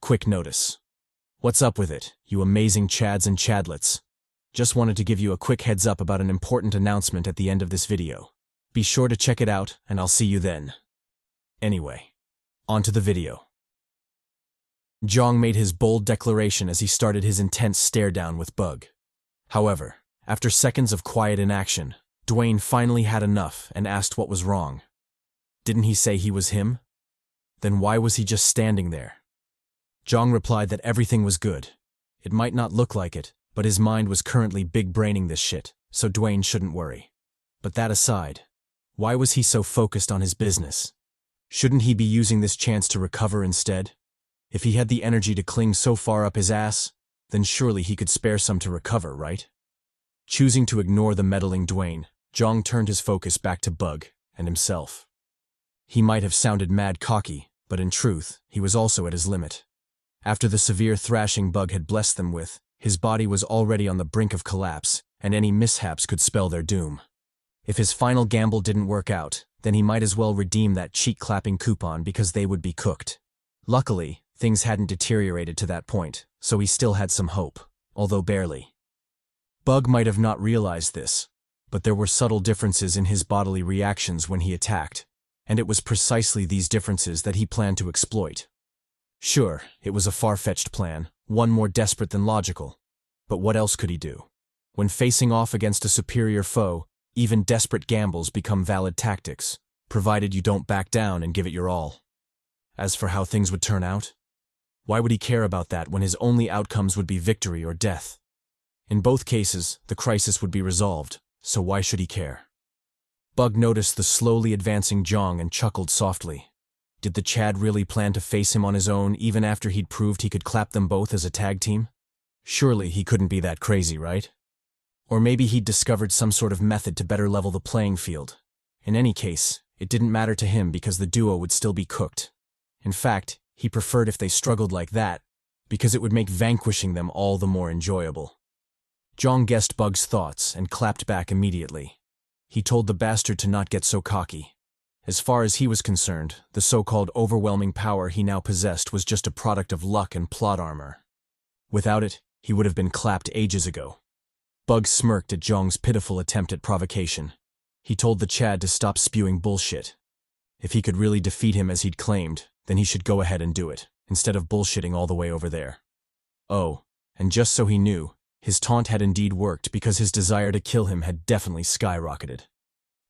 quick notice. What's up with it, you amazing Chads and Chadlets? Just wanted to give you a quick heads up about an important announcement at the end of this video. Be sure to check it out, and I'll see you then. Anyway, on to the video. Jeong made his bold declaration as he started his intense stare-down with Bug. However, after seconds of quiet inaction, Dwayne finally had enough and asked what was wrong. Didn't he say he was him? Then why was he just standing there? Jeong replied that everything was good. It might not look like it, but his mind was currently big-braining this shit, so Dwayne shouldn't worry. But that aside, why was he so focused on his business? Shouldn't he be using this chance to recover instead? If he had the energy to cling so far up his ass, then surely he could spare some to recover, right? Choosing to ignore the meddling Dwayne, Jeong turned his focus back to Bug and himself. He might have sounded mad cocky, but in truth, he was also at his limit. After the severe thrashing Bug had blessed them with, his body was already on the brink of collapse, and any mishaps could spell their doom. If his final gamble didn't work out, then he might as well redeem that cheek-clapping coupon because they would be cooked. Luckily, things hadn't deteriorated to that point, so he still had some hope, although barely. Bug might have not realized this, but there were subtle differences in his bodily reactions when he attacked, and it was precisely these differences that he planned to exploit. Sure, it was a far-fetched plan, one more desperate than logical. But what else could he do? When facing off against a superior foe, even desperate gambles become valid tactics, provided you don't back down and give it your all. As for how things would turn out, why would he care about that when his only outcomes would be victory or death? In both cases, the crisis would be resolved, so why should he care? Bug noticed the slowly advancing Jeong and chuckled softly. Did the Chad really plan to face him on his own even after he'd proved he could clap them both as a tag team? Surely he couldn't be that crazy, right? Or maybe he'd discovered some sort of method to better level the playing field. In any case, it didn't matter to him because the duo would still be cooked. In fact, he preferred if they struggled like that, because it would make vanquishing them all the more enjoyable. Jeong guessed Bug's thoughts and clapped back immediately. He told the bastard to not get so cocky. As far as he was concerned, the so-called overwhelming power he now possessed was just a product of luck and plot armor. Without it, he would have been clapped ages ago. Bug smirked at Jeong's pitiful attempt at provocation. He told the Chad to stop spewing bullshit. If he could really defeat him as he'd claimed, then he should go ahead and do it, instead of bullshitting all the way over there. Oh, and just so he knew, his taunt had indeed worked because his desire to kill him had definitely skyrocketed.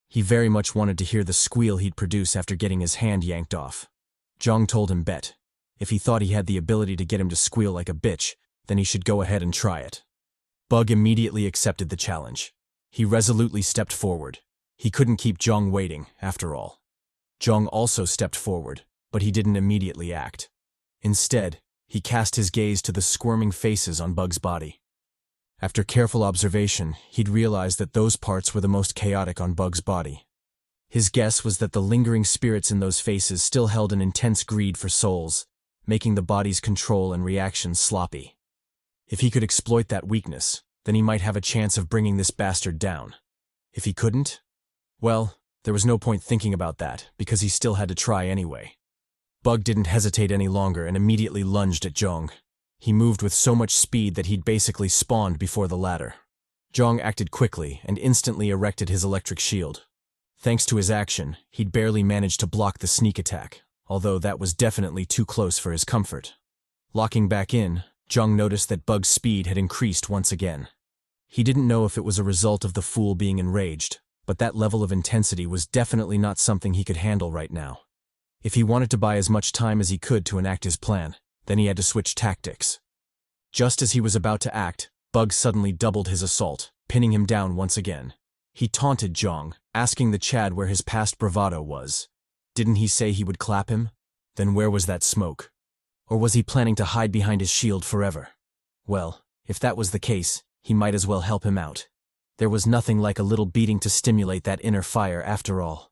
He very much wanted to hear the squeal he'd produce after getting his hand yanked off. Jeong told him bet. If he thought he had the ability to get him to squeal like a bitch, then he should go ahead and try it. Bug immediately accepted the challenge. He resolutely stepped forward. He couldn't keep Jeong waiting, after all. Jeong also stepped forward, but he didn't immediately act. Instead, he cast his gaze to the squirming faces on Bug's body. After careful observation, he'd realized that those parts were the most chaotic on Bug's body. His guess was that the lingering spirits in those faces still held an intense greed for souls, making the body's control and reactions sloppy. If he could exploit that weakness, then he might have a chance of bringing this bastard down. If he couldn't, well, there was no point thinking about that, because he still had to try anyway. Bug didn't hesitate any longer and immediately lunged at Jeong. He moved with so much speed that he'd basically spawned before the latter. Jeong acted quickly and instantly erected his electric shield. Thanks to his action, he'd barely managed to block the sneak attack, although that was definitely too close for his comfort. Locking back in, Jeong noticed that Bug's speed had increased once again. He didn't know if it was a result of the fool being enraged, but that level of intensity was definitely not something he could handle right now. If he wanted to buy as much time as he could to enact his plan, then he had to switch tactics. Just as he was about to act, Bug suddenly doubled his assault, pinning him down once again. He taunted Jeong, asking the Chad where his past bravado was. Didn't he say he would clap him? Then where was that smoke? Or was he planning to hide behind his shield forever? Well, if that was the case, he might as well help him out. There was nothing like a little beating to stimulate that inner fire after all.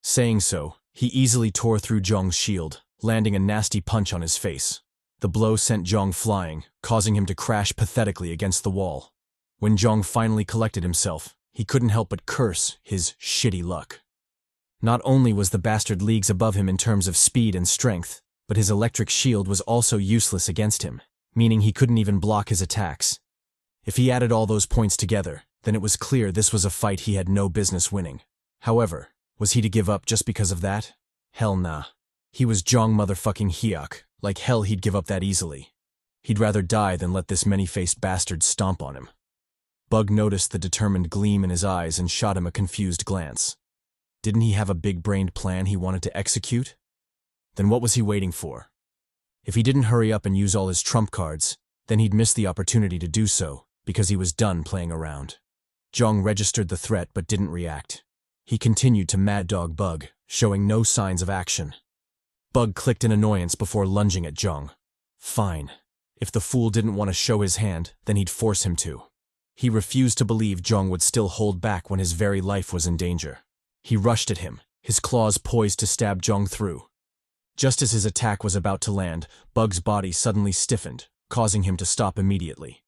Saying so, he easily tore through Jeong's shield, landing a nasty punch on his face. The blow sent Jeong flying, causing him to crash pathetically against the wall. When Jeong finally collected himself, he couldn't help but curse his shitty luck. Not only was the bastard leagues above him in terms of speed and strength, But his electric shield was also useless against him, meaning he couldn't even block his attacks. If he added all those points together, then it was clear this was a fight he had no business winning. However, was he to give up just because of that? Hell nah. He was Jeong motherfucking Hyeok. Like hell he'd give up that easily. He'd rather die than let this many-faced bastard stomp on him. Bug noticed the determined gleam in his eyes and shot him a confused glance. Didn't he have a big-brained plan he wanted to execute? Then what was he waiting for? If he didn't hurry up and use all his trump cards, then he'd miss the opportunity to do so, because he was done playing around. Jeong registered the threat but didn't react. He continued to mad dog Bug, showing no signs of action. Bug clicked in annoyance before lunging at Jeong. Fine. If the fool didn't want to show his hand, then he'd force him to. He refused to believe Jeong would still hold back when his very life was in danger. He rushed at him, his claws poised to stab Jeong through. Just as his attack was about to land, Bug's body suddenly stiffened, causing him to stop immediately.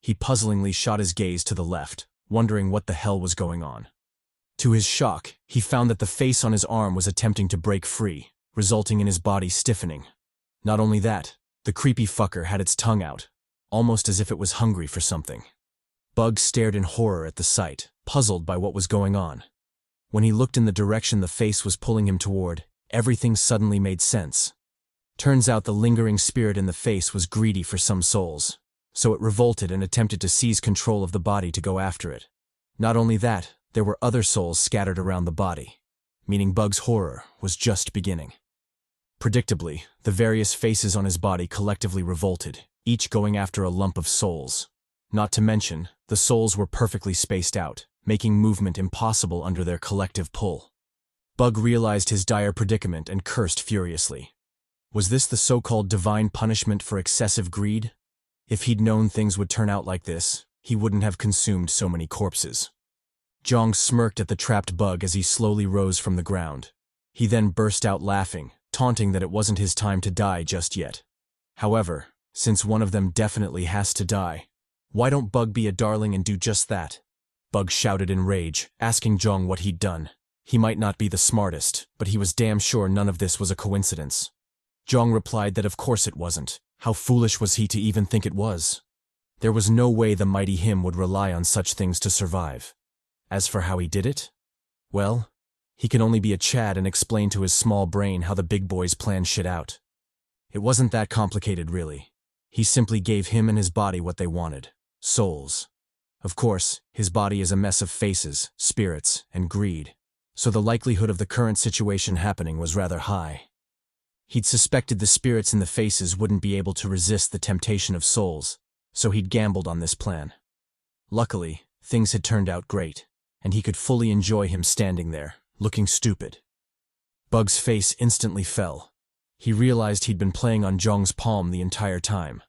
He puzzlingly shot his gaze to the left, wondering what the hell was going on. To his shock, he found that the face on his arm was attempting to break free, resulting in his body stiffening. Not only that, the creepy fucker had its tongue out, almost as if it was hungry for something. Bug stared in horror at the sight, puzzled by what was going on. When he looked in the direction the face was pulling him toward, everything suddenly made sense. Turns out the lingering spirit in the face was greedy for some souls, so it revolted and attempted to seize control of the body to go after it. Not only that, there were other souls scattered around the body, meaning Bug's horror was just beginning. Predictably, the various faces on his body collectively revolted, each going after a lump of souls. Not to mention, the souls were perfectly spaced out, making movement impossible under their collective pull. Bug realized his dire predicament and cursed furiously. Was this the so-called divine punishment for excessive greed? If he'd known things would turn out like this, he wouldn't have consumed so many corpses. Jeong smirked at the trapped Bug as he slowly rose from the ground. He then burst out laughing, taunting that it wasn't his time to die just yet. However, since one of them definitely has to die, why don't Bug be a darling and do just that? Bug shouted in rage, asking Jeong what he'd done. He might not be the smartest, but he was damn sure none of this was a coincidence. Jeong replied that of course it wasn't. How foolish was he to even think it was? There was no way the mighty him would rely on such things to survive. As for how he did it? Well, he can only be a Chad and explain to his small brain how the big boys plan shit out. It wasn't that complicated, really. He simply gave him and his body what they wanted. Souls. Of course, his body is a mess of faces, spirits, and greed, so the likelihood of the current situation happening was rather high. He'd suspected the spirits in the faces wouldn't be able to resist the temptation of souls, so he'd gambled on this plan. Luckily, things had turned out great, and he could fully enjoy him standing there, looking stupid. Bug's face instantly fell. He realized he'd been playing on Jeong's palm the entire time.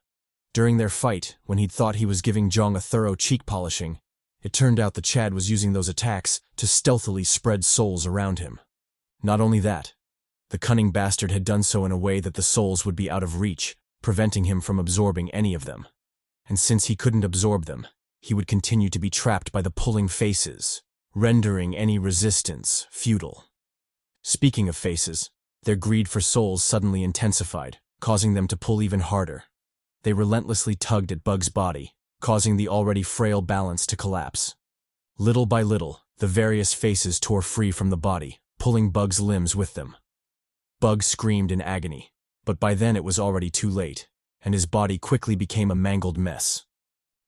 During their fight, when he'd thought he was giving Jeong a thorough cheek polishing, it turned out the Chad was using those attacks to stealthily spread souls around him. Not only that, the cunning bastard had done so in a way that the souls would be out of reach, preventing him from absorbing any of them. And since he couldn't absorb them, he would continue to be trapped by the pulling faces, rendering any resistance futile. Speaking of faces, their greed for souls suddenly intensified, causing them to pull even harder. They relentlessly tugged at Bug's body, causing the already frail balance to collapse. Little by little, the various faces tore free from the body, pulling Bug's limbs with them. Bug screamed in agony, but by then it was already too late, and his body quickly became a mangled mess.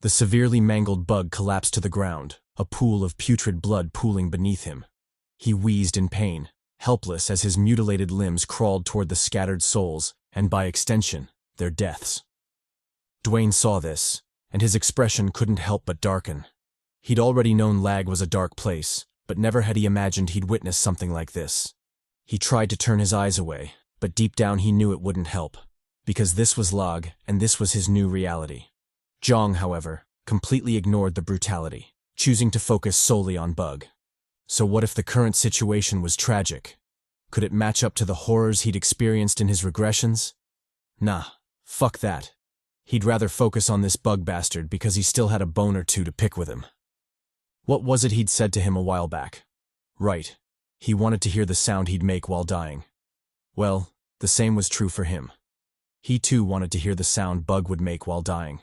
The severely mangled Bug collapsed to the ground, a pool of putrid blood pooling beneath him. He wheezed in pain, helpless as his mutilated limbs crawled toward the scattered souls, and by extension, their deaths. Dwayne saw this, and his expression couldn't help but darken. He'd already known L.A.G was a dark place, but never had he imagined he'd witness something like this. He tried to turn his eyes away, but deep down he knew it wouldn't help, because this was L.A.G and this was his new reality. Jeong, however, completely ignored the brutality, choosing to focus solely on Bug. So what if the current situation was tragic? Could it match up to the horrors he'd experienced in his regressions? Nah, fuck that. He'd rather focus on this Bug bastard because he still had a bone or two to pick with him. What was it he'd said to him a while back? Right. He wanted to hear the sound he'd make while dying. Well, the The same was true for him. He too wanted to hear the sound Bug would make while dying.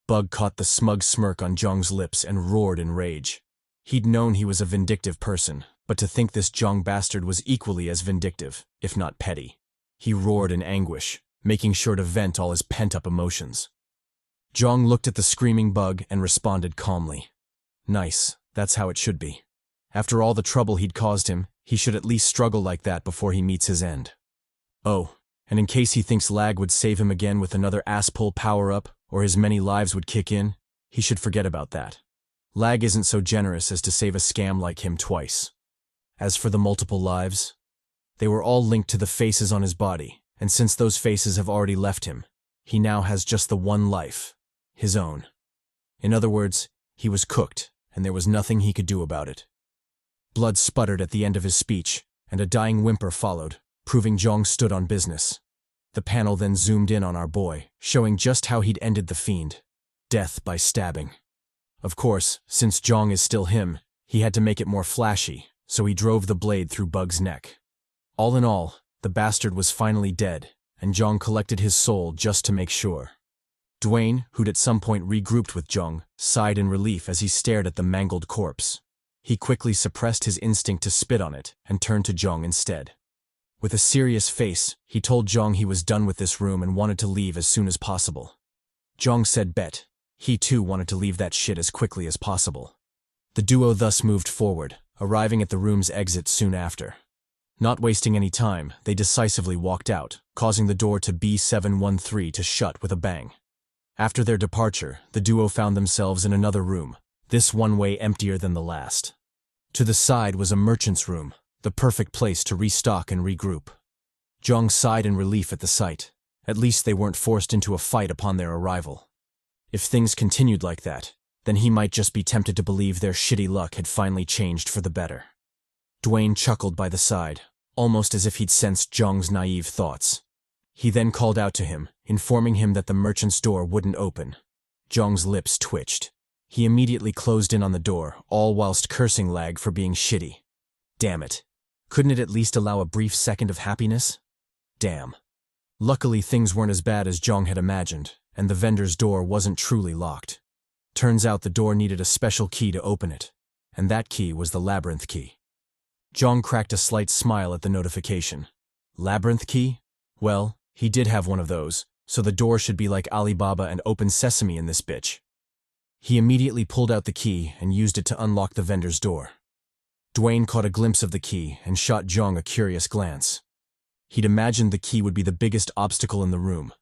Bug caught the smug smirk on Jeong's lips and roared in rage. He'd known he was a vindictive person, but to think this Jeong bastard was equally as vindictive, if not petty. He roared in anguish, making sure to vent all his pent-up emotions. Jeong looked at the screaming Bug and responded calmly. Nice, that's how it should be. After all the trouble he'd caused him, he should at least struggle like that before he meets his end. Oh, and in case he thinks Lag would save him again with another ass-pull power-up, or his many lives would kick in, he should forget about that. Lag isn't so generous as to save a scam like him twice. As for the multiple lives, they were all linked to the faces on his body, and since those faces have already left him, he now has just the one life, his own. In other words, he was cooked, and there was nothing he could do about it. Blood sputtered at the end of his speech, and a dying whimper followed, proving Jeong stood on business. The panel then zoomed in on our boy, showing just how he'd ended the fiend. Death by stabbing. Of course, since Jeong is still him, he had to make it more flashy, so he drove the blade through Bug's neck. All in all, the bastard was finally dead, and Jeong collected his soul just to make sure. Dwayne, who'd at some point regrouped with Jeong, sighed in relief as he stared at the mangled corpse. He quickly suppressed his instinct to spit on it and turned to Jeong instead. With a serious face, he told Jeong he was done with this room and wanted to leave as soon as possible. Jeong said bet. He too wanted to leave that shit as quickly as possible. The duo thus moved forward, arriving at the room's exit soon after. Not wasting any time, they decisively walked out, causing the door to B713 to shut with a bang. After their departure, the duo found themselves in another room, this one way emptier than the last. To the side was a merchant's room, the perfect place to restock and regroup. Jeong sighed in relief at the sight. At least they weren't forced into a fight upon their arrival. If things continued like that, then he might just be tempted to believe their shitty luck had finally changed for the better. Dwayne chuckled by the side, almost as if he'd sensed Jeong's naive thoughts. He then called out to him, informing him that the merchant's door wouldn't open. Jeong's lips twitched. He immediately closed in on the door, all whilst cursing Lag for being shitty. Damn it. Couldn't it at least allow a brief second of happiness? Damn. Luckily, things weren't as bad as Jeong had imagined, and the vendor's door wasn't truly locked. Turns out the door needed a special key to open it, and that key was the labyrinth key. Jeong cracked a slight smile at the notification. Labyrinth key? Well, he did have one of those, so the door should be like Alibaba and Open Sesame in this bitch. He immediately pulled out the key and used it to unlock the vendor's door. Dwayne caught a glimpse of the key and shot Jeong a curious glance. He'd imagined the key would be the biggest obstacle in the room,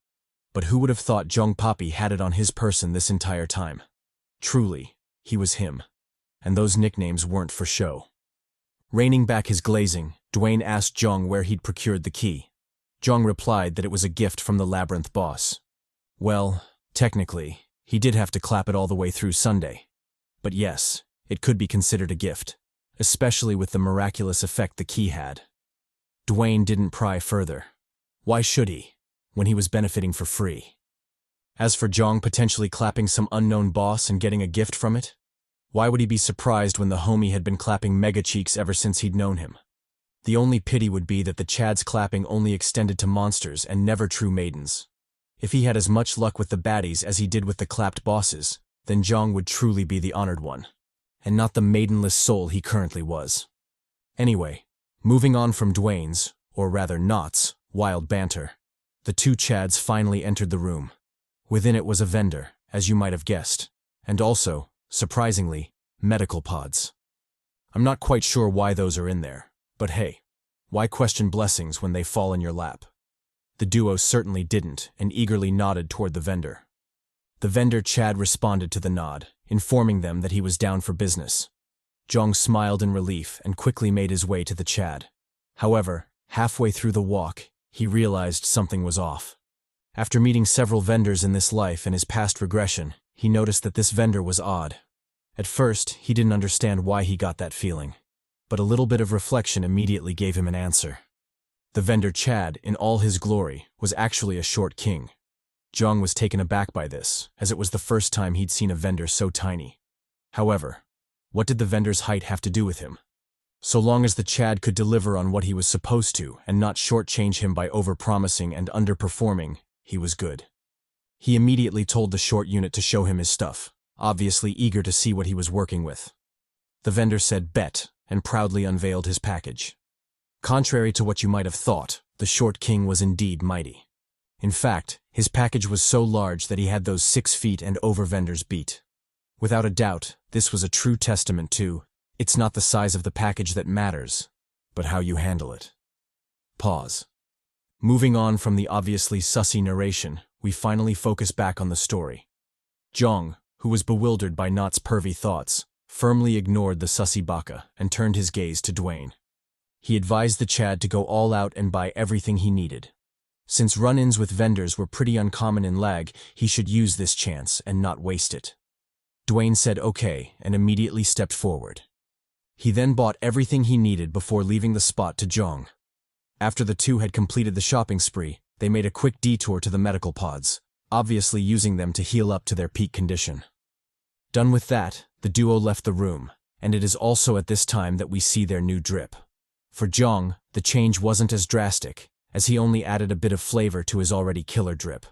but who would have thought Jeong Papi had it on his person this entire time? Truly, he was him, and those nicknames weren't for show. Reining back his glazing, Dwayne asked Jeong where he'd procured the key. Jeong replied that it was a gift from the labyrinth boss. Well, technically, he did have to clap it all the way through Sunday. But yes, it could be considered a gift, especially with the miraculous effect the key had. Dwayne didn't pry further. Why should he, when he was benefiting for free? As for Jeong potentially clapping some unknown boss and getting a gift from it, why would he be surprised when the homie had been clapping mega cheeks ever since he'd known him? The only pity would be that the Chad's clapping only extended to monsters and never true maidens. If he had as much luck with the baddies as he did with the clapped bosses, then Jeong would truly be the honored one, and not the maidenless soul he currently was. Anyway, moving on from Dwayne's, or rather Not's, wild banter, the two Chads finally entered the room. Within it was a vendor, as you might have guessed, and also, surprisingly, medical pods. I'm not quite sure why those are in there, but hey, why question blessings when they fall in your lap? The duo certainly didn't, and eagerly nodded toward the vendor. The vendor Chad responded to the nod, informing them that he was down for business. Jeong smiled in relief and quickly made his way to the Chad. However, halfway through the walk, he realized something was off. After meeting several vendors in this life and his past regression, he noticed that this vendor was odd. At first, he didn't understand why he got that feeling, but a little bit of reflection immediately gave him an answer. The vendor Chad, in all his glory, was actually a short king. Jeong was taken aback by this, as it was the first time he'd seen a vendor so tiny. However, what did the vendor's height have to do with him? So long as the Chad could deliver on what he was supposed to and not shortchange him by overpromising and underperforming, he was good. He immediately told the short unit to show him his stuff, obviously eager to see what he was working with. The vendor said bet and proudly unveiled his package. Contrary to what you might have thought, the short king was indeed mighty. In fact, his package was so large that he had those 6 feet and over vendors beat. Without a doubt, this was a true testament to, it's not the size of the package that matters, but how you handle it. Pause. Moving on from the obviously sussy narration, we finally focus back on the story. Jeong, who was bewildered by Not's pervy thoughts, firmly ignored the sussy baka and turned his gaze to Dwayne. He advised the Chad to go all out and buy everything he needed. Since run-ins with vendors were pretty uncommon in L.A.G, he should use this chance and not waste it. Dwayne said okay and immediately stepped forward. He then bought everything he needed before leaving the spot to Jeong. After the two had completed the shopping spree, they made a quick detour to the medical pods, obviously using them to heal up to their peak condition. Done with that, the duo left the room, and it is also at this time that we see their new drip. For Jeong, the change wasn't as drastic, as he only added a bit of flavor to his already killer drip.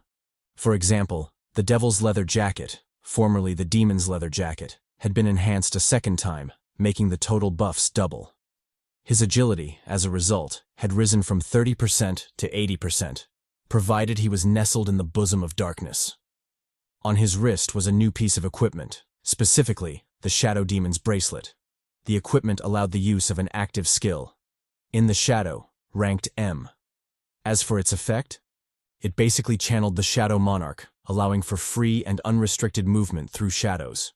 For example, the Devil's Leather Jacket, formerly the Demon's Leather Jacket, had been enhanced a second time, making the total buffs double. His agility, as a result, had risen from 30% to 80%, provided he was nestled in the bosom of darkness. On his wrist was a new piece of equipment, specifically, the Shadow Demon's Bracelet. The equipment allowed the use of an active skill. In the Shadow, ranked M. As for its effect, it basically channeled the Shadow Monarch, allowing for free and unrestricted movement through shadows.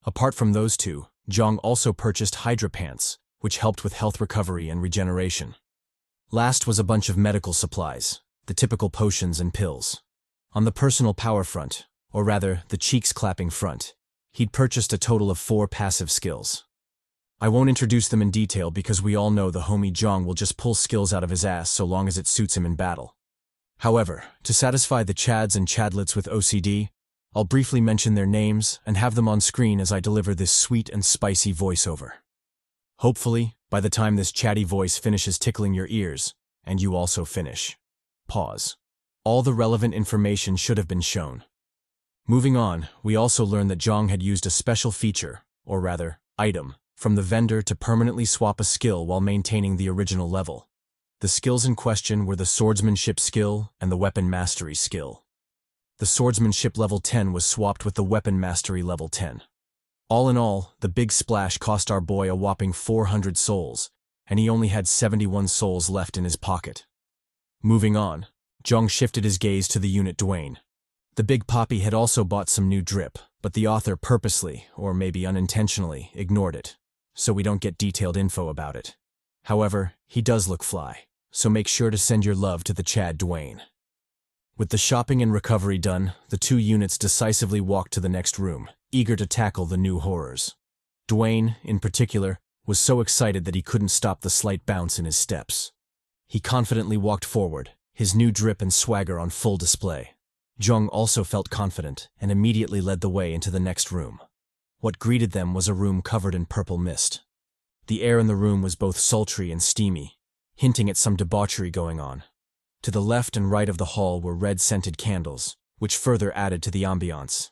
Apart from those two, Jeong also purchased Hydra Pants, which helped with health recovery and regeneration. Last was a bunch of medical supplies, the typical potions and pills. On the personal power front, or rather, the cheeks-clapping front, he'd purchased a total of 4 passive skills. I won't introduce them in detail because we all know the homie Jeong will just pull skills out of his ass so long as it suits him in battle. However, to satisfy the Chads and Chadlets with OCD, I'll briefly mention their names and have them on screen as I deliver this sweet and spicy voiceover. Hopefully, by the time this chatty voice finishes tickling your ears, and you also finish. Pause. All the relevant information should have been shown. Moving on, we also learned that Jeong had used a special feature, or rather, item, from the vendor to permanently swap a skill while maintaining the original level. The skills in question were the Swordsmanship skill and the Weapon Mastery skill. The Swordsmanship level 10 was swapped with the Weapon Mastery level 10. All in all, the big splash cost our boy a whopping 400 souls, and he only had 71 souls left in his pocket. Moving on, Jeong shifted his gaze to the unit Dwayne. The Big Poppy had also bought some new drip, but the author purposely, or maybe unintentionally, ignored it, so we don't get detailed info about it. However, he does look fly, so make sure to send your love to the Chad Dwayne. With the shopping and recovery done, the two units decisively walked to the next room, eager to tackle the new horrors. Dwayne, in particular, was so excited that he couldn't stop the slight bounce in his steps. He confidently walked forward, his new drip and swagger on full display. Jeong also felt confident and immediately led the way into the next room. What greeted them was a room covered in purple mist. The air in the room was both sultry and steamy, hinting at some debauchery going on. To the left and right of the hall were red-scented candles, which further added to the ambiance.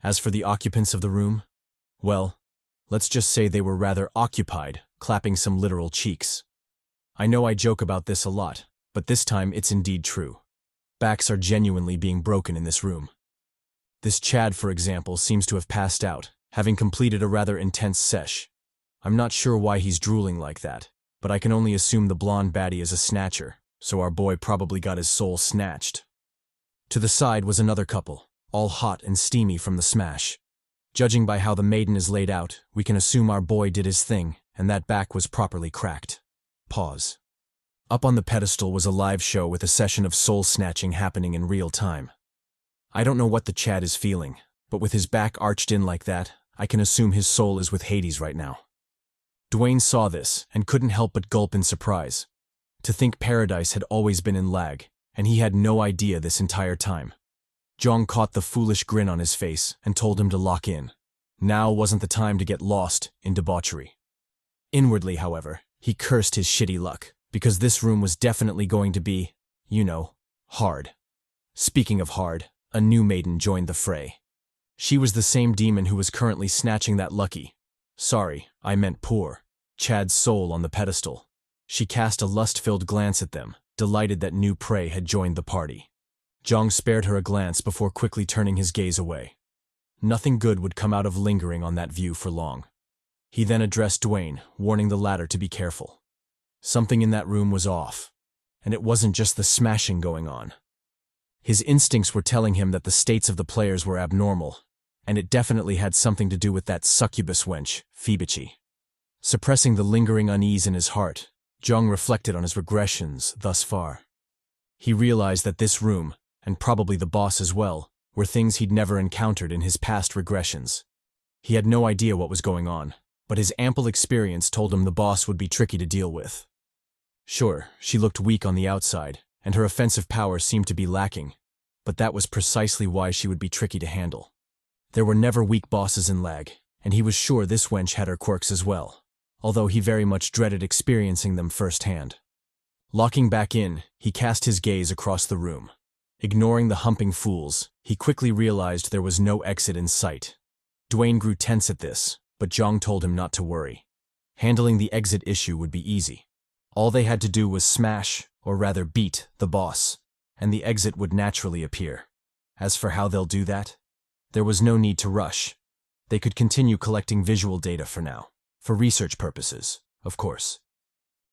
As for the occupants of the room, well, let's just say they were rather occupied, clapping some literal cheeks. I know I joke about this a lot, but this time it's indeed true. Backs are genuinely being broken in this room. This Chad, for example, seems to have passed out, having completed a rather intense sesh. I'm not sure why he's drooling like that, but I can only assume the blonde baddie is a snatcher, so our boy probably got his soul snatched. To the side was another couple, all hot and steamy from the smash. Judging by how the maiden is laid out, we can assume our boy did his thing, and that back was properly cracked. Pause. Up on the pedestal was a live show with a session of soul snatching happening in real time. I don't know what the Chad is feeling, but with his back arched in like that, I can assume his soul is with Hades right now. Dwayne saw this and couldn't help but gulp in surprise. To think Paradise had always been in L.A.G, and he had no idea this entire time. Jeong caught the foolish grin on his face and told him to lock in. Now wasn't the time to get lost in debauchery. Inwardly, however, he cursed his shitty luck, because this room was definitely going to be, hard. Speaking of hard, a new maiden joined the fray. She was the same demon who was currently snatching that I meant poor, Chad's soul on the pedestal. She cast a lust-filled glance at them, delighted that new prey had joined the party. Jeong spared her a glance before quickly turning his gaze away. Nothing good would come out of lingering on that view for long. He then addressed Dwayne, warning the latter to be careful. Something in that room was off, and it wasn't just the smashing going on. His instincts were telling him that the states of the players were abnormal, and it definitely had something to do with that succubus wench, Fibichi. Suppressing the lingering unease in his heart, Jeong reflected on his regressions thus far. He realized that this room, and probably the boss as well, were things he'd never encountered in his past regressions. He had no idea what was going on, but his ample experience told him the boss would be tricky to deal with. Sure, she looked weak on the outside, and her offensive power seemed to be lacking, but that was precisely why she would be tricky to handle. There were never weak bosses in L.A.G, and he was sure this wench had her quirks as well, although he very much dreaded experiencing them firsthand. Locking back in, he cast his gaze across the room. Ignoring the humping fools, he quickly realized there was no exit in sight. Dwayne grew tense at this, but Jeong told him not to worry. Handling the exit issue would be easy. All they had to do was smash, or rather beat, the boss, and the exit would naturally appear. As for how they'll do that, there was no need to rush. They could continue collecting visual data for now, for research purposes, of course.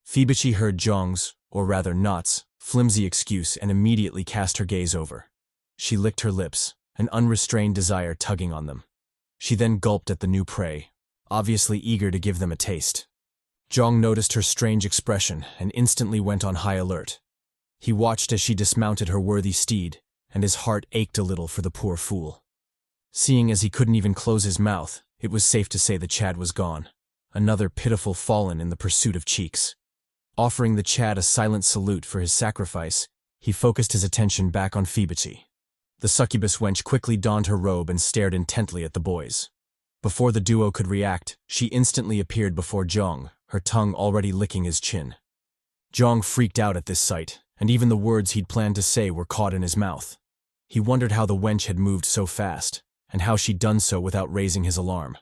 Fibichi heard Jeong's, or rather Not's, flimsy excuse and immediately cast her gaze over. She licked her lips, an unrestrained desire tugging on them. She then gulped at the new prey, obviously eager to give them a taste. Jeong noticed her strange expression and instantly went on high alert. He watched as she dismounted her worthy steed, and his heart ached a little for the poor fool. Seeing as he couldn't even close his mouth, it was safe to say the Chad was gone. Another pitiful fallen in the pursuit of cheeks. Offering the Chad a silent salute for his sacrifice, he focused his attention back on Fibichi. The succubus wench quickly donned her robe and stared intently at the boys. Before the duo could react, she instantly appeared before Jeong, her tongue already licking his chin. Jeong freaked out at this sight, and even the words he'd planned to say were caught in his mouth. He wondered how the wench had moved so fast, and how she'd done so without raising his alarm.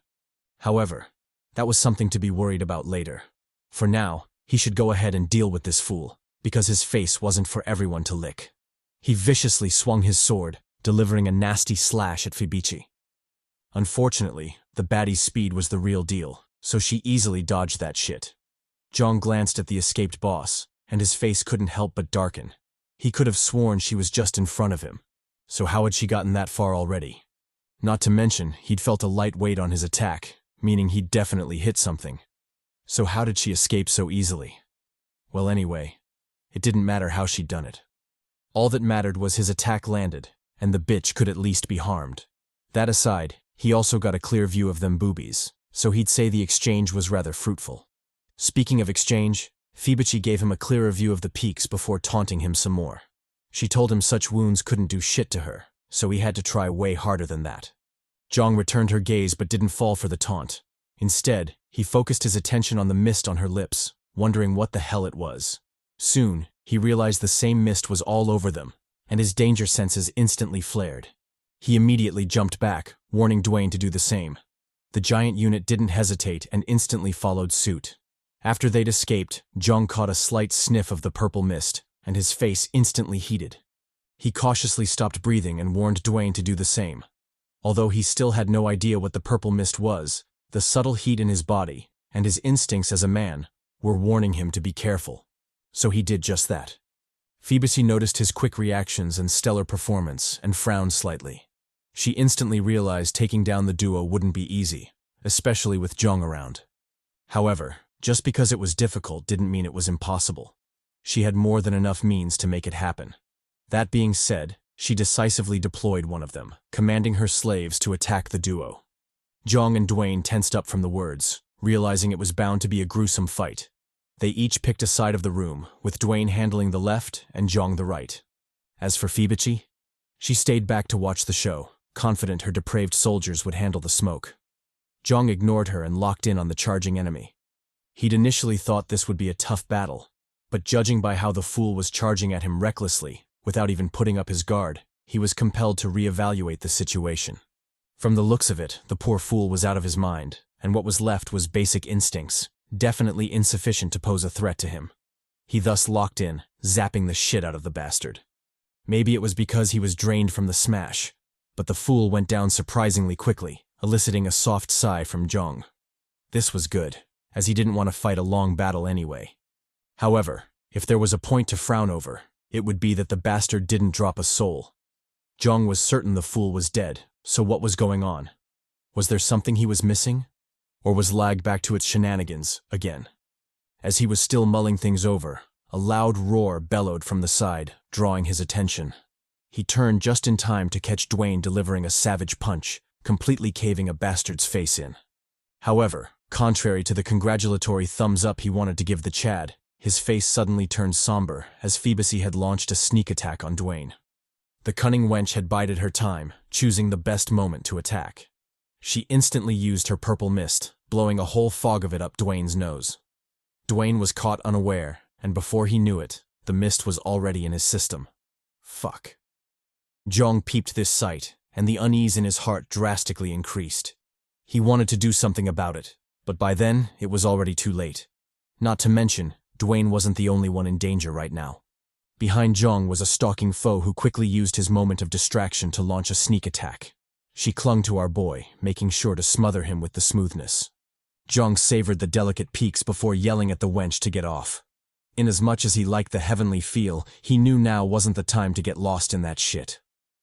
However, that was something to be worried about later. For now, he should go ahead and deal with this fool, because his face wasn't for everyone to lick. He viciously swung his sword, delivering a nasty slash at Fibichi. Unfortunately, the baddie's speed was the real deal, so she easily dodged that shit. Jeong glanced at the escaped boss, and his face couldn't help but darken. He could have sworn she was just in front of him. So how had she gotten that far already? Not to mention, he'd felt a light weight on his attack, meaning he'd definitely hit something. So how did she escape so easily? Well, anyway, it didn't matter how she'd done it. All that mattered was his attack landed, and the bitch could at least be harmed. That aside, he also got a clear view of them boobies, so he'd say the exchange was rather fruitful. Speaking of exchange, Fibichi gave him a clearer view of the peaks before taunting him some more. She told him such wounds couldn't do shit to her, so he had to try way harder than that. Jeong returned her gaze but didn't fall for the taunt. Instead, he focused his attention on the mist on her lips, wondering what the hell it was. Soon, he realized the same mist was all over them, and his danger senses instantly flared. He immediately jumped back, warning Dwayne to do the same. The giant unit didn't hesitate and instantly followed suit. After they'd escaped, Jeong caught a slight sniff of the purple mist, and his face instantly heated. He cautiously stopped breathing and warned Dwayne to do the same. Although he still had no idea what the purple mist was, the subtle heat in his body, and his instincts as a man, were warning him to be careful. So he did just that. Fibichi noticed his quick reactions and stellar performance and frowned slightly. She instantly realized taking down the duo wouldn't be easy, especially with Jeong around. However, just because it was difficult didn't mean it was impossible. She had more than enough means to make it happen. That being said, she decisively deployed one of them, commanding her slaves to attack the duo. Jeong and Dwayne tensed up from the words, realizing it was bound to be a gruesome fight. They each picked a side of the room, with Dwayne handling the left and Jeong the right. As for Fibichi, she stayed back to watch the show, confident her depraved soldiers would handle the smoke. Jeong ignored her and locked in on the charging enemy. He'd initially thought this would be a tough battle, but judging by how the fool was charging at him recklessly, without even putting up his guard, he was compelled to reevaluate the situation. From the looks of it, the poor fool was out of his mind, and what was left was basic instincts, definitely insufficient to pose a threat to him. He thus locked in, zapping the shit out of the bastard. Maybe it was because he was drained from the smash, but the fool went down surprisingly quickly, eliciting a soft sigh from Jeong. This was good, as he didn't want to fight a long battle anyway. However, if there was a point to frown over, it would be that the bastard didn't drop a soul. Jeong was certain the fool was dead, so what was going on? Was there something he was missing? Or was L.A.G back to its shenanigans again? As he was still mulling things over, a loud roar bellowed from the side, drawing his attention. He turned just in time to catch Dwayne delivering a savage punch, completely caving a bastard's face in. However, contrary to the congratulatory thumbs up he wanted to give the Chad, his face suddenly turned somber as Phoebus had launched a sneak attack on Dwayne. The cunning wench had bided her time, choosing the best moment to attack. She instantly used her purple mist, blowing a whole fog of it up Dwayne's nose. Dwayne was caught unaware, and before he knew it, the mist was already in his system. Fuck. Jeong peeped this sight, and the unease in his heart drastically increased. He wanted to do something about it, but by then, it was already too late. Not to mention, Dwayne wasn't the only one in danger right now. Behind Jeong was a stalking foe who quickly used his moment of distraction to launch a sneak attack. She clung to our boy, making sure to smother him with the smoothness. Jeong savored the delicate peaks before yelling at the wench to get off. Inasmuch as he liked the heavenly feel, he knew now wasn't the time to get lost in that shit.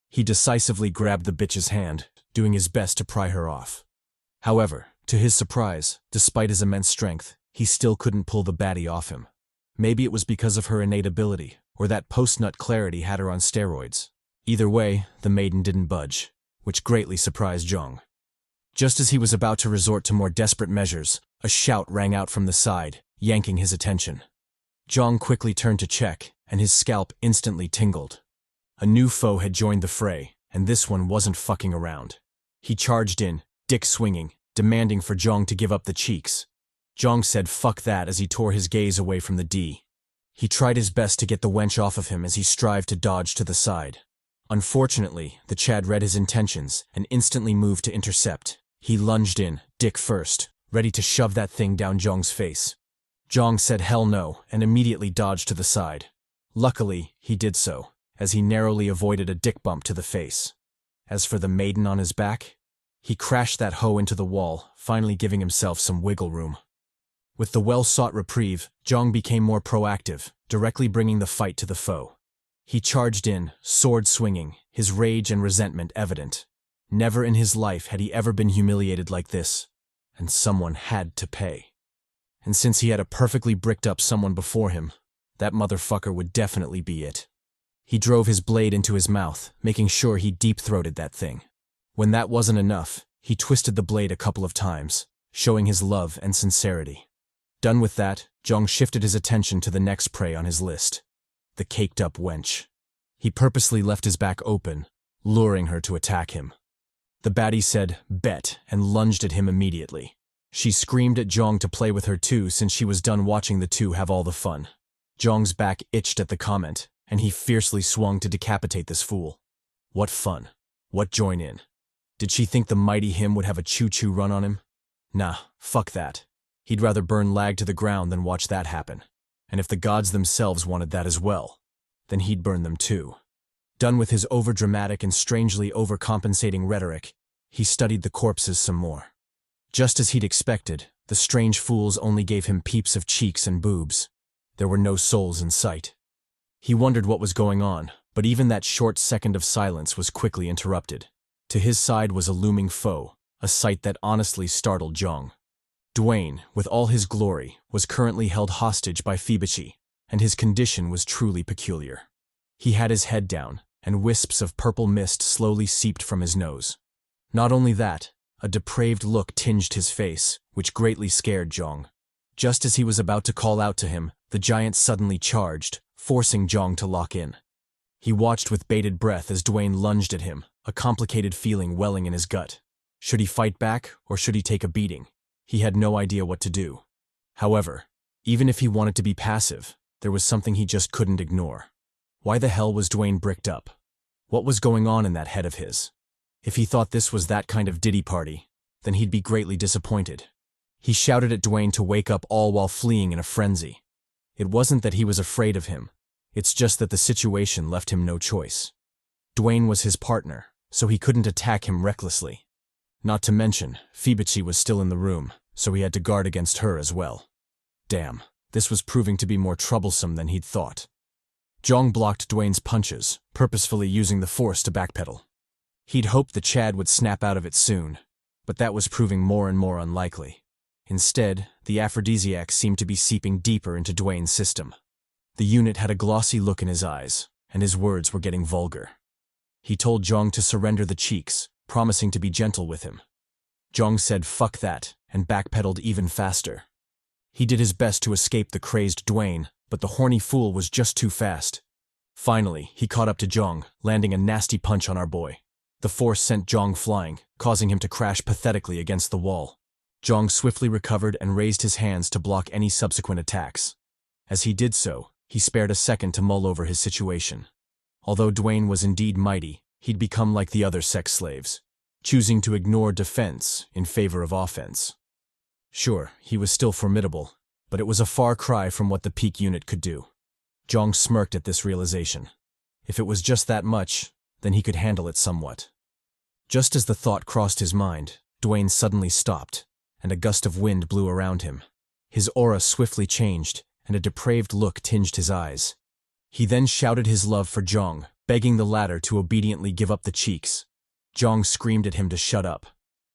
He decisively grabbed the bitch's hand, doing his best to pry her off. However, to his surprise, despite his immense strength, he still couldn't pull the baddie off him. Maybe it was because of her innate ability, or that post-nut clarity had her on steroids. Either way, the maiden didn't budge, which greatly surprised Jeong. Just as he was about to resort to more desperate measures, a shout rang out from the side, yanking his attention. Jeong quickly turned to check, and his scalp instantly tingled. A new foe had joined the fray, and this one wasn't fucking around. He charged in, dick swinging, demanding for Jeong to give up the cheeks. Jeong said fuck that as he tore his gaze away from the D. He tried his best to get the wench off of him as he strived to dodge to the side. Unfortunately, the Chad read his intentions and instantly moved to intercept. He lunged in, dick first, ready to shove that thing down Jeong's face. Jeong said hell no and immediately dodged to the side. Luckily, he did so, as he narrowly avoided a dick bump to the face. As for the maiden on his back, he crashed that hoe into the wall, finally giving himself some wiggle room. With the well-sought reprieve, Jeong became more proactive, directly bringing the fight to the foe. He charged in, sword swinging, his rage and resentment evident. Never in his life had he ever been humiliated like this, and someone had to pay. And since he had a perfectly bricked-up someone before him, that motherfucker would definitely be it. He drove his blade into his mouth, making sure he deep-throated that thing. When that wasn't enough, he twisted the blade a couple of times, showing his love and sincerity. Done with that, Jeong shifted his attention to the next prey on his list, the caked-up wench. He purposely left his back open, luring her to attack him. The baddie said, bet, and lunged at him immediately. She screamed at Jeong to play with her too since she was done watching the two have all the fun. Jeong's back itched at the comment, and he fiercely swung to decapitate this fool. What fun. What join in. Did she think the mighty him would have a choo-choo run on him? Nah, fuck that. He'd rather burn L.A.G to the ground than watch that happen. And if the gods themselves wanted that as well, then he'd burn them too. Done with his overdramatic and strangely overcompensating rhetoric, he studied the corpses some more. Just as he'd expected, the strange fools only gave him peeps of cheeks and boobs. There were no souls in sight. He wondered what was going on, but even that short second of silence was quickly interrupted. To his side was a looming foe, a sight that honestly startled Jeong. Dwayne, with all his glory, was currently held hostage by Phoebus, and his condition was truly peculiar. He had his head down, and wisps of purple mist slowly seeped from his nose. Not only that, a depraved look tinged his face, which greatly scared Jeong. Just as he was about to call out to him, the giant suddenly charged, forcing Jeong to lock in. He watched with bated breath as Dwayne lunged at him, a complicated feeling welling in his gut. Should he fight back, or should he take a beating? He had no idea what to do. However, even if he wanted to be passive, there was something he just couldn't ignore. Why the hell was Dwayne bricked up? What was going on in that head of his? If he thought this was that kind of Diddy party, then he'd be greatly disappointed. He shouted at Dwayne to wake up, all while fleeing in a frenzy. It wasn't that he was afraid of him, it's just that the situation left him no choice. Dwayne was his partner, so he couldn't attack him recklessly. Not to mention, Fibici was still in the room, so he had to guard against her as well. Damn, this was proving to be more troublesome than he'd thought. Jeong blocked Dwayne's punches, purposefully using the force to backpedal. He'd hoped the Chad would snap out of it soon, but that was proving more and more unlikely. Instead, the aphrodisiac seemed to be seeping deeper into Dwayne's system. The unit had a glossy look in his eyes, and his words were getting vulgar. He told Jeong to surrender the cheeks, promising to be gentle with him. Jeong said fuck that, and backpedaled even faster. He did his best to escape the crazed Dwayne, but the horny fool was just too fast. Finally, he caught up to Jeong, landing a nasty punch on our boy. The force sent Jeong flying, causing him to crash pathetically against the wall. Jeong swiftly recovered and raised his hands to block any subsequent attacks. As he did so, he spared a second to mull over his situation. Although Dwayne was indeed mighty, he'd become like the other sex slaves, choosing to ignore defense in favor of offense. Sure, he was still formidable, but it was a far cry from what the peak unit could do. Jeong smirked at this realization. If it was just that much, then he could handle it somewhat. Just as the thought crossed his mind, Dwayne suddenly stopped, and a gust of wind blew around him. His aura swiftly changed, and a depraved look tinged his eyes. He then shouted his love for Jeong, begging the latter to obediently give up the cheeks. Jeong screamed at him to shut up.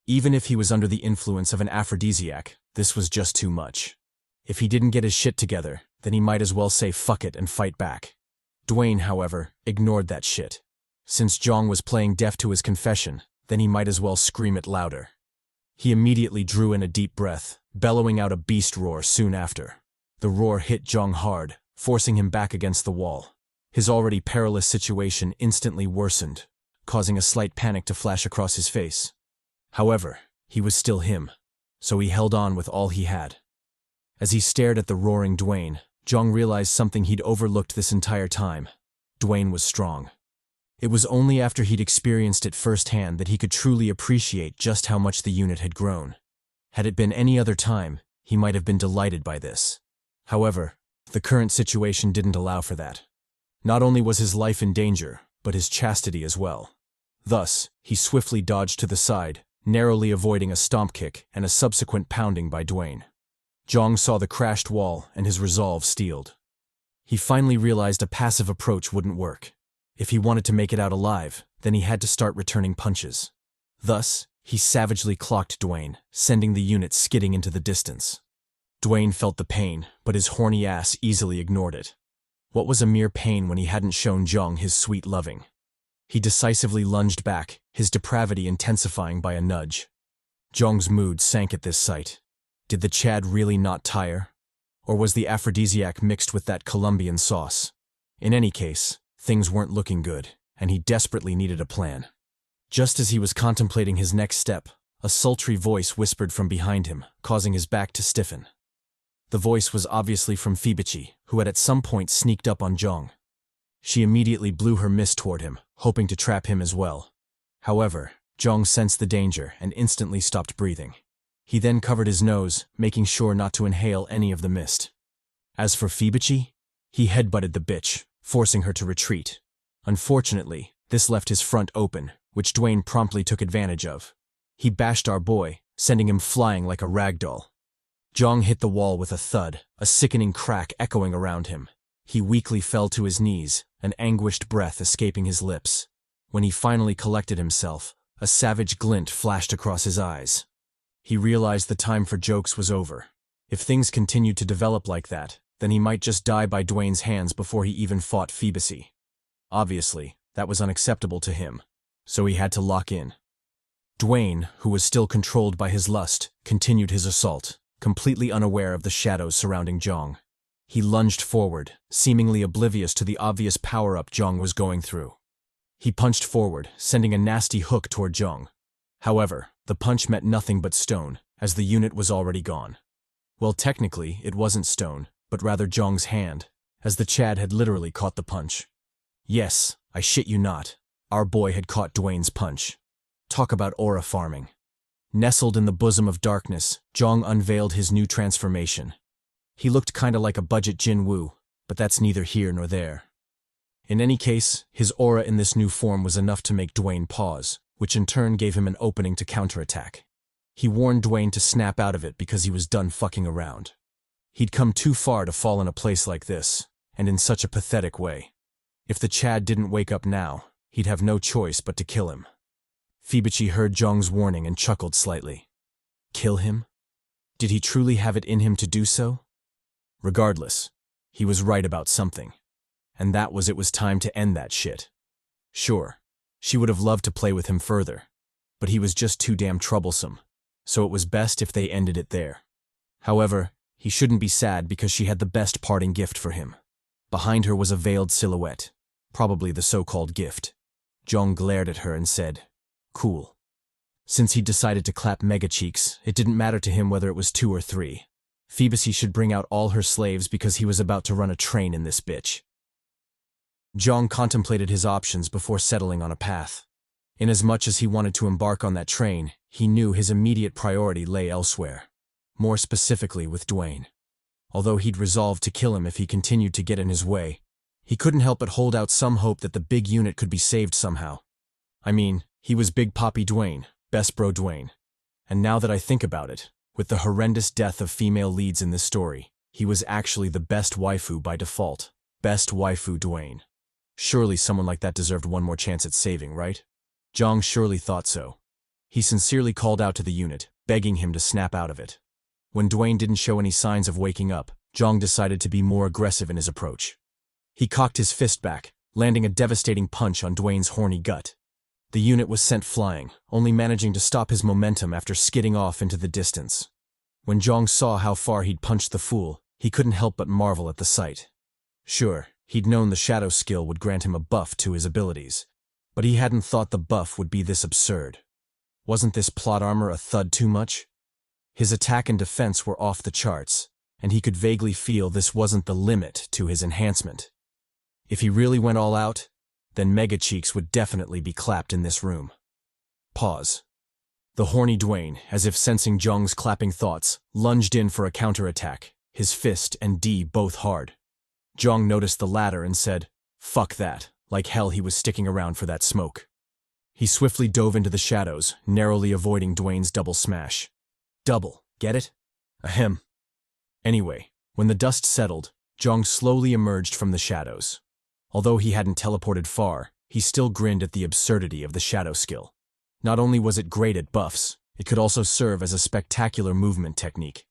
Even if he was under the influence of an aphrodisiac, this was just too much. If he didn't get his shit together, then he might as well say fuck it and fight back. Dwayne, however, ignored that shit. Since Jeong was playing deaf to his confession, then he might as well scream it louder. He immediately drew in a deep breath, bellowing out a beast roar soon after. The roar hit Jeong hard, forcing him back against the wall. His already perilous situation instantly worsened, causing a slight panic to flash across his face. However, he was still him, so he held on with all he had. As he stared at the roaring Dwayne, Jeong realized something he'd overlooked this entire time. Dwayne was strong. It was only after he'd experienced it firsthand that he could truly appreciate just how much the unit had grown. Had it been any other time, he might have been delighted by this. However, the current situation didn't allow for that. Not only was his life in danger, but his chastity as well. Thus, he swiftly dodged to the side, narrowly avoiding a stomp kick and a subsequent pounding by Dwayne. Jeong saw the crashed wall and his resolve steeled. He finally realized a passive approach wouldn't work. If he wanted to make it out alive, then he had to start returning punches. Thus, he savagely clocked Dwayne, sending the unit skidding into the distance. Dwayne felt the pain, but his horny ass easily ignored it. What was a mere pain when he hadn't shown Jeong his sweet loving? He decisively lunged back, his depravity intensifying by a nudge. Jeong's mood sank at this sight. Did the Chad really not tire? Or was the aphrodisiac mixed with that Colombian sauce? In any case, things weren't looking good, and he desperately needed a plan. Just as he was contemplating his next step, a sultry voice whispered from behind him, causing his back to stiffen. The voice was obviously from Fibici, who had at some point sneaked up on Jeong. She immediately blew her mist toward him, hoping to trap him as well. However, Jeong sensed the danger and instantly stopped breathing. He then covered his nose, making sure not to inhale any of the mist. As for Fibici, he headbutted the bitch, forcing her to retreat. Unfortunately, this left his front open, which Dwayne promptly took advantage of. He bashed our boy, sending him flying like a ragdoll. Jeong hit the wall with a thud, a sickening crack echoing around him. He weakly fell to his knees, an anguished breath escaping his lips. When he finally collected himself, a savage glint flashed across his eyes. He realized the time for jokes was over. If things continued to develop like that, then he might just die by Dwayne's hands before he even fought Fibici. Obviously, that was unacceptable to him, so he had to lock in. Dwayne, who was still controlled by his lust, continued his assault, completely unaware of the shadows surrounding Jeong. He lunged forward, seemingly oblivious to the obvious power-up Jeong was going through. He punched forward, sending a nasty hook toward Jeong. However, the punch met nothing but stone, as the unit was already gone. Well, technically, it wasn't stone, but rather Jeong's hand, as the Chad had literally caught the punch. Yes, I shit you not, our boy had caught Dwayne's punch. Talk about aura farming. Nestled in the bosom of darkness, Jeong unveiled his new transformation. He looked kinda like a budget Jin Woo, but that's neither here nor there. In any case, his aura in this new form was enough to make Dwayne pause, which in turn gave him an opening to counterattack. He warned Dwayne to snap out of it because he was done fucking around. He'd come too far to fall in a place like this, and in such a pathetic way. If the Chad didn't wake up now, he'd have no choice but to kill him. Fibichi heard Jeong's warning and chuckled slightly. Kill him? Did he truly have it in him to do so? Regardless, he was right about something. And that was it was time to end that shit. Sure, she would have loved to play with him further, but he was just too damn troublesome, so it was best if they ended it there. However, he shouldn't be sad because she had the best parting gift for him. Behind her was a veiled silhouette, probably the so-called gift. Jeong glared at her and said, "Cool." Since he'd decided to clap mega cheeks, it didn't matter to him whether it was 2 or 3. Phoebus should bring out all her slaves because he was about to run a train in this bitch. Jeong contemplated his options before settling on a path. Inasmuch as he wanted to embark on that train, he knew his immediate priority lay elsewhere. More specifically with Dwayne. Although he'd resolved to kill him if he continued to get in his way, he couldn't help but hold out some hope that the big unit could be saved somehow. I mean, he was Big Papi Dwayne, best bro Dwayne. And now that I think about it, with the horrendous death of female leads in this story, he was actually the best waifu by default. Best waifu Dwayne. Surely someone like that deserved one more chance at saving, right? Jeong surely thought so. He sincerely called out to the unit, begging him to snap out of it. When Dwayne didn't show any signs of waking up, Jeong decided to be more aggressive in his approach. He cocked his fist back, landing a devastating punch on Dwayne's horny gut. The unit was sent flying, only managing to stop his momentum after skidding off into the distance. When Jeong saw how far he'd punched the fool, he couldn't help but marvel at the sight. Sure, he'd known the shadow skill would grant him a buff to his abilities, but he hadn't thought the buff would be this absurd. Wasn't this plot armor a thud too much? His attack and defense were off the charts, and he could vaguely feel this wasn't the limit to his enhancement. If he really went all out, then Mega Cheeks would definitely be clapped in this room. Pause. The horny Dwayne, as if sensing Jeong's clapping thoughts, lunged in for a counterattack, his fist and D both hard. Jeong noticed the latter and said, "Fuck that," like hell he was sticking around for that smoke. He swiftly dove into the shadows, narrowly avoiding Dwayne's double smash. Double, get it? Ahem. Anyway, when the dust settled, Jeong slowly emerged from the shadows. Although he hadn't teleported far, he still grinned at the absurdity of the shadow skill. Not only was it great at buffs, it could also serve as a spectacular movement technique.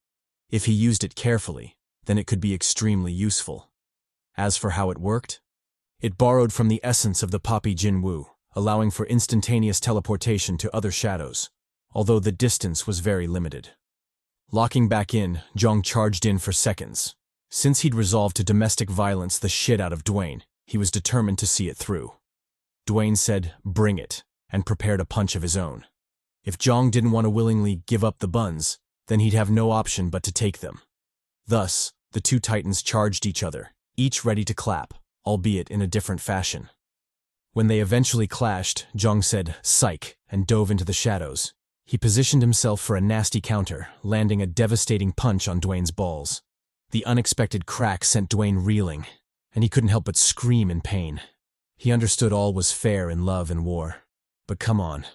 If he used it carefully, then it could be extremely useful. As for how it worked, it borrowed from the essence of the Papi Jin Woo, allowing for instantaneous teleportation to other shadows, although the distance was very limited. Locking back in, Jeong charged in for seconds. Since he'd resolved to domestic violence the shit out of Dwayne, he was determined to see it through. Dwayne said, "Bring it," and prepared a punch of his own. If Jeong didn't want to willingly give up the buns, then he'd have no option but to take them. Thus, the two titans charged each other, each ready to clap, albeit in a different fashion. When they eventually clashed, Jeong said, "Psych," and dove into the shadows. He positioned himself for a nasty counter, landing a devastating punch on Dwayne's balls. The unexpected crack sent Dwayne reeling, and he couldn't help but scream in pain. He understood all was fair in love and war. But come on,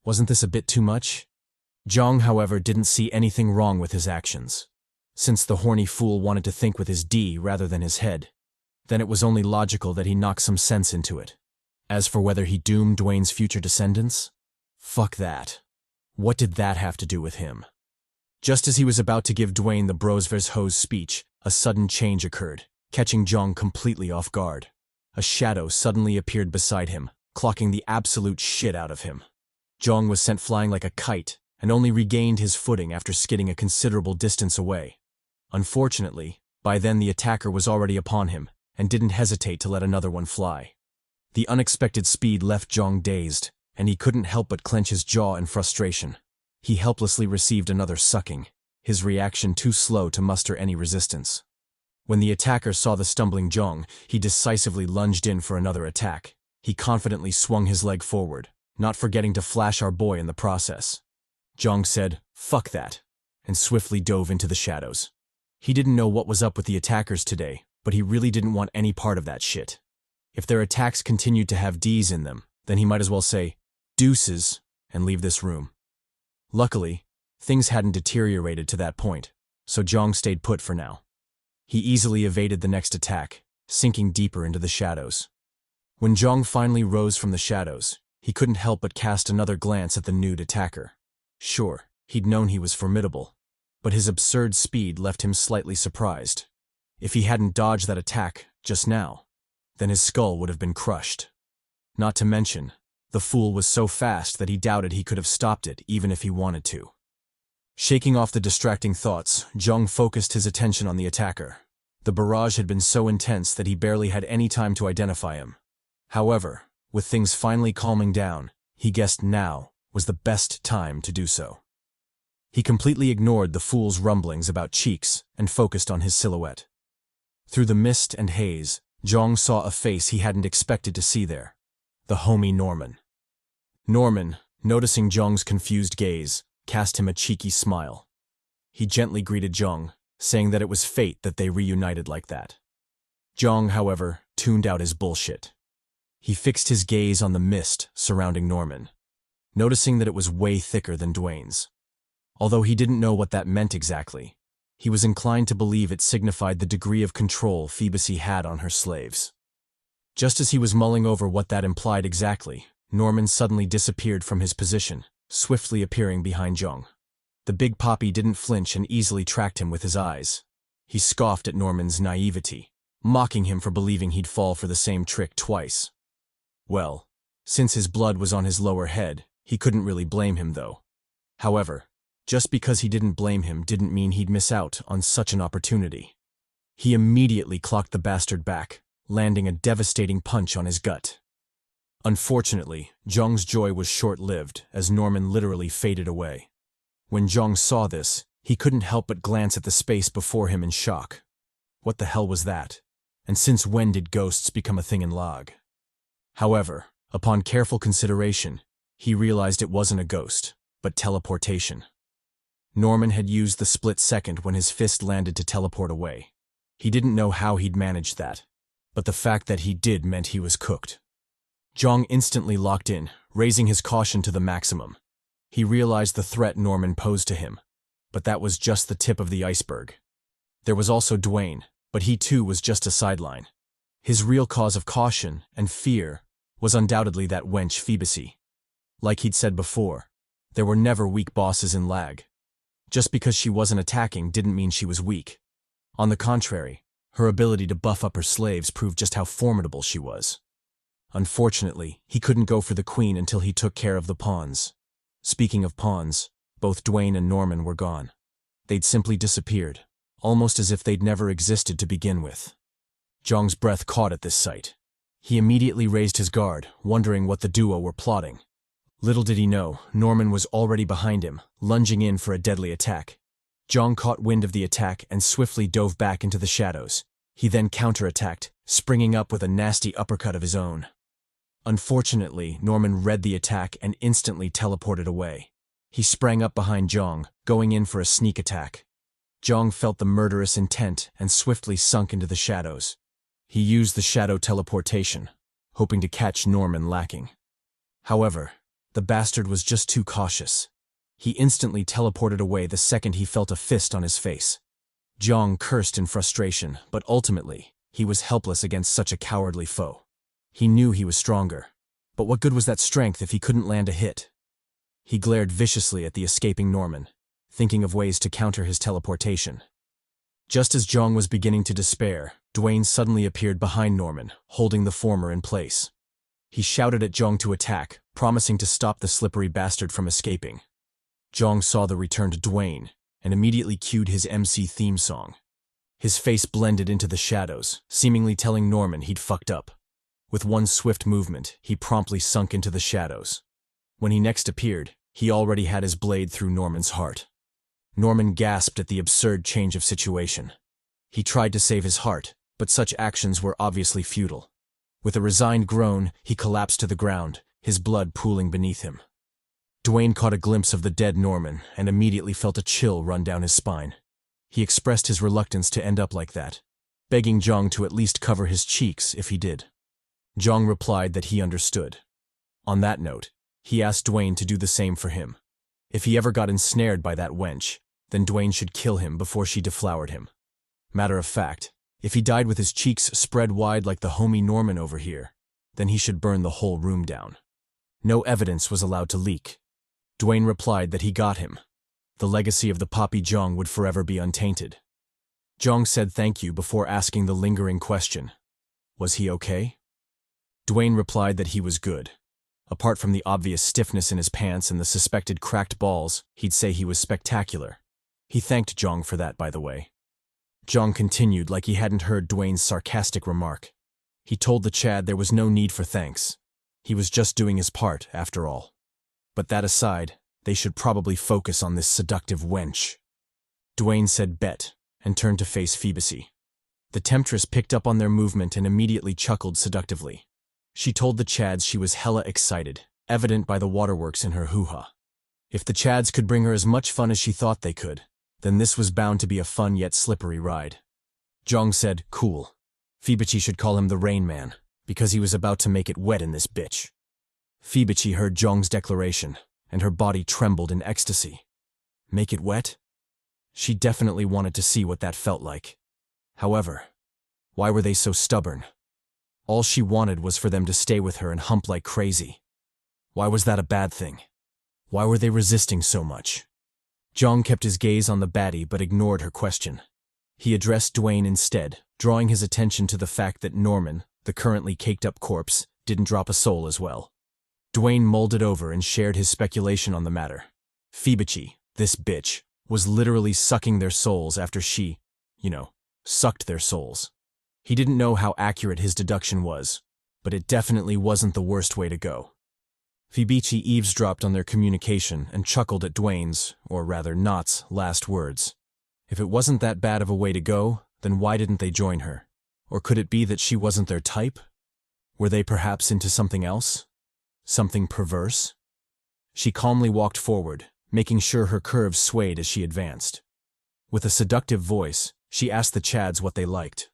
wasn't this a bit too much? Jeong, however, didn't see anything wrong with his actions. Since the horny fool wanted to think with his D rather than his head, then it was only logical that he knock some sense into it. As for whether he doomed Dwayne's future descendants? Fuck that. What did that have to do with him? Just as he was about to give Dwayne the bros vs hoes speech, a sudden change occurred, catching Jeong completely off guard. A shadow suddenly appeared beside him, clocking the absolute shit out of him. Jeong was sent flying like a kite, and only regained his footing after skidding a considerable distance away. Unfortunately, by then the attacker was already upon him, and didn't hesitate to let another one fly. The unexpected speed left Jeong dazed, and he couldn't help but clench his jaw in frustration. He helplessly received another sucking. his reaction too slow to muster any resistance. When the attacker saw the stumbling Jeong, he decisively lunged in for another attack. He confidently swung his leg forward, not forgetting to flash our boy in the process. Jeong said, "Fuck that," and swiftly dove into the shadows. He didn't know what was up with the attackers today, but he really didn't want any part of that shit. If their attacks continued to have D's in them, then he might as well say, "Deuces," and leave this room. Luckily, things hadn't deteriorated to that point, so Jeong stayed put for now. He easily evaded the next attack, sinking deeper into the shadows. When Jeong finally rose from the shadows, he couldn't help but cast another glance at the nude attacker. Sure, he'd known he was formidable, but his absurd speed left him slightly surprised. If he hadn't dodged that attack just now, then his skull would have been crushed. Not to mention, the fool was so fast that he doubted he could have stopped it even if he wanted to. Shaking off the distracting thoughts, Jeong focused his attention on the attacker. The barrage had been so intense that he barely had any time to identify him. However, with things finally calming down, he guessed now was the best time to do so. He completely ignored the fool's rumblings about cheeks and focused on his silhouette. Through the mist and haze, Jeong saw a face he hadn't expected to see there. The homie Norman. Norman, noticing Jeong's confused gaze, cast him a cheeky smile. He gently greeted Jeong, saying that it was fate that they reunited like that. Jeong, however, tuned out his bullshit. He fixed his gaze on the mist surrounding Norman, noticing that it was way thicker than Dwayne's. Although he didn't know what that meant exactly, he was inclined to believe it signified the degree of control Phoebus had on her slaves. Just as he was mulling over what that implied exactly, Norman suddenly disappeared from his position, swiftly appearing behind Jeong. The big poppy didn't flinch and easily tracked him with his eyes. He scoffed at Norman's naivety, mocking him for believing he'd fall for the same trick twice. Well, since his blood was on his lower head, he couldn't really blame him though. However, just because he didn't blame him didn't mean he'd miss out on such an opportunity. He immediately clocked the bastard back, landing a devastating punch on his gut. Unfortunately, Jeong's joy was short-lived as Norman literally faded away. When Jeong saw this, he couldn't help but glance at the space before him in shock. What the hell was that? And since when did ghosts become a thing in L.A.G? However, upon careful consideration, he realized it wasn't a ghost, but teleportation. Norman had used the split second when his fist landed to teleport away. He didn't know how he'd managed that, but the fact that he did meant he was cooked. Jeong instantly locked in, raising his caution to the maximum. He realized the threat Norman posed to him, but that was just the tip of the iceberg. There was also Dwayne, but he too was just a sideline. His real cause of caution and fear was undoubtedly that wench Phoebus. Like he'd said before, there were never weak bosses in L.A.G. Just because she wasn't attacking didn't mean she was weak. On the contrary, her ability to buff up her slaves proved just how formidable she was. Unfortunately, he couldn't go for the queen until he took care of the pawns. Speaking of pawns, both Dwayne and Norman were gone. They'd simply disappeared, almost as if they'd never existed to begin with. Jeong's breath caught at this sight. He immediately raised his guard, wondering what the duo were plotting. Little did he know, Norman was already behind him, lunging in for a deadly attack. Jeong caught wind of the attack and swiftly dove back into the shadows. He then counterattacked, springing up with a nasty uppercut of his own. Unfortunately, Norman read the attack and instantly teleported away. He sprang up behind Jeong, going in for a sneak attack. Jeong felt the murderous intent and swiftly sunk into the shadows. He used the shadow teleportation, hoping to catch Norman lacking. However, the bastard was just too cautious. He instantly teleported away the second he felt a fist on his face. Jeong cursed in frustration, but ultimately, he was helpless against such a cowardly foe. He knew he was stronger, but what good was that strength if he couldn't land a hit? He glared viciously at the escaping Norman, thinking of ways to counter his teleportation. Just as Jeong was beginning to despair, Dwayne suddenly appeared behind Norman, holding the former in place. He shouted at Jeong to attack, promising to stop the slippery bastard from escaping. Jeong saw the returned Dwayne and immediately cued his MC theme song. His face blended into the shadows, seemingly telling Norman he'd fucked up. With one swift movement, he promptly sunk into the shadows. When he next appeared, he already had his blade through Norman's heart. Norman gasped at the absurd change of situation. He tried to save his heart, but such actions were obviously futile. With a resigned groan, he collapsed to the ground, his blood pooling beneath him. Dwayne caught a glimpse of the dead Norman and immediately felt a chill run down his spine. He expressed his reluctance to end up like that, begging Jeong to at least cover his cheeks if he did. Jeong replied that he understood. On that note, he asked Dwayne to do the same for him. If he ever got ensnared by that wench, then Dwayne should kill him before she deflowered him. Matter of fact, if he died with his cheeks spread wide like the homie Norman over here, then he should burn the whole room down. No evidence was allowed to leak. Dwayne replied that he got him. The legacy of the Poppy Jeong would forever be untainted. Jeong said thank you before asking the lingering question. Was he okay? Dwayne replied that he was good. Apart from the obvious stiffness in his pants and the suspected cracked balls, he'd say he was spectacular. He thanked Jeong for that, by the way. Jeong continued like he hadn't heard Dwayne's sarcastic remark. He told the Chad there was no need for thanks. He was just doing his part, after all. But that aside, they should probably focus on this seductive wench. Dwayne said bet, and turned to face Phoebusy. The temptress picked up on their movement and immediately chuckled seductively. She told the Chads she was hella excited, evident by the waterworks in her hoo-ha. If the Chads could bring her as much fun as she thought they could, then this was bound to be a fun yet slippery ride. Jeong said, cool. Phoebusy should call him the Rain Man, because he was about to make it wet in this bitch. Phoebusy heard Jeong's declaration, and her body trembled in ecstasy. Make it wet? She definitely wanted to see what that felt like. However, why were they so stubborn? All she wanted was for them to stay with her and hump like crazy. Why was that a bad thing? Why were they resisting so much? Jeong kept his gaze on the baddie but ignored her question. He addressed Dwayne instead, drawing his attention to the fact that Norman, the currently caked-up corpse, didn't drop a soul as well. Dwayne mulled it over and shared his speculation on the matter. Phoebusy, this bitch, was literally sucking their souls after she, sucked their souls. He didn't know how accurate his deduction was, but it definitely wasn't the worst way to go. Phoebusy eavesdropped on their communication and chuckled at Dwayne's, or rather Not's, last words. If it wasn't that bad of a way to go, then why didn't they join her? Or could it be that she wasn't their type? Were they perhaps into something else? Something perverse? She calmly walked forward, making sure her curves swayed as she advanced. With a seductive voice, she asked the Chads what they liked.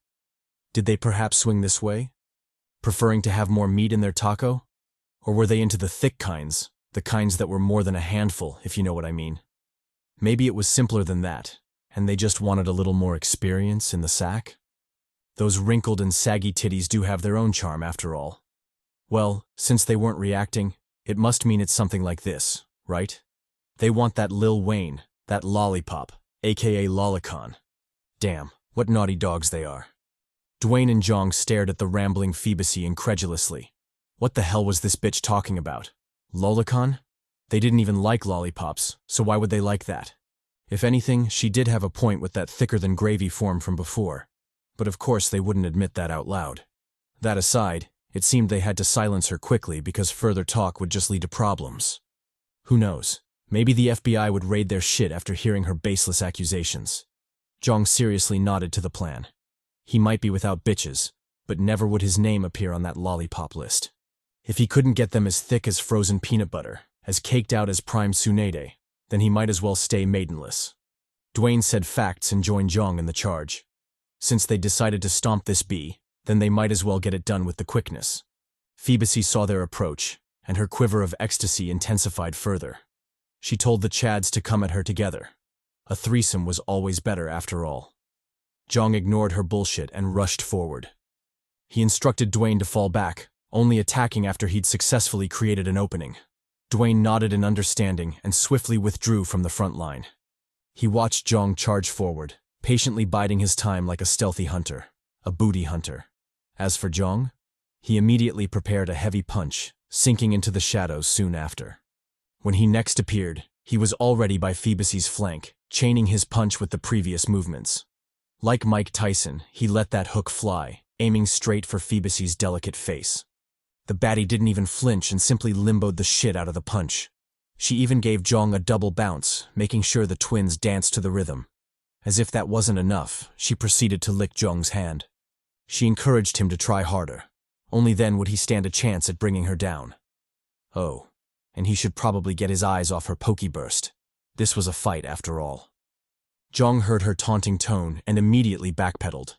Did they perhaps swing this way? Preferring to have more meat in their taco? Or were they into the thick kinds, the kinds that were more than a handful, if you know what I mean? Maybe it was simpler than that, and they just wanted a little more experience in the sack? Those wrinkled and saggy titties do have their own charm, after all. Well, since they weren't reacting, it must mean it's something like this, right? They want that Lil Wayne, that lollipop, aka lolicon. Damn, what naughty dogs they are. Dwayne and Jeong stared at the rambling Phoebusy incredulously. What the hell was this bitch talking about? Lolicon? They didn't even like lollipops, so why would they like that? If anything, she did have a point with that thicker-than-gravy form from before. But of course they wouldn't admit that out loud. That aside, it seemed they had to silence her quickly because further talk would just lead to problems. Who knows? Maybe the FBI would raid their shit after hearing her baseless accusations. Jeong seriously nodded to the plan. He might be without bitches, but never would his name appear on that lollipop list. If he couldn't get them as thick as frozen peanut butter, as caked out as prime tsunade, then he might as well stay maidenless. Dwayne said facts and joined Jeong in the charge. Since they decided to stomp this bee, then they might as well get it done with the quickness. Phoebusy saw their approach, and her quiver of ecstasy intensified further. She told the Chads to come at her together. A threesome was always better after all. Jeong ignored her bullshit and rushed forward. He instructed Dwayne to fall back, only attacking after he'd successfully created an opening. Dwayne nodded in understanding and swiftly withdrew from the front line. He watched Jeong charge forward, patiently biding his time like a stealthy hunter, a booty hunter. As for Jeong, he immediately prepared a heavy punch, sinking into the shadows soon after. When he next appeared, he was already by Phoebusy's flank, chaining his punch with the previous movements. Like Mike Tyson, he let that hook fly, aiming straight for Phoebusy's delicate face. The baddie didn't even flinch and simply limboed the shit out of the punch. She even gave Jeong a double bounce, making sure the twins danced to the rhythm. As if that wasn't enough, she proceeded to lick Jeong's hand. She encouraged him to try harder. Only then would he stand a chance at bringing her down. Oh, and he should probably get his eyes off her pokeburst. This was a fight after all. Jeong heard her taunting tone and immediately backpedaled.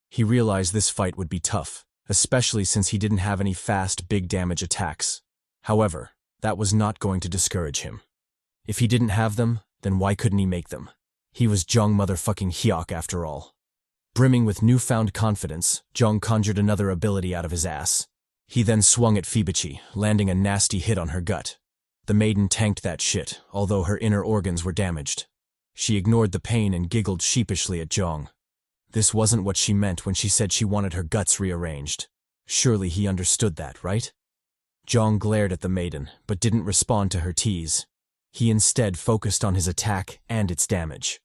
He realized this fight would be tough, especially since he didn't have any fast, big damage attacks. However, that was not going to discourage him. If he didn't have them, then why couldn't he make them? He was Jeong motherfucking Hyeok after all. Brimming with newfound confidence, Jeong conjured another ability out of his ass. He then swung at Fibichi, landing a nasty hit on her gut. The maiden tanked that shit, although her inner organs were damaged. She ignored the pain and giggled sheepishly at Jeong. This wasn't what she meant when she said she wanted her guts rearranged. Surely he understood that, right? Jeong glared at the maiden, but didn't respond to her tease. He instead focused on his attack and its damage.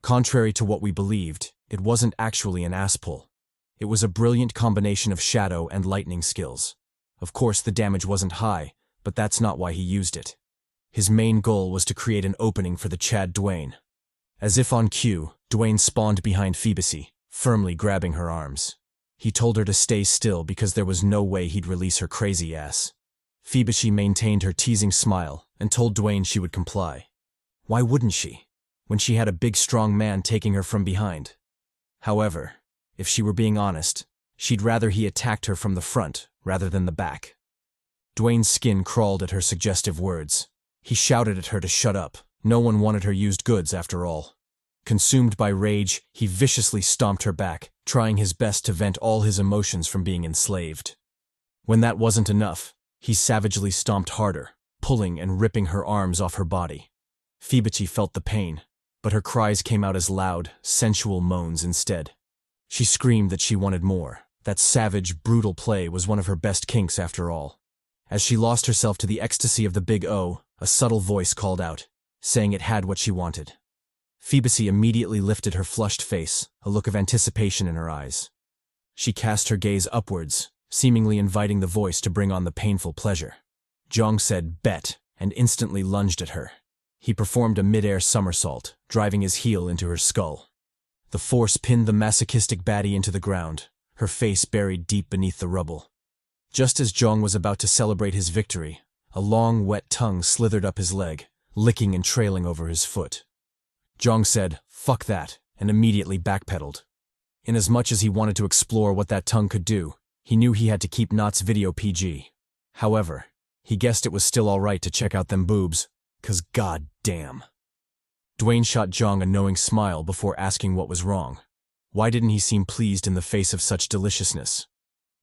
Contrary to what we believed, it wasn't actually an ass pull. It was a brilliant combination of shadow and lightning skills. Of course, the damage wasn't high, but that's not why he used it. His main goal was to create an opening for the Chad Dwayne. As if on cue, Dwayne spawned behind Fibici, firmly grabbing her arms. He told her to stay still because there was no way he'd release her crazy ass. Fibici maintained her teasing smile and told Dwayne she would comply. Why wouldn't she, when she had a big strong man taking her from behind? However, if she were being honest, she'd rather he attacked her from the front rather than the back. Dwayne's skin crawled at her suggestive words. He shouted at her to shut up. No one wanted her used goods after all. Consumed by rage, he viciously stomped her back, trying his best to vent all his emotions from being enslaved. When that wasn't enough, he savagely stomped harder, pulling and ripping her arms off her body. Fibici felt the pain, but her cries came out as loud, sensual moans instead. She screamed that she wanted more. That savage, brutal play was one of her best kinks after all. As she lost herself to the ecstasy of the Big O, a subtle voice called out, saying it had what she wanted. Fibici immediately lifted her flushed face, a look of anticipation in her eyes. She cast her gaze upwards, seemingly inviting the voice to bring on the painful pleasure. Jeong said, "Bet," and instantly lunged at her. He performed a mid-air somersault, driving his heel into her skull. The force pinned the masochistic baddie into the ground, her face buried deep beneath the rubble. Just as Jeong was about to celebrate his victory, a long, wet tongue slithered up his leg, licking and trailing over his foot. Jeong said, "Fuck that," and immediately backpedaled. Inasmuch as he wanted to explore what that tongue could do, he knew he had to keep Not's video PG. However, he guessed it was still alright to check out them boobs, 'cause god damn. Dwayne shot Jeong a knowing smile before asking what was wrong. Why didn't he seem pleased in the face of such deliciousness?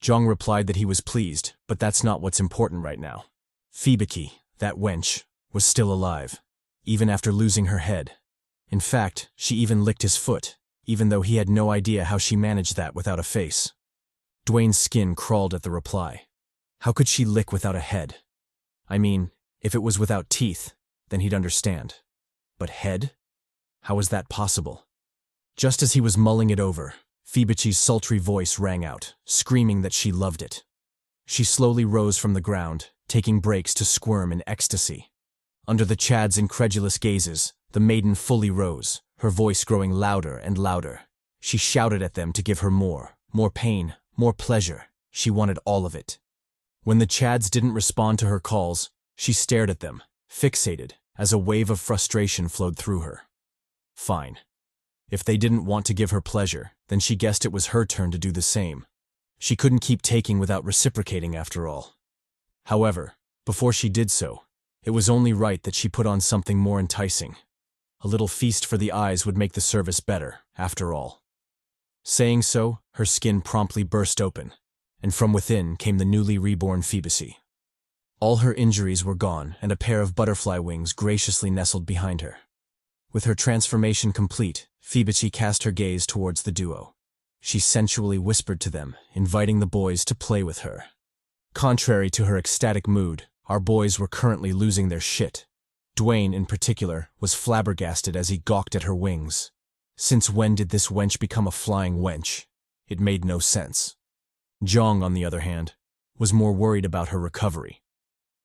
Jeong replied that he was pleased, but that's not what's important right now. Fibici, that wench, was still alive, even after losing her head. In fact, she even licked his foot, even though he had no idea how she managed that without a face. Dwayne's skin crawled at the reply. How could she lick without a head? I mean, if it was without teeth, then he'd understand. But head? How was that possible? Just as he was mulling it over, Fibici's sultry voice rang out, screaming that she loved it. She slowly rose from the ground, taking breaks to squirm in ecstasy. Under the Chad's incredulous gazes, the maiden fully rose, her voice growing louder and louder. She shouted at them to give her more pain, more pleasure. She wanted all of it. When the Chads didn't respond to her calls, she stared at them, fixated, as a wave of frustration flowed through her. Fine. If they didn't want to give her pleasure, then she guessed it was her turn to do the same. She couldn't keep taking without reciprocating after all. However, before she did so, it was only right that she put on something more enticing. A little feast for the eyes would make the service better, after all. Saying so, her skin promptly burst open, and from within came the newly reborn Fibici. All her injuries were gone, and a pair of butterfly wings graciously nestled behind her. With her transformation complete, Fibici cast her gaze towards the duo. She sensually whispered to them, inviting the boys to play with her. Contrary to her ecstatic mood, our boys were currently losing their shit. Dwayne, in particular, was flabbergasted as he gawked at her wings. Since when did this wench become a flying wench? It made no sense. Jeong, on the other hand, was more worried about her recovery.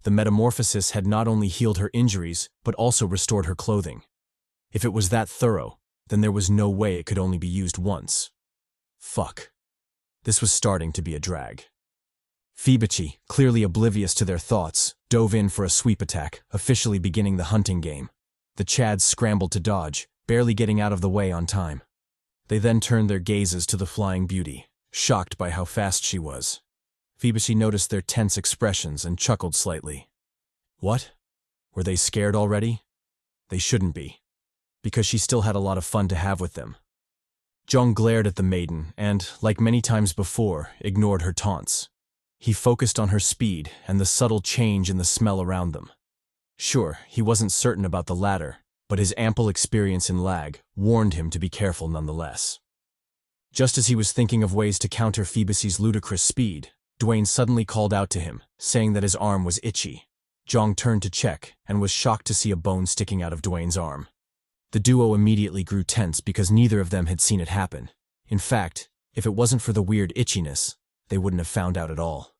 The metamorphosis had not only healed her injuries, but also restored her clothing. If it was that thorough, then there was no way it could only be used once. Fuck. This was starting to be a drag. Fibichi, clearly oblivious to their thoughts, dove in for a sweep attack, officially beginning the hunting game. The Chads scrambled to dodge, barely getting out of the way on time. They then turned their gazes to the flying beauty, shocked by how fast she was. Fibichi noticed their tense expressions and chuckled slightly. What? Were they scared already? They shouldn't be, because she still had a lot of fun to have with them. Jeong glared at the maiden and, like many times before, ignored her taunts. He focused on her speed and the subtle change in the smell around them. Sure, he wasn't certain about the latter, but his ample experience in L.A.G warned him to be careful nonetheless. Just as he was thinking of ways to counter Phoebus's ludicrous speed, Dwayne suddenly called out to him, saying that his arm was itchy. Jeong turned to check and was shocked to see a bone sticking out of Dwayne's arm. The duo immediately grew tense because neither of them had seen it happen. In fact, if it wasn't for the weird itchiness, they wouldn't have found out at all.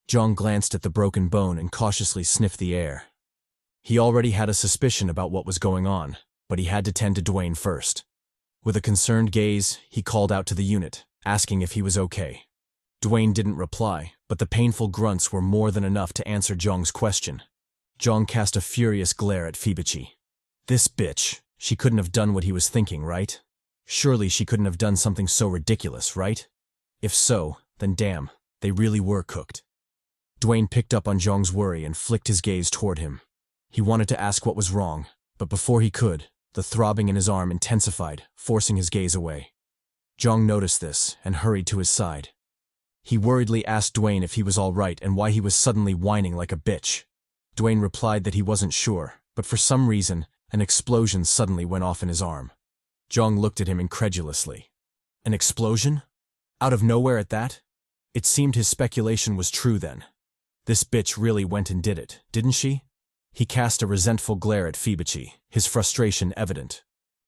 Jeong glanced at the broken bone and cautiously sniffed the air. He already had a suspicion about what was going on, but he had to tend to Dwayne first. With a concerned gaze, he called out to the unit, asking if he was okay. Dwayne didn't reply, but the painful grunts were more than enough to answer Jeong's question. Jeong cast a furious glare at Fibichi. This bitch, she couldn't have done what he was thinking, right? Surely she couldn't have done something so ridiculous, right? If so, then damn, they really were cooked. Dwayne picked up on Jeong's worry and flicked his gaze toward him. He wanted to ask what was wrong, but before he could, the throbbing in his arm intensified, forcing his gaze away. Jeong noticed this and hurried to his side. He worriedly asked Dwayne if he was all right and why he was suddenly whining like a bitch. Dwayne replied that he wasn't sure, but for some reason, an explosion suddenly went off in his arm. Jeong looked at him incredulously. An explosion? Out of nowhere at that? It seemed his speculation was true then. This bitch really went and did it, didn't she? He cast a resentful glare at Fibichi, his frustration evident.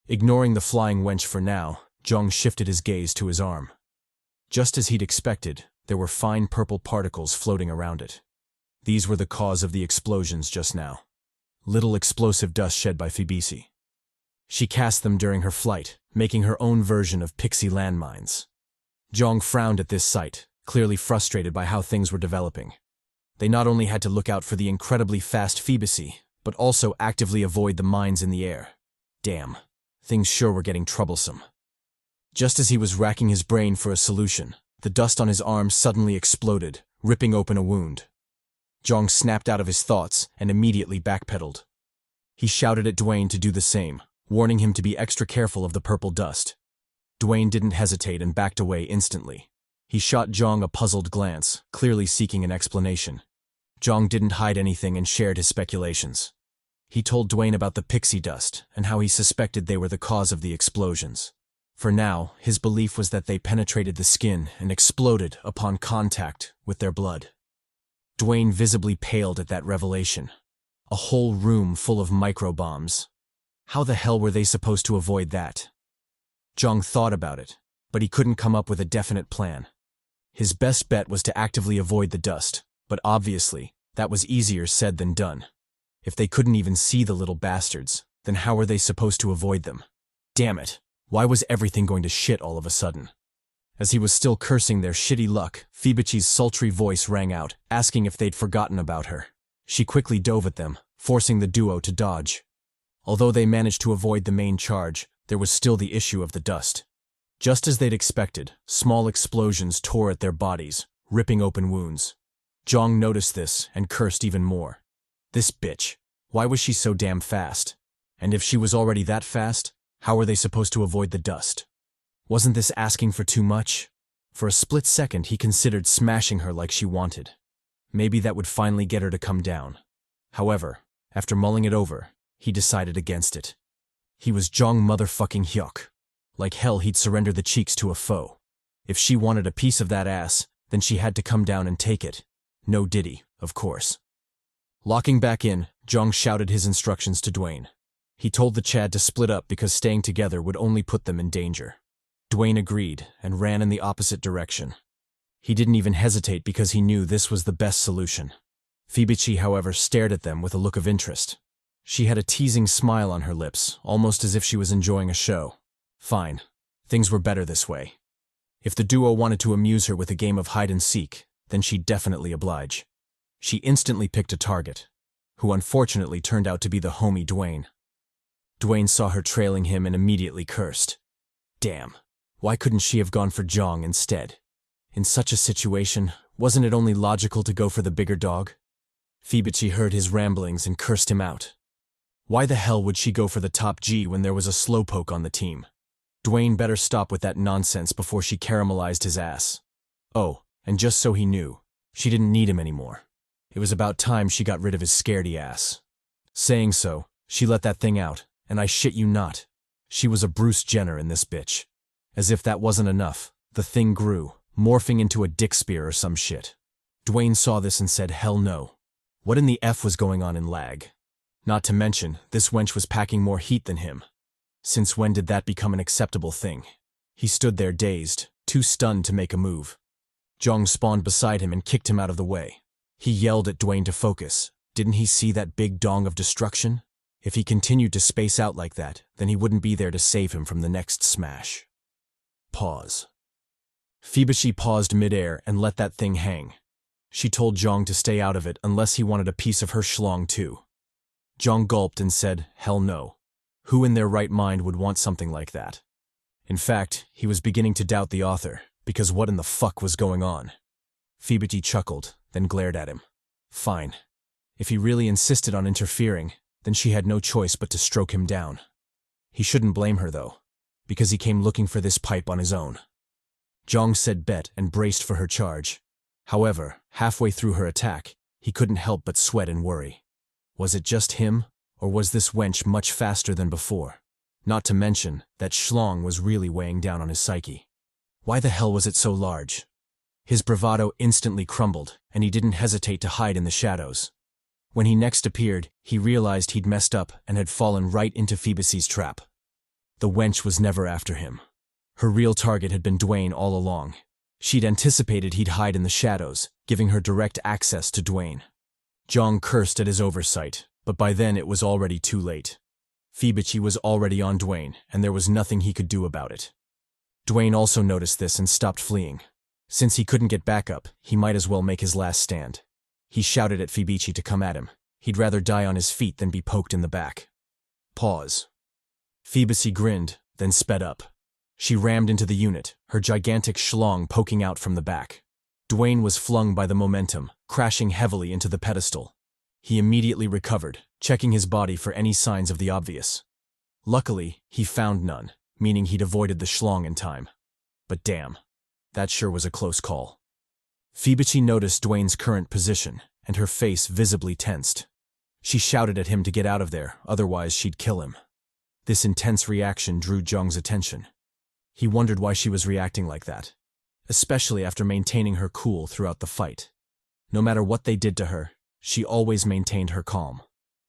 Ignoring the flying wench for now, Jeong shifted his gaze to his arm. Just as he'd expected, there were fine purple particles floating around it. These were the cause of the explosions just now. Little explosive dust shed by Fibici. She cast them during her flight, making her own version of pixie landmines. Jeong frowned at this sight, clearly frustrated by how things were developing. They not only had to look out for the incredibly fast Fibici, but also actively avoid the mines in the air. Damn, things sure were getting troublesome. Just as he was racking his brain for a solution, the dust on his arm suddenly exploded, ripping open a wound. Jeong snapped out of his thoughts and immediately backpedaled. He shouted at Dwayne to do the same, warning him to be extra careful of the purple dust. Dwayne didn't hesitate and backed away instantly. He shot Jeong a puzzled glance, clearly seeking an explanation. Jeong didn't hide anything and shared his speculations. He told Dwayne about the pixie dust and how he suspected they were the cause of the explosions. For now, his belief was that they penetrated the skin and exploded upon contact with their blood. Dwayne visibly paled at that revelation. A whole room full of microbombs. How the hell were they supposed to avoid that? Jeong thought about it, but he couldn't come up with a definite plan. His best bet was to actively avoid the dust, but obviously, that was easier said than done. If they couldn't even see the little bastards, then how were they supposed to avoid them? Damn it, why was everything going to shit all of a sudden? As he was still cursing their shitty luck, Fibichi's sultry voice rang out, asking if they'd forgotten about her. She quickly dove at them, forcing the duo to dodge. Although they managed to avoid the main charge, there was still the issue of the dust. Just as they'd expected, small explosions tore at their bodies, ripping open wounds. Jeong noticed this and cursed even more. This bitch, why was she so damn fast? And if she was already that fast, how were they supposed to avoid the dust? Wasn't this asking for too much? For a split second, he considered smashing her like she wanted. Maybe that would finally get her to come down. However, after mulling it over, he decided against it. He was Jeong motherfucking Hyeok. Like hell, he'd surrender the cheeks to a foe. If she wanted a piece of that ass, then she had to come down and take it. No diddy, of course. Locking back in, Jeong shouted his instructions to Dwayne. He told the Chad to split up because staying together would only put them in danger. Dwayne agreed and ran in the opposite direction. He didn't even hesitate because he knew this was the best solution. Fibichi, however, stared at them with a look of interest. She had a teasing smile on her lips, almost as if she was enjoying a show. Fine. Things were better this way. If the duo wanted to amuse her with a game of hide-and-seek, then she'd definitely oblige. She instantly picked a target, who unfortunately turned out to be the homie Dwayne. Dwayne saw her trailing him and immediately cursed. Damn, why couldn't she have gone for Jeong instead? In such a situation, wasn't it only logical to go for the bigger dog? Fibichi heard his ramblings and cursed him out. Why the hell would she go for the top G when there was a slowpoke on the team? Dwayne better stop with that nonsense before she caramelized his ass. Oh, and just so he knew, she didn't need him anymore. It was about time she got rid of his scaredy ass. Saying so, she let that thing out, and I shit you not, she was a Bruce Jenner in this bitch. As if that wasn't enough, the thing grew, morphing into a dick spear or some shit. Dwayne saw this and said hell no. What in the F was going on in L.A.G? Not to mention, this wench was packing more heat than him. Since when did that become an acceptable thing? He stood there dazed, too stunned to make a move. Jeong spawned beside him and kicked him out of the way. He yelled at Dwayne to focus. Didn't he see that big dong of destruction? If he continued to space out like that, then he wouldn't be there to save him from the next smash. Pause. Fibichi paused midair and let that thing hang. She told Jeong to stay out of it unless he wanted a piece of her schlong too. Jeong gulped and said, hell no. Who in their right mind would want something like that? In fact, he was beginning to doubt the author, because what in the fuck was going on? Fibichi chuckled, then glared at him. Fine. If he really insisted on interfering, then she had no choice but to stroke him down. He shouldn't blame her though, because he came looking for this pipe on his own. Jeong said bet and braced for her charge. However, halfway through her attack, he couldn't help but sweat and worry. Was it just him, or was this wench much faster than before? Not to mention, that schlong was really weighing down on his psyche. Why the hell was it so large? His bravado instantly crumbled, and he didn't hesitate to hide in the shadows. When he next appeared, he realized he'd messed up and had fallen right into Fibichi's trap. The wench was never after him. Her real target had been Dwayne all along. She'd anticipated he'd hide in the shadows, giving her direct access to Dwayne. Jeong cursed at his oversight, but by then it was already too late. Fibichi was already on Dwayne, and there was nothing he could do about it. Dwayne also noticed this and stopped fleeing. Since he couldn't get back up, he might as well make his last stand. He shouted at Fibichi to come at him. He'd rather die on his feet than be poked in the back. Pause. Fibichi grinned, then sped up. She rammed into the unit, her gigantic schlong poking out from the back. Dwayne was flung by the momentum, crashing heavily into the pedestal. He immediately recovered, checking his body for any signs of the obvious. Luckily, he found none, meaning he'd avoided the schlong in time. But damn, that sure was a close call. Fibichi noticed Dwayne's current position, and her face visibly tensed. She shouted at him to get out of there, otherwise she'd kill him. This intense reaction drew Jeong's attention. He wondered why she was reacting like that, especially after maintaining her cool throughout the fight. No matter what they did to her, she always maintained her calm.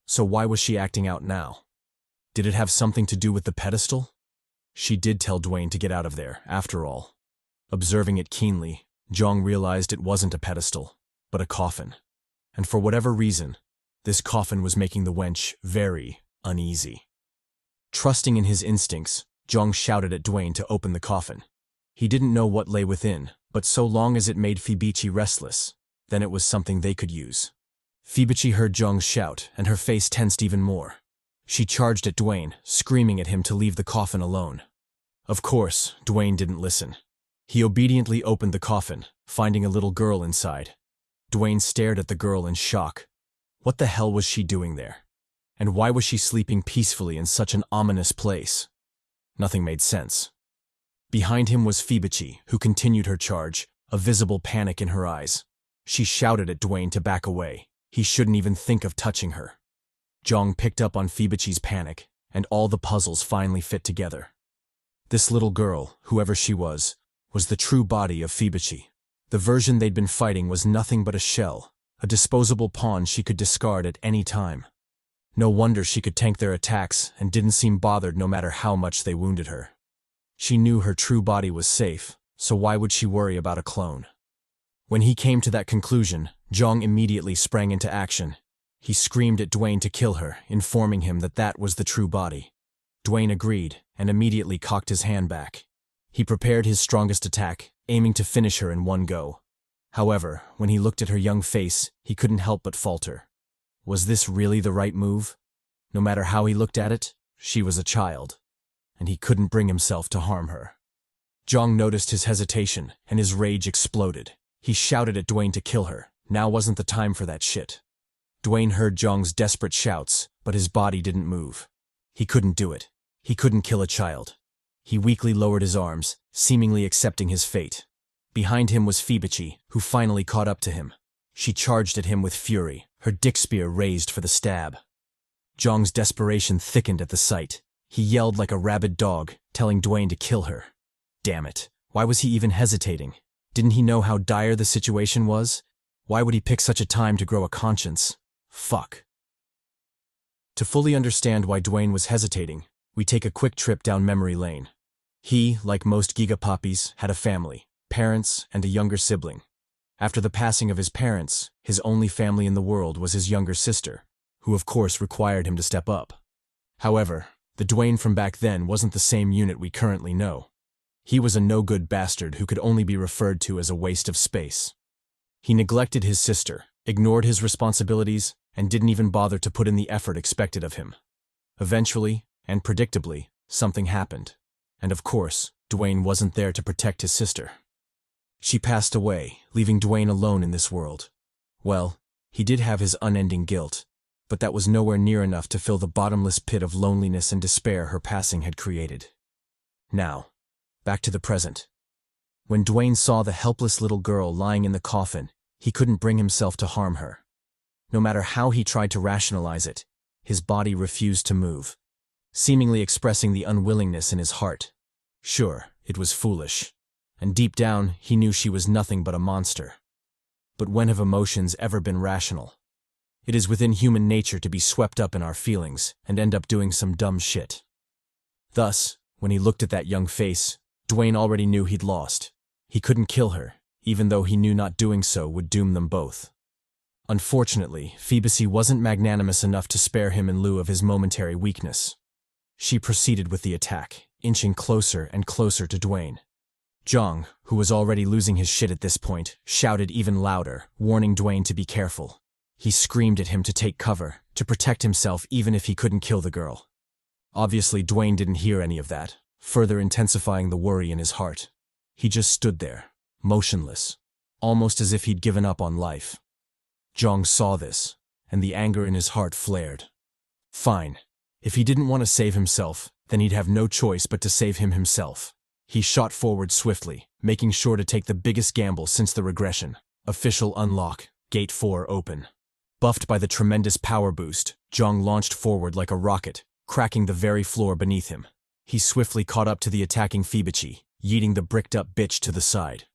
So why was she acting out now? Did it have something to do with the pedestal? She did tell Dwayne to get out of there, after all. Observing it keenly, Jeong realized it wasn't a pedestal, but a coffin. And for whatever reason, this coffin was making the wench very uneasy. Trusting in his instincts, Jeong shouted at Dwayne to open the coffin. He didn't know what lay within, but so long as it made Fibichi restless, then it was something they could use. Fibichi heard Jeong's shout, and her face tensed even more. She charged at Dwayne, screaming at him to leave the coffin alone. Of course, Dwayne didn't listen. He obediently opened the coffin, finding a little girl inside. Dwayne stared at the girl in shock. What the hell was she doing there? And why was she sleeping peacefully in such an ominous place? Nothing made sense. Behind him was Fibichi, who continued her charge, a visible panic in her eyes. She shouted at Dwayne to back away. He shouldn't even think of touching her. Jeong picked up on Fibichi's panic, and all the puzzles finally fit together. This little girl, whoever she was the true body of Fibichi. The version they'd been fighting was nothing but a shell, a disposable pawn she could discard at any time. No wonder she could tank their attacks and didn't seem bothered no matter how much they wounded her. She knew her true body was safe, so why would she worry about a clone? When he came to that conclusion, Jeong immediately sprang into action. He screamed at Dwayne to kill her, informing him that that was the true body. Dwayne agreed, and immediately cocked his hand back. He prepared his strongest attack, aiming to finish her in one go. However, when he looked at her young face, he couldn't help but falter. Was this really the right move? No matter how he looked at it, she was a child, and he couldn't bring himself to harm her. Jeong noticed his hesitation, and his rage exploded. He shouted at Dwayne to kill her. Now wasn't the time for that shit. Dwayne heard Jeong's desperate shouts, but his body didn't move. He couldn't do it. He couldn't kill a child. He weakly lowered his arms, seemingly accepting his fate. Behind him was Fibichi, who finally caught up to him. She charged at him with fury, her dick spear raised for the stab. Jeong's desperation thickened at the sight. He yelled like a rabid dog, telling Dwayne to kill her. Damn it. Why was he even hesitating? Didn't he know how dire the situation was? Why would he pick such a time to grow a conscience? Fuck. To fully understand why Dwayne was hesitating, we take a quick trip down memory lane. He, like most gigapoppies, had a family, parents, and a younger sibling. After the passing of his parents, his only family in the world was his younger sister, who of course required him to step up. However, the Dwayne from back then wasn't the same unit we currently know. He was a no-good bastard who could only be referred to as a waste of space. He neglected his sister, ignored his responsibilities, and didn't even bother to put in the effort expected of him. Eventually, and predictably, something happened. And of course, Dwayne wasn't there to protect his sister. She passed away, leaving Dwayne alone in this world. Well, he did have his unending guilt, but that was nowhere near enough to fill the bottomless pit of loneliness and despair her passing had created. Now, back to the present. When Dwayne saw the helpless little girl lying in the coffin, he couldn't bring himself to harm her. No matter how he tried to rationalize it, his body refused to move, seemingly expressing the unwillingness in his heart. Sure, it was foolish, and deep down he knew she was nothing but a monster. But when have emotions ever been rational? It is within human nature to be swept up in our feelings and end up doing some dumb shit. Thus, when he looked at that young face, Dwayne already knew he'd lost. He couldn't kill her, even though he knew not doing so would doom them both. Unfortunately, Phoebus wasn't magnanimous enough to spare him in lieu of his momentary weakness. She proceeded with the attack, inching closer and closer to Dwayne. Jeong, who was already losing his shit at this point, shouted even louder, warning Dwayne to be careful. He screamed at him to take cover, to protect himself even if he couldn't kill the girl. Obviously, Dwayne didn't hear any of that, further intensifying the worry in his heart. He just stood there, motionless, almost as if he'd given up on life. Jeong saw this, and the anger in his heart flared. Fine. If he didn't want to save himself, then he'd have no choice but to save him himself. He shot forward swiftly, making sure to take the biggest gamble since the regression. Official unlock, Gate 4 open. Buffed by the tremendous power boost, Jeong launched forward like a rocket, cracking the very floor beneath him. He swiftly caught up to the attacking Fibichi, yeeting the bricked-up bitch to the side.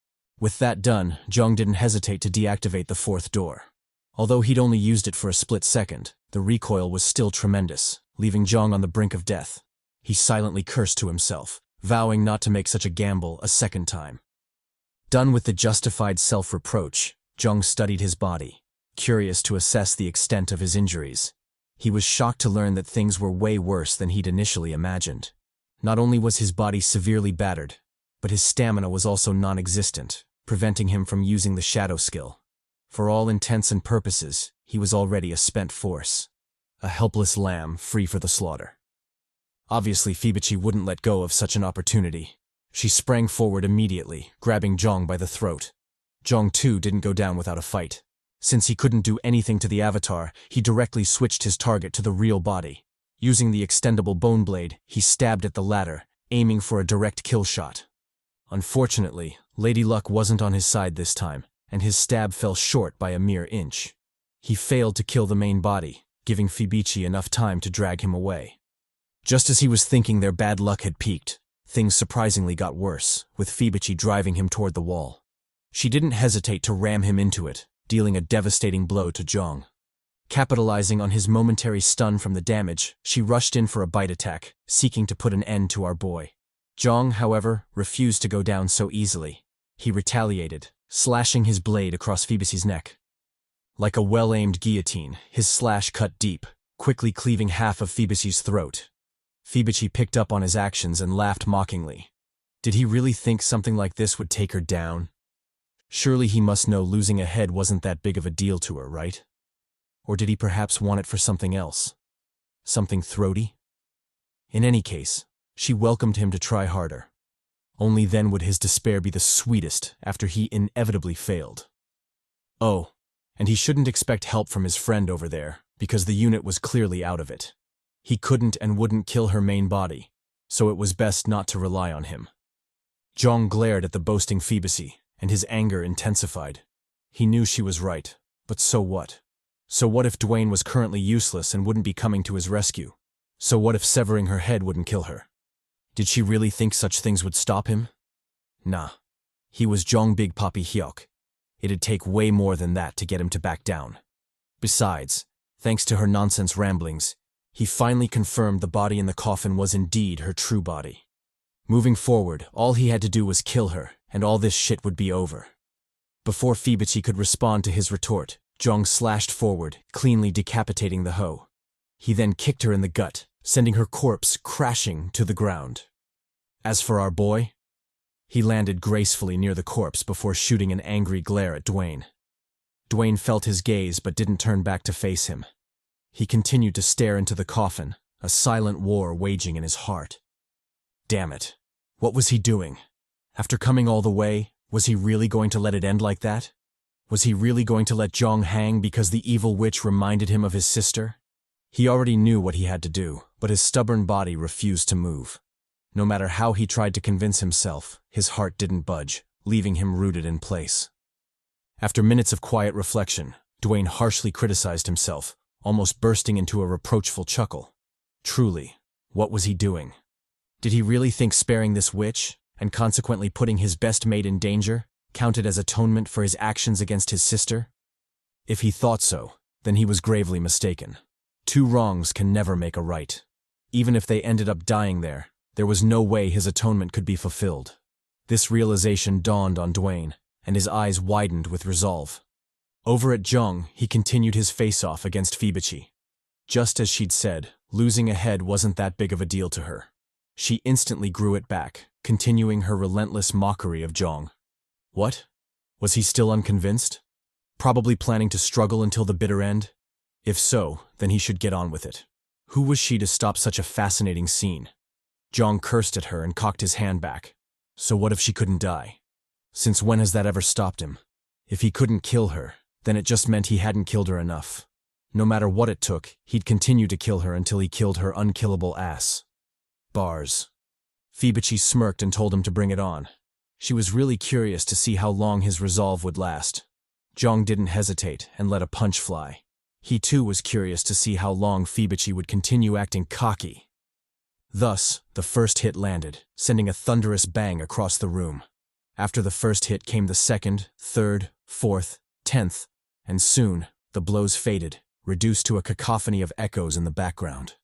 With that done, Jeong didn't hesitate to deactivate the fourth door. Although he'd only used it for a split second, the recoil was still tremendous, leaving Jeong on the brink of death. He silently cursed to himself, vowing not to make such a gamble a second time. Done with the justified self-reproach, Jeong studied his body, curious to assess the extent of his injuries. He was shocked to learn that things were way worse than he'd initially imagined. Not only was his body severely battered, but his stamina was also non-existent, preventing him from using the shadow skill. For all intents and purposes, he was already a spent force. A helpless lamb free for the slaughter. Obviously, Fibichi wouldn't let go of such an opportunity. She sprang forward immediately, grabbing Jeong by the throat. Jeong too didn't go down without a fight. Since he couldn't do anything to the avatar, he directly switched his target to the real body. Using the extendable bone blade, he stabbed at the latter, aiming for a direct kill shot. Unfortunately, Lady Luck wasn't on his side this time, and his stab fell short by a mere inch. He failed to kill the main body, giving Fibichi enough time to drag him away. Just as he was thinking their bad luck had peaked, things surprisingly got worse, with Fibichi driving him toward the wall. She didn't hesitate to ram him into it, dealing a devastating blow to Jeong. Capitalizing on his momentary stun from the damage, she rushed in for a bite attack, seeking to put an end to our boy. Jeong, however, refused to go down so easily. He retaliated, slashing his blade across Phoebe's neck. Like a well-aimed guillotine, his slash cut deep, quickly cleaving half of Phoebe's throat. Phoebe picked up on his actions and laughed mockingly. Did he really think something like this would take her down? Surely he must know losing a head wasn't that big of a deal to her, right? Or did he perhaps want it for something else? Something throaty? In any case, she welcomed him to try harder. Only then would his despair be the sweetest after he inevitably failed. Oh, and he shouldn't expect help from his friend over there, because the unit was clearly out of it. He couldn't and wouldn't kill her main body, so it was best not to rely on him. Jeong glared at the boasting Phoebe, and his anger intensified. He knew she was right, but so what? So what if Dwayne was currently useless and wouldn't be coming to his rescue? So what if severing her head wouldn't kill her? Did she really think such things would stop him? Nah. He was Jeong Big Papi Hyeok. It'd take way more than that to get him to back down. Besides, thanks to her nonsense ramblings, he finally confirmed the body in the coffin was indeed her true body. Moving forward, all he had to do was kill her, and all this shit would be over. Before Phoebe could respond to his retort, Jeong slashed forward, cleanly decapitating the hoe. He then kicked her in the gut, sending her corpse crashing to the ground. As for our boy, he landed gracefully near the corpse before shooting an angry glare at Dwayne. Dwayne felt his gaze but didn't turn back to face him. He continued to stare into the coffin, a silent war waging in his heart. Damn it. What was he doing? After coming all the way, was he really going to let it end like that? Was he really going to let Jeong hang because the evil witch reminded him of his sister? He already knew what he had to do, but his stubborn body refused to move. No matter how he tried to convince himself, his heart didn't budge, leaving him rooted in place. After minutes of quiet reflection, Dwayne harshly criticized himself, almost bursting into a reproachful chuckle. Truly, what was he doing? Did he really think sparing this witch, and consequently putting his best mate in danger, counted as atonement for his actions against his sister? If he thought so, then he was gravely mistaken. Two wrongs can never make a right. Even if they ended up dying there was no way his atonement could be fulfilled. This realization dawned on Dwayne, and his eyes widened with resolve. Over at Jeong, he continued his face-off against Phoebe. Just as she'd said, losing a head wasn't that big of a deal to her. She instantly grew it back, continuing her relentless mockery of Jeong. What? Was he still unconvinced? Probably planning to struggle until the bitter end? If so, then he should get on with it. Who was she to stop such a fascinating scene? Jeong cursed at her and cocked his hand back. So what if she couldn't die? Since when has that ever stopped him? If he couldn't kill her, then it just meant he hadn't killed her enough. No matter what it took, he'd continue to kill her until he killed her unkillable ass. Bars. Phoebe smirked and told him to bring it on. She was really curious to see how long his resolve would last. Jeong didn't hesitate and let a punch fly. He too was curious to see how long Phoebe would continue acting cocky. Thus, the first hit landed, sending a thunderous bang across the room. After the first hit came the second, third, fourth, 10th, and soon, the blows faded, reduced to a cacophony of echoes in the background.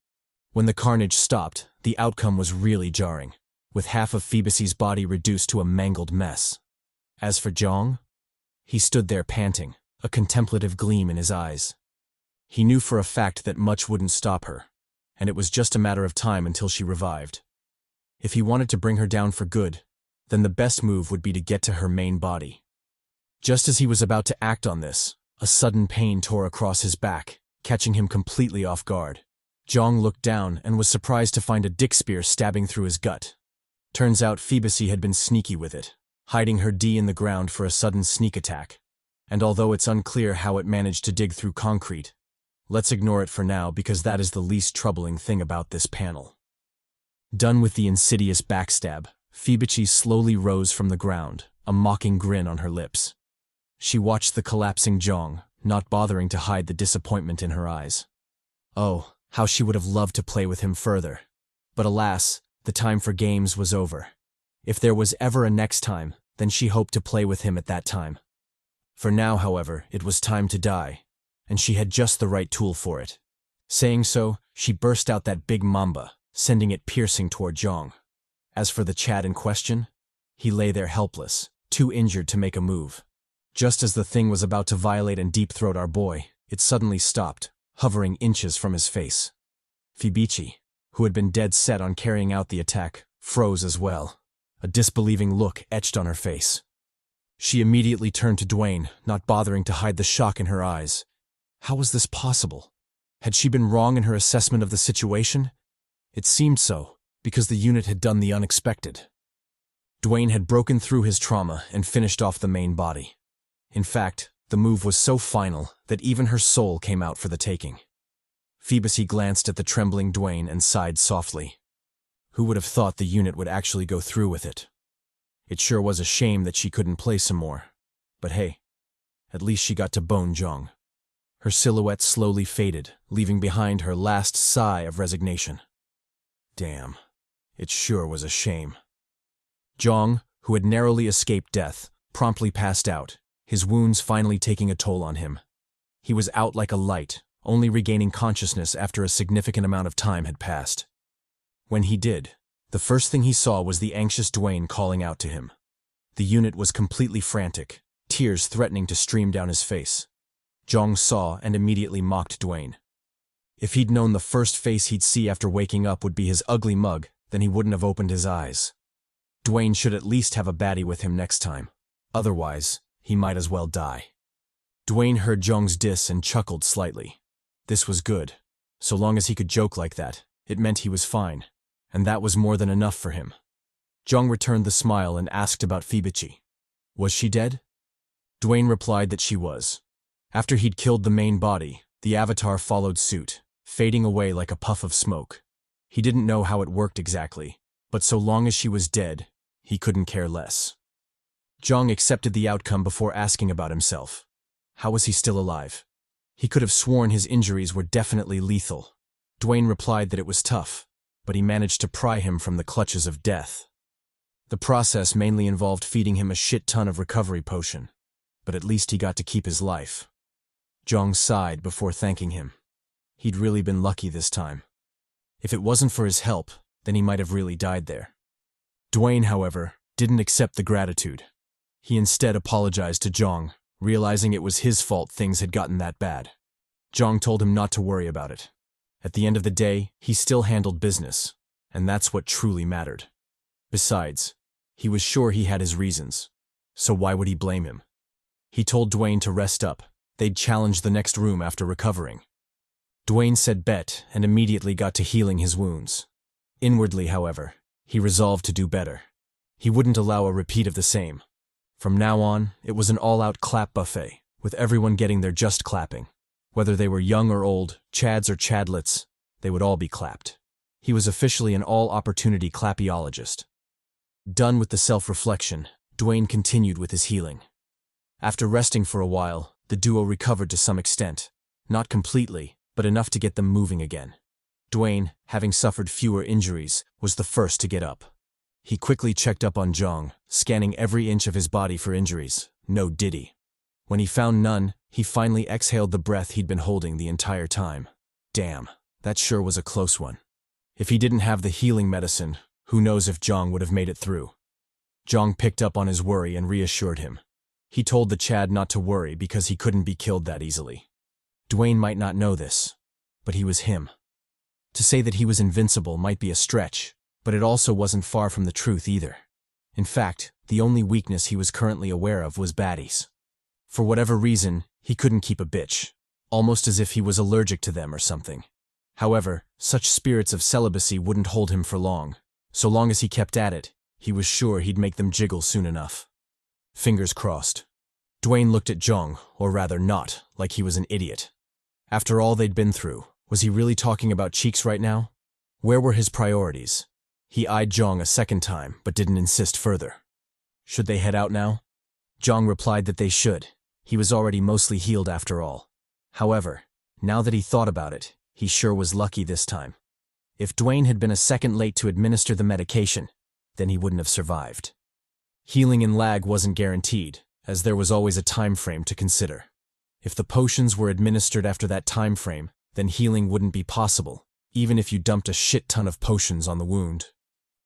When the carnage stopped, the outcome was really jarring, with half of Phoebe's body reduced to a mangled mess. As for Jeong, he stood there panting, a contemplative gleam in his eyes. He knew for a fact that much wouldn't stop her, and it was just a matter of time until she revived. If he wanted to bring her down for good, then the best move would be to get to her main body. Just as he was about to act on this, a sudden pain tore across his back, catching him completely off guard. Jeong looked down and was surprised to find a dick spear stabbing through his gut. Turns out Phoebe had been sneaky with it, hiding her D in the ground for a sudden sneak attack. And although it's unclear how it managed to dig through concrete, let's ignore it for now because that is the least troubling thing about this panel. Done with the insidious backstab, Phoebe slowly rose from the ground, a mocking grin on her lips. She watched the collapsing Jeong, not bothering to hide the disappointment in her eyes. Oh, how she would have loved to play with him further. But alas, the time for games was over. If there was ever a next time, then she hoped to play with him at that time. For now, however, it was time to die, and she had just the right tool for it. Saying so, she burst out that big mamba, sending it piercing toward Jeong. As for the Chad in question, he lay there helpless, too injured to make a move. Just as the thing was about to violate and deep-throat our boy, it suddenly stopped, hovering inches from his face. Fibichi, who had been dead set on carrying out the attack, froze as well. A disbelieving look etched on her face. She immediately turned to Dwayne, not bothering to hide the shock in her eyes. How was this possible? Had she been wrong in her assessment of the situation? It seemed so, because the unit had done the unexpected. Dwayne had broken through his trauma and finished off the main body. In fact, the move was so final that even her soul came out for the taking. Phoebus glanced at the trembling Dwayne and sighed softly. Who would have thought the unit would actually go through with it? It sure was a shame that she couldn't play some more. But hey, at least she got to bone Jeong. Her silhouette slowly faded, leaving behind her last sigh of resignation. Damn, it sure was a shame. Jeong, who had narrowly escaped death, promptly passed out, his wounds finally taking a toll on him. He was out like a light, only regaining consciousness after a significant amount of time had passed. When he did, the first thing he saw was the anxious Dwayne calling out to him. The unit was completely frantic, tears threatening to stream down his face. Jeong saw and immediately mocked Dwayne. If he'd known the first face he'd see after waking up would be his ugly mug, then he wouldn't have opened his eyes. Dwayne should at least have a baddie with him next time. Otherwise, he might as well die. Dwayne heard Jeong's diss and chuckled slightly. This was good. So long as he could joke like that, it meant he was fine. And that was more than enough for him. Jeong returned the smile and asked about Fibichi. Was she dead? Dwayne replied that she was. After he'd killed the main body, the avatar followed suit, fading away like a puff of smoke. He didn't know how it worked exactly, but so long as she was dead, he couldn't care less. Jeong accepted the outcome before asking about himself. How was he still alive? He could have sworn his injuries were definitely lethal. Dwayne replied that it was tough, but he managed to pry him from the clutches of death. The process mainly involved feeding him a shit ton of recovery potion, but at least he got to keep his life. Jeong sighed before thanking him. He'd really been lucky this time. If it wasn't for his help, then he might have really died there. Dwayne, however, didn't accept the gratitude. He instead apologized to Jeong, realizing it was his fault things had gotten that bad. Jeong told him not to worry about it. At the end of the day, he still handled business, and that's what truly mattered. Besides, he was sure he had his reasons, so why would he blame him? He told Dwayne to rest up. They'd challenge the next room after recovering. Dwayne said bet and immediately got to healing his wounds. Inwardly, however, he resolved to do better. He wouldn't allow a repeat of the same. From now on, it was an all-out clap buffet, with everyone getting their just clapping. Whether they were young or old, chads or chadlets, they would all be clapped. He was officially an all-opportunity clappiologist. Done with the self-reflection, Dwayne continued with his healing. After resting for a while, the duo recovered to some extent. Not completely, but enough to get them moving again. Dwayne, having suffered fewer injuries, was the first to get up. He quickly checked up on Jeong, scanning every inch of his body for injuries. No diddy. When he found none, he finally exhaled the breath he'd been holding the entire time. Damn, that sure was a close one. If he didn't have the healing medicine, who knows if Jeong would have made it through. Jeong picked up on his worry and reassured him. He told the Chad not to worry because he couldn't be killed that easily. Dwayne might not know this, but he was him. To say that he was invincible might be a stretch, but it also wasn't far from the truth either. In fact, the only weakness he was currently aware of was baddies. For whatever reason, he couldn't keep a bitch, almost as if he was allergic to them or something. However, such spirits of celibacy wouldn't hold him for long. So long as he kept at it, he was sure he'd make them jiggle soon enough. Fingers crossed. Dwayne looked at Jeong, or rather not, like he was an idiot. After all they'd been through, was he really talking about cheeks right now? Where were his priorities? He eyed Jeong a second time, but didn't insist further. Should they head out now? Jeong replied that they should. He was already mostly healed after all. However, now that he thought about it, he sure was lucky this time. If Dwayne had been a second late to administer the medication, then he wouldn't have survived. Healing in L.A.G wasn't guaranteed, as there was always a time frame to consider. If the potions were administered after that time frame, then healing wouldn't be possible, even if you dumped a shit ton of potions on the wound.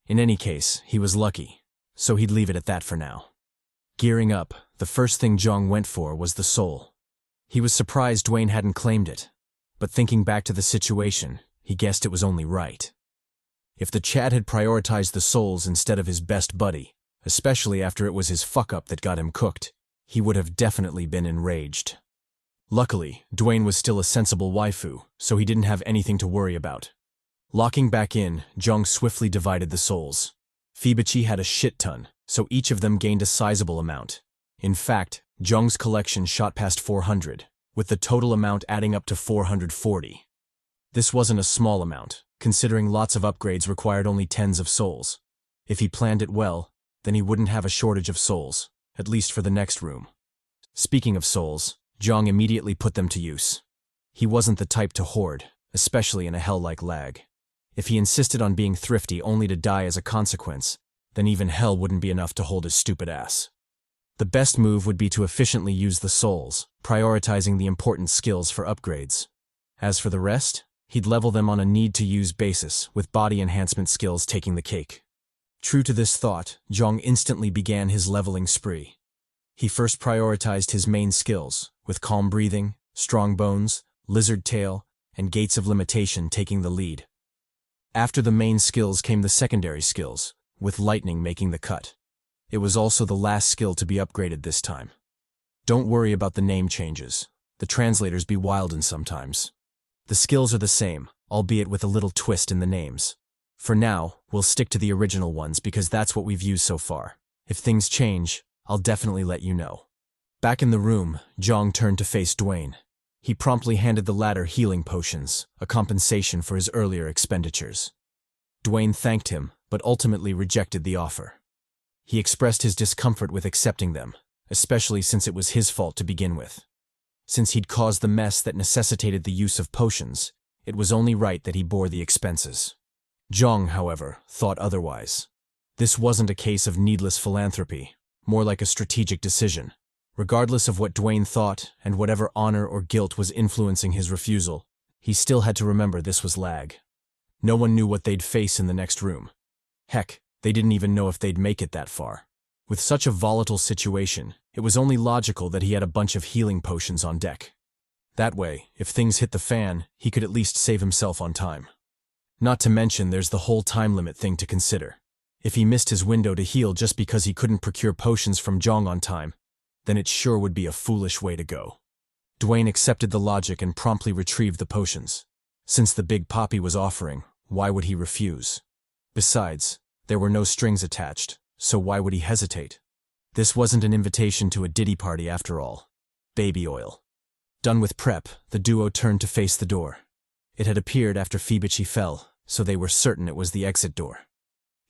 In any case, he was lucky, so he'd leave it at that for now. Gearing up, the first thing Jeong went for was the soul. He was surprised Dwayne hadn't claimed it, but thinking back to the situation, he guessed it was only right. If the Chad had prioritized the souls instead of his best buddy, especially after it was his fuck-up that got him cooked, he would have definitely been enraged. Luckily, Dwayne was still a sensible waifu, so he didn't have anything to worry about. Locking back in, Jeong swiftly divided the souls. Fibichi had a shit ton, so each of them gained a sizable amount. In fact, Jeong's collection shot past 400, with the total amount adding up to 440. This wasn't a small amount, considering lots of upgrades required only tens of souls. If he planned it well, then he wouldn't have a shortage of souls, at least for the next room. Speaking of souls, Jeong immediately put them to use. He wasn't the type to hoard, especially in a hell like L.A.G. If he insisted on being thrifty only to die as a consequence, then even hell wouldn't be enough to hold his stupid ass. The best move would be to efficiently use the souls, prioritizing the important skills for upgrades. As for the rest, he'd level them on a need-to-use basis, with body enhancement skills taking the cake. True to this thought, Jeong instantly began his leveling spree. He first prioritized his main skills, with calm breathing, strong bones, lizard tail, and gates of limitation taking the lead. After the main skills came the secondary skills, with lightning making the cut. It was also the last skill to be upgraded this time. Don't worry about the name changes. The translators be wildin' sometimes. The skills are the same, albeit with a little twist in the names. For now, we'll stick to the original ones because that's what we've used so far. If things change, I'll definitely let you know. Back in the room, Jeong turned to face Dwayne. He promptly handed the latter healing potions, a compensation for his earlier expenditures. Dwayne thanked him, but ultimately rejected the offer. He expressed his discomfort with accepting them, especially since it was his fault to begin with. Since he'd caused the mess that necessitated the use of potions, it was only right that he bore the expenses. Jeong, however, thought otherwise. This wasn't a case of needless philanthropy, more like a strategic decision. Regardless of what Dwayne thought and whatever honor or guilt was influencing his refusal, he still had to remember this was L.A.G. No one knew what they'd face in the next room. Heck, they didn't even know if they'd make it that far. With such a volatile situation, it was only logical that he had a bunch of healing potions on deck. That way, if things hit the fan, he could at least save himself on time. Not to mention there's the whole time limit thing to consider. If he missed his window to heal just because he couldn't procure potions from Jeong on time, then it sure would be a foolish way to go. Dwayne accepted the logic and promptly retrieved the potions. Since the big poppy was offering, why would he refuse? Besides, there were no strings attached, so why would he hesitate? This wasn't an invitation to a ditty party after all. Baby oil. Done with prep, the duo turned to face the door. It had appeared after Fibichi fell, so they were certain it was the exit door.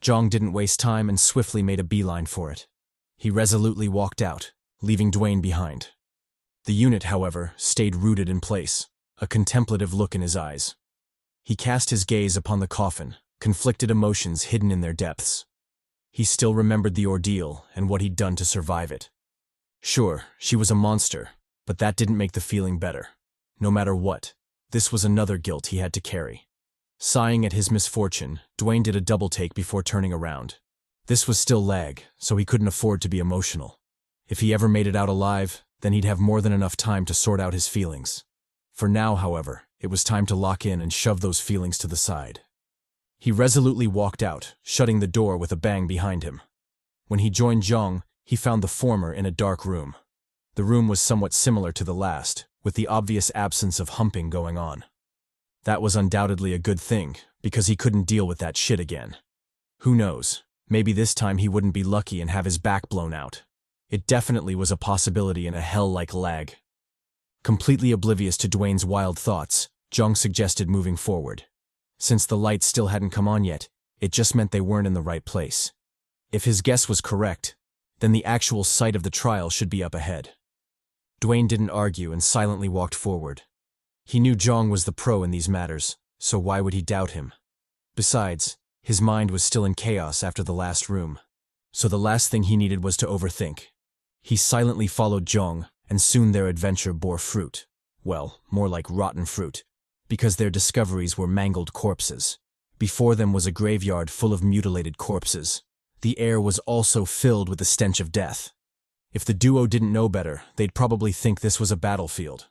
Jeong didn't waste time and swiftly made a beeline for it. He resolutely walked out, leaving Dwayne behind. The unit, however, stayed rooted in place, a contemplative look in his eyes. He cast his gaze upon the coffin, conflicted emotions hidden in their depths. He still remembered the ordeal and what he'd done to survive it. Sure, she was a monster, but that didn't make the feeling better. No matter what, this was another guilt he had to carry. Sighing at his misfortune, Dwayne did a double-take before turning around. This was still L.A.G, so he couldn't afford to be emotional. If he ever made it out alive, then he'd have more than enough time to sort out his feelings. For now, however, it was time to lock in and shove those feelings to the side. He resolutely walked out, shutting the door with a bang behind him. When he joined Jeong, he found the former in a dark room. The room was somewhat similar to the last, with the obvious absence of humping going on. That was undoubtedly a good thing, because he couldn't deal with that shit again. Who knows, maybe this time he wouldn't be lucky and have his back blown out. It definitely was a possibility in a hell like L.A.G. Completely oblivious to Dwayne's wild thoughts, Jeong suggested moving forward. Since the lights still hadn't come on yet, it just meant they weren't in the right place. If his guess was correct, then the actual site of the trial should be up ahead. Dwayne didn't argue and silently walked forward. He knew Jeong was the pro in these matters, so why would he doubt him? Besides, his mind was still in chaos after the last room, so the last thing he needed was to overthink. He silently followed Jeong, and soon their adventure bore fruit. Well, more like rotten fruit, because their discoveries were mangled corpses. Before them was a graveyard full of mutilated corpses. The air was also filled with the stench of death. If the duo didn't know better, they'd probably think this was a battlefield.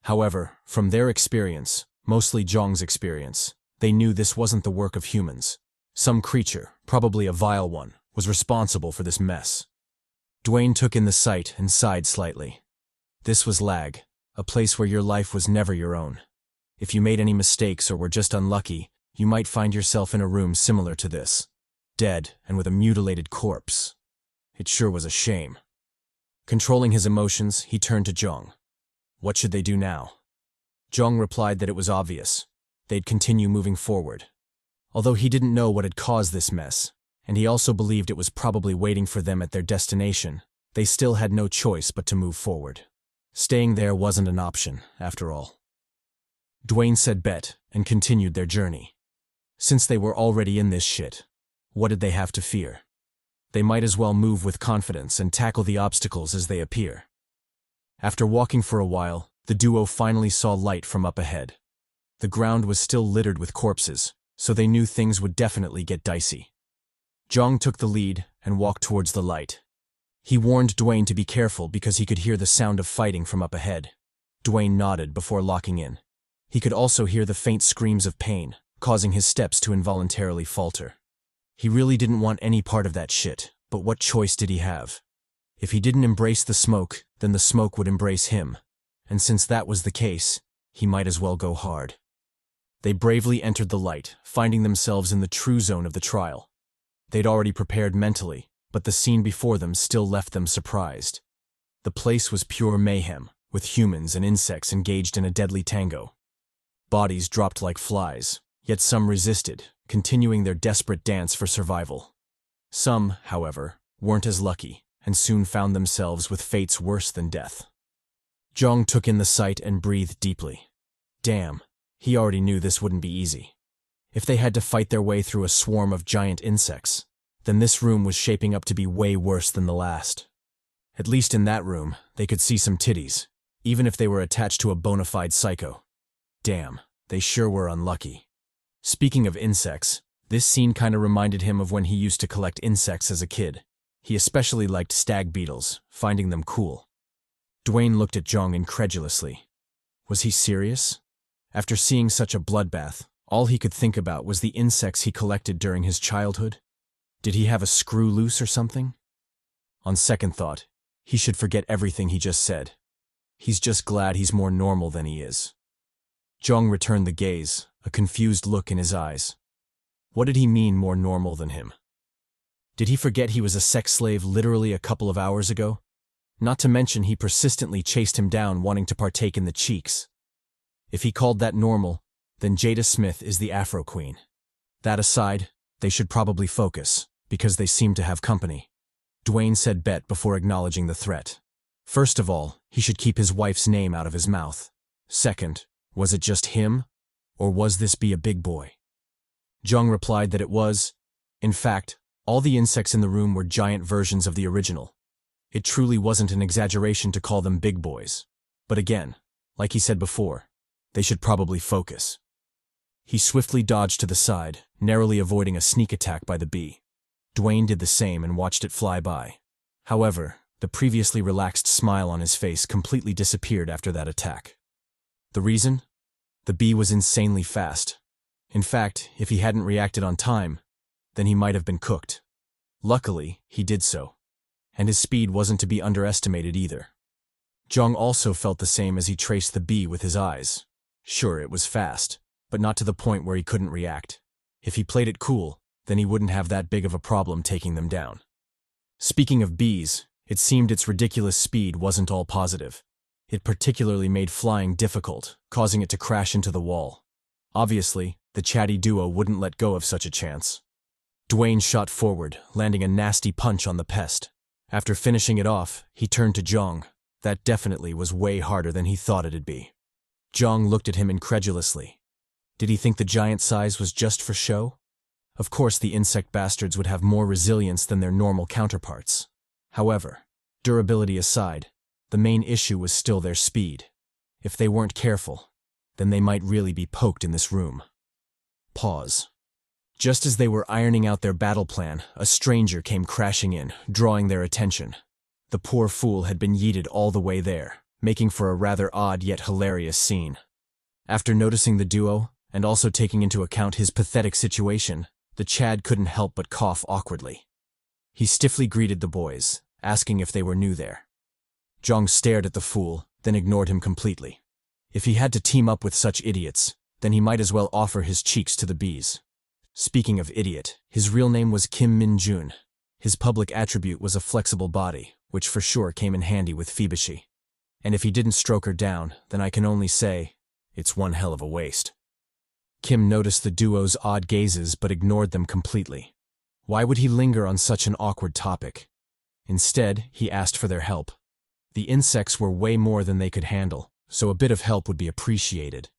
However, from their experience, mostly Jeong's experience, they knew this wasn't the work of humans. Some creature, probably a vile one, was responsible for this mess. Dwayne took in the sight and sighed slightly. This was L.A.G, a place where your life was never your own. If you made any mistakes or were just unlucky, you might find yourself in a room similar to this. Dead and with a mutilated corpse. It sure was a shame. Controlling his emotions, he turned to Jeong. What should they do now? Jeong replied that it was obvious. They'd continue moving forward. Although he didn't know what had caused this mess, and he also believed it was probably waiting for them at their destination, they still had no choice but to move forward. Staying there wasn't an option, after all. Dwayne said bet and continued their journey. Since they were already in this shit, what did they have to fear? They might as well move with confidence and tackle the obstacles as they appear. After walking for a while, the duo finally saw light from up ahead. The ground was still littered with corpses, so they knew things would definitely get dicey. Jeong took the lead and walked towards the light. He warned Dwayne to be careful because he could hear the sound of fighting from up ahead. Dwayne nodded before locking in. He could also hear the faint screams of pain, causing his steps to involuntarily falter. He really didn't want any part of that shit, but what choice did he have? If he didn't embrace the smoke, then the smoke would embrace him. And since that was the case, he might as well go hard. They bravely entered the light, finding themselves in the true zone of the trial. They'd already prepared mentally, but the scene before them still left them surprised. The place was pure mayhem, with humans and insects engaged in a deadly tango. Bodies dropped like flies, yet some resisted, continuing their desperate dance for survival. Some, however, weren't as lucky, and soon found themselves with fates worse than death. Jeong took in the sight and breathed deeply. Damn, he already knew this wouldn't be easy. If they had to fight their way through a swarm of giant insects, then this room was shaping up to be way worse than the last. At least in that room, they could see some titties, even if they were attached to a bona fide psycho. Damn, they sure were unlucky. Speaking of insects, this scene kinda reminded him of when he used to collect insects as a kid. He especially liked stag beetles, finding them cool. Dwayne looked at Jeong incredulously. Was he serious? After seeing such a bloodbath, all he could think about was the insects he collected during his childhood. Did he have a screw loose or something? On second thought, he should forget everything he just said. He's just glad he's more normal than he is. Jeong returned the gaze, a confused look in his eyes. What did he mean more normal than him? Did he forget he was a sex slave literally a couple of hours ago? Not to mention he persistently chased him down wanting to partake in the cheeks. If he called that normal, then Jada Smith is the Afro Queen. That aside, they should probably focus, because they seem to have company. Dwayne said bet before acknowledging the threat. First of all, he should keep his wife's name out of his mouth. Second, was it just him? Or was this be a big boy? Jeong replied that it was. In fact, all the insects in the room were giant versions of the original. It truly wasn't an exaggeration to call them big boys. But again, like he said before, they should probably focus. He swiftly dodged to the side, narrowly avoiding a sneak attack by the bee. Dwayne did the same and watched it fly by. However, the previously relaxed smile on his face completely disappeared after that attack. The reason? The bee was insanely fast. In fact, if he hadn't reacted on time, then he might have been cooked. Luckily, he did so. And his speed wasn't to be underestimated either. Jeong also felt the same as he traced the bee with his eyes. Sure, it was fast, but not to the point where he couldn't react. If he played it cool, then he wouldn't have that big of a problem taking them down. Speaking of bees, it seemed its ridiculous speed wasn't all positive. It particularly made flying difficult, causing it to crash into the wall. Obviously, the CHADY duo wouldn't let go of such a chance. Dwayne shot forward, landing a nasty punch on the pest. After finishing it off, he turned to Jeong. That definitely was way harder than he thought it'd be. Jeong looked at him incredulously. Did he think the giant size was just for show? Of course the insect bastards would have more resilience than their normal counterparts. However, durability aside, the main issue was still their speed. If they weren't careful, then they might really be poked in this room. Pause. Just as they were ironing out their battle plan, a stranger came crashing in, drawing their attention. The poor fool had been yeeted all the way there, making for a rather odd yet hilarious scene. After noticing the duo, and also taking into account his pathetic situation, the Chad couldn't help but cough awkwardly. He stiffly greeted the boys, asking if they were new there. Jeong stared at the fool, then ignored him completely. If he had to team up with such idiots, then he might as well offer his cheeks to the bees. Speaking of idiot, his real name was Kim Min-jun. His public attribute was a flexible body, which for sure came in handy with Phoebishi. And if he didn't stroke her down, then I can only say, it's one hell of a waste. Kim noticed the duo's odd gazes but ignored them completely. Why would he linger on such an awkward topic? Instead, he asked for their help. The insects were way more than they could handle, so a bit of help would be appreciated.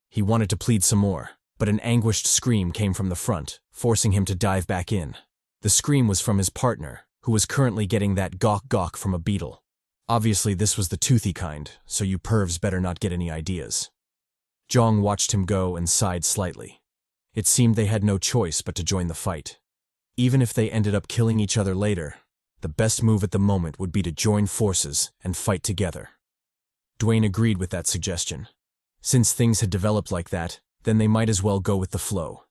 He wanted to plead some more, but an anguished scream came from the front, forcing him to dive back in. The scream was from his partner, who was currently getting that gawk from a beetle. Obviously this was the toothy kind, so you pervs better not get any ideas. Jeong watched him go and sighed slightly. It seemed they had no choice but to join the fight. Even if they ended up killing each other later, the best move at the moment would be to join forces and fight together. Dwayne agreed with that suggestion. Since things had developed like that, then they might as well go with the flow.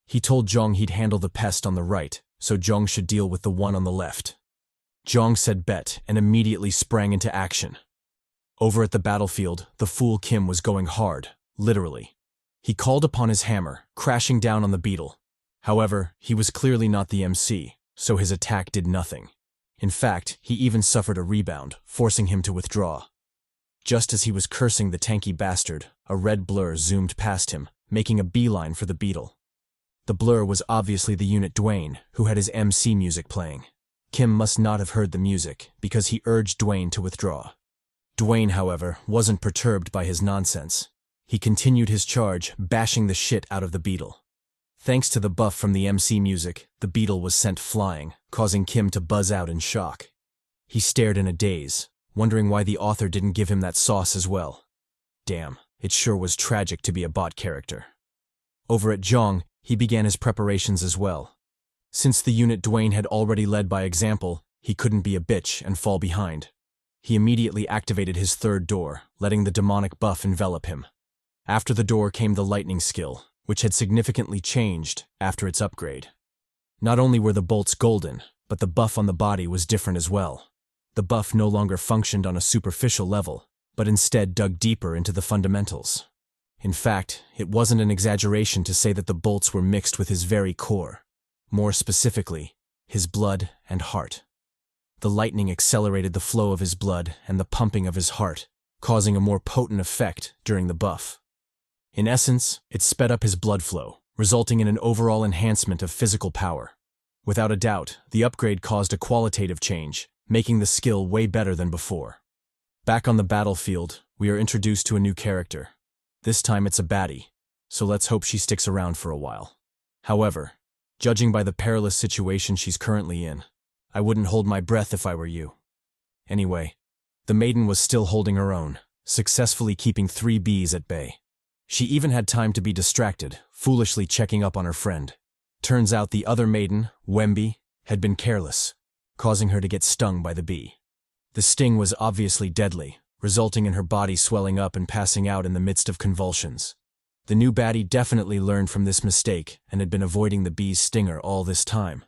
He told Jeong he'd handle the pest on the right, so Jeong should deal with the one on the left. Jeong said bet and immediately sprang into action. Over at the battlefield, the fool Kim was going hard, literally. He called upon his hammer, crashing down on the beetle. However, he was clearly not the MC, so his attack did nothing. In fact, he even suffered a rebound, forcing him to withdraw. Just as he was cursing the tanky bastard, a red blur zoomed past him, making a beeline for the beetle. The blur was obviously the unit Dwayne, who had his MC music playing. Kim must not have heard the music, because he urged Dwayne to withdraw. Dwayne, however, wasn't perturbed by his nonsense. He continued his charge, bashing the shit out of the beetle. Thanks to the buff from the MC music, the beetle was sent flying, causing Kim to buzz out in shock. He stared in a daze, wondering why the author didn't give him that sauce as well. Damn, it sure was tragic to be a bot character. Over at Jeong, he began his preparations as well. Since the unit Dwayne had already led by example, he couldn't be a bitch and fall behind. He immediately activated his third door, letting the demonic buff envelop him. After the door came the lightning skill, which had significantly changed after its upgrade. Not only were the bolts golden, but the buff on the body was different as well. The buff no longer functioned on a superficial level, but instead dug deeper into the fundamentals. In fact, it wasn't an exaggeration to say that the bolts were mixed with his very core. More specifically, his blood and heart. The lightning accelerated the flow of his blood and the pumping of his heart, causing a more potent effect during the buff. In essence, it sped up his blood flow, resulting in an overall enhancement of physical power. Without a doubt, the upgrade caused a qualitative change, making the skill way better than before. Back on the battlefield, we are introduced to a new character. This time it's a baddie, so let's hope she sticks around for a while. However, judging by the perilous situation she's currently in, I wouldn't hold my breath if I were you. Anyway, the maiden was still holding her own, successfully keeping 3 bees at bay. She even had time to be distracted, foolishly checking up on her friend. Turns out the other maiden, Wemby, had been careless, causing her to get stung by the bee. The sting was obviously deadly, resulting in her body swelling up and passing out in the midst of convulsions. The new baddie definitely learned from this mistake and had been avoiding the bee's stinger all this time.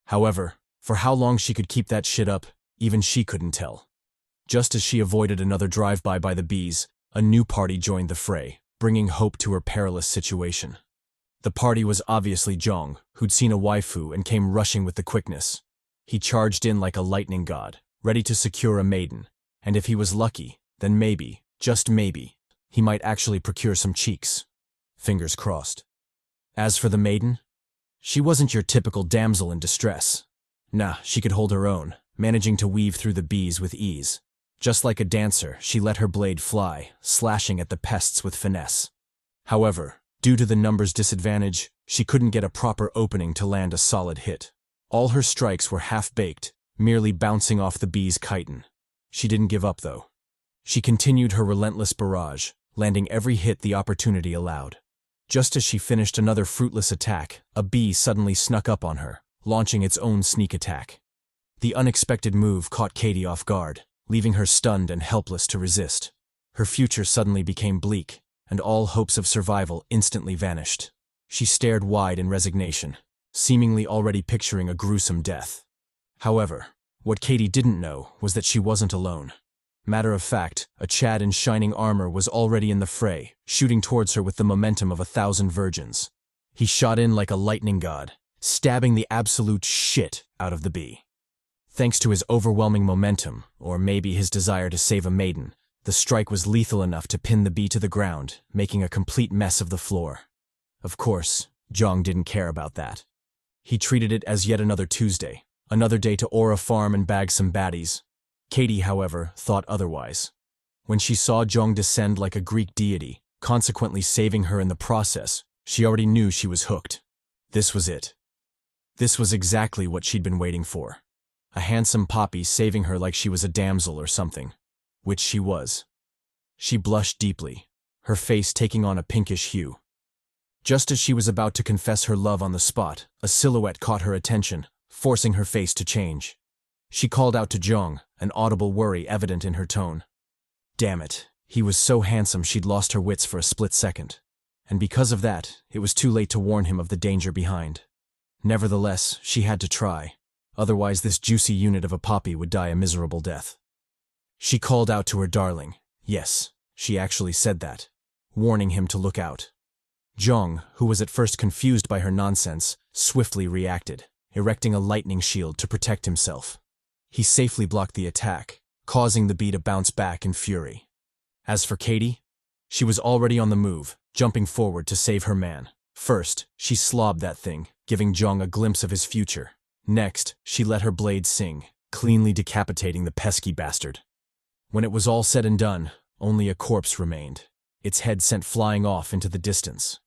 However, for how long she could keep that shit up, even she couldn't tell. Just as she avoided another drive-by by the bees, a new party joined the fray, bringing hope to her perilous situation. The party was obviously Jeong, who'd seen a waifu and came rushing with the quickness. He charged in like a lightning god, ready to secure a maiden, and if he was lucky, then maybe, just maybe, he might actually procure some cheeks. Fingers crossed. As for the maiden, she wasn't your typical damsel in distress. Nah, she could hold her own, managing to weave through the bees with ease. Just like a dancer, she let her blade fly, slashing at the pests with finesse. However, due to the numbers disadvantage, she couldn't get a proper opening to land a solid hit. All her strikes were half-baked, merely bouncing off the bee's chitin. She didn't give up, though. She continued her relentless barrage, landing every hit the opportunity allowed. Just as she finished another fruitless attack, a bee suddenly snuck up on her, launching its own sneak attack. The unexpected move caught CHADY off guard, leaving her stunned and helpless to resist. Her future suddenly became bleak, and all hopes of survival instantly vanished. She stared wide in resignation, seemingly already picturing a gruesome death. However, what CHADY didn't know was that she wasn't alone. Matter of fact, a Chad in shining armor was already in the fray, shooting towards her with the momentum of 1,000 virgins. He shot in like a lightning god, stabbing the absolute shit out of the bee. Thanks to his overwhelming momentum, or maybe his desire to save a maiden, the strike was lethal enough to pin the bee to the ground, making a complete mess of the floor. Of course, Jeong didn't care about that. He treated it as yet another Tuesday, another day to aura farm and bag some baddies. CHADY, however, thought otherwise. When she saw Jeong descend like a Greek deity, consequently saving her in the process, she already knew she was hooked. This was it. This was exactly what she'd been waiting for. A handsome poppy saving her like she was a damsel or something. Which she was. She blushed deeply, her face taking on a pinkish hue. Just as she was about to confess her love on the spot, a silhouette caught her attention, forcing her face to change. She called out to Jeong, an audible worry evident in her tone. Damn it, he was so handsome she'd lost her wits for a split second. And because of that, it was too late to warn him of the danger behind. Nevertheless, she had to try. Otherwise this juicy unit of a poppy would die a miserable death. She called out to her darling. Yes, she actually said that, warning him to look out. Jeong, who was at first confused by her nonsense, swiftly reacted, erecting a lightning shield to protect himself. He safely blocked the attack, causing the bee to bounce back in fury. As for CHADY, she was already on the move, jumping forward to save her man. First, she slobbed that thing, giving Jeong a glimpse of his future. Next, she let her blade sing, cleanly decapitating the pesky bastard. When it was all said and done, only a corpse remained, its head sent flying off into the distance.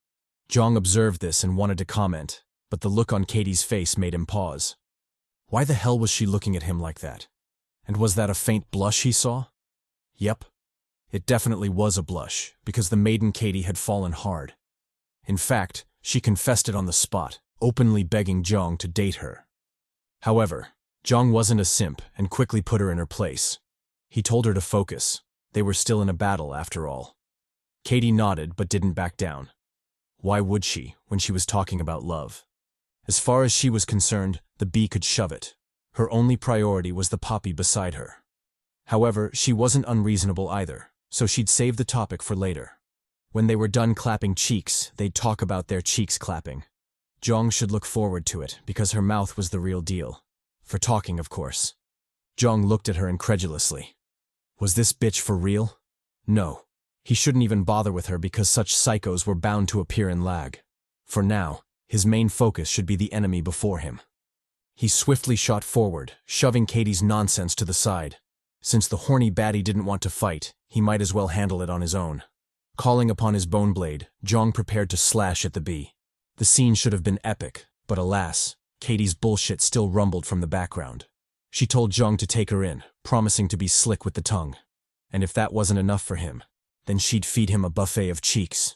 Jeong observed this and wanted to comment, but the look on CHADY's face made him pause. Why the hell was she looking at him like that? And was that a faint blush he saw? Yep. It definitely was a blush, because the maiden CHADY had fallen hard. In fact, she confessed it on the spot, openly begging Jeong to date her. However, Jeong wasn't a simp and quickly put her in her place. He told her to focus. They were still in a battle, after all. CHADY nodded but didn't back down. Why would she, when she was talking about love? As far as she was concerned, the bee could shove it. Her only priority was the poppy beside her. However, she wasn't unreasonable either, so she'd save the topic for later. When they were done clapping cheeks, they'd talk about their cheeks clapping. Jeong should look forward to it, because her mouth was the real deal. For talking, of course. Jeong looked at her incredulously. Was this bitch for real? No. He shouldn't even bother with her because such psychos were bound to appear in L.A.G. For now, his main focus should be the enemy before him. He swiftly shot forward, shoving CHADY's nonsense to the side. Since the horny baddie didn't want to fight, he might as well handle it on his own. Calling upon his bone blade, Jeong prepared to slash at the bee. The scene should have been epic, but alas, CHADY's bullshit still rumbled from the background. She told Jeong to take her in, promising to be slick with the tongue. And if that wasn't enough for him, then she'd feed him a buffet of cheeks.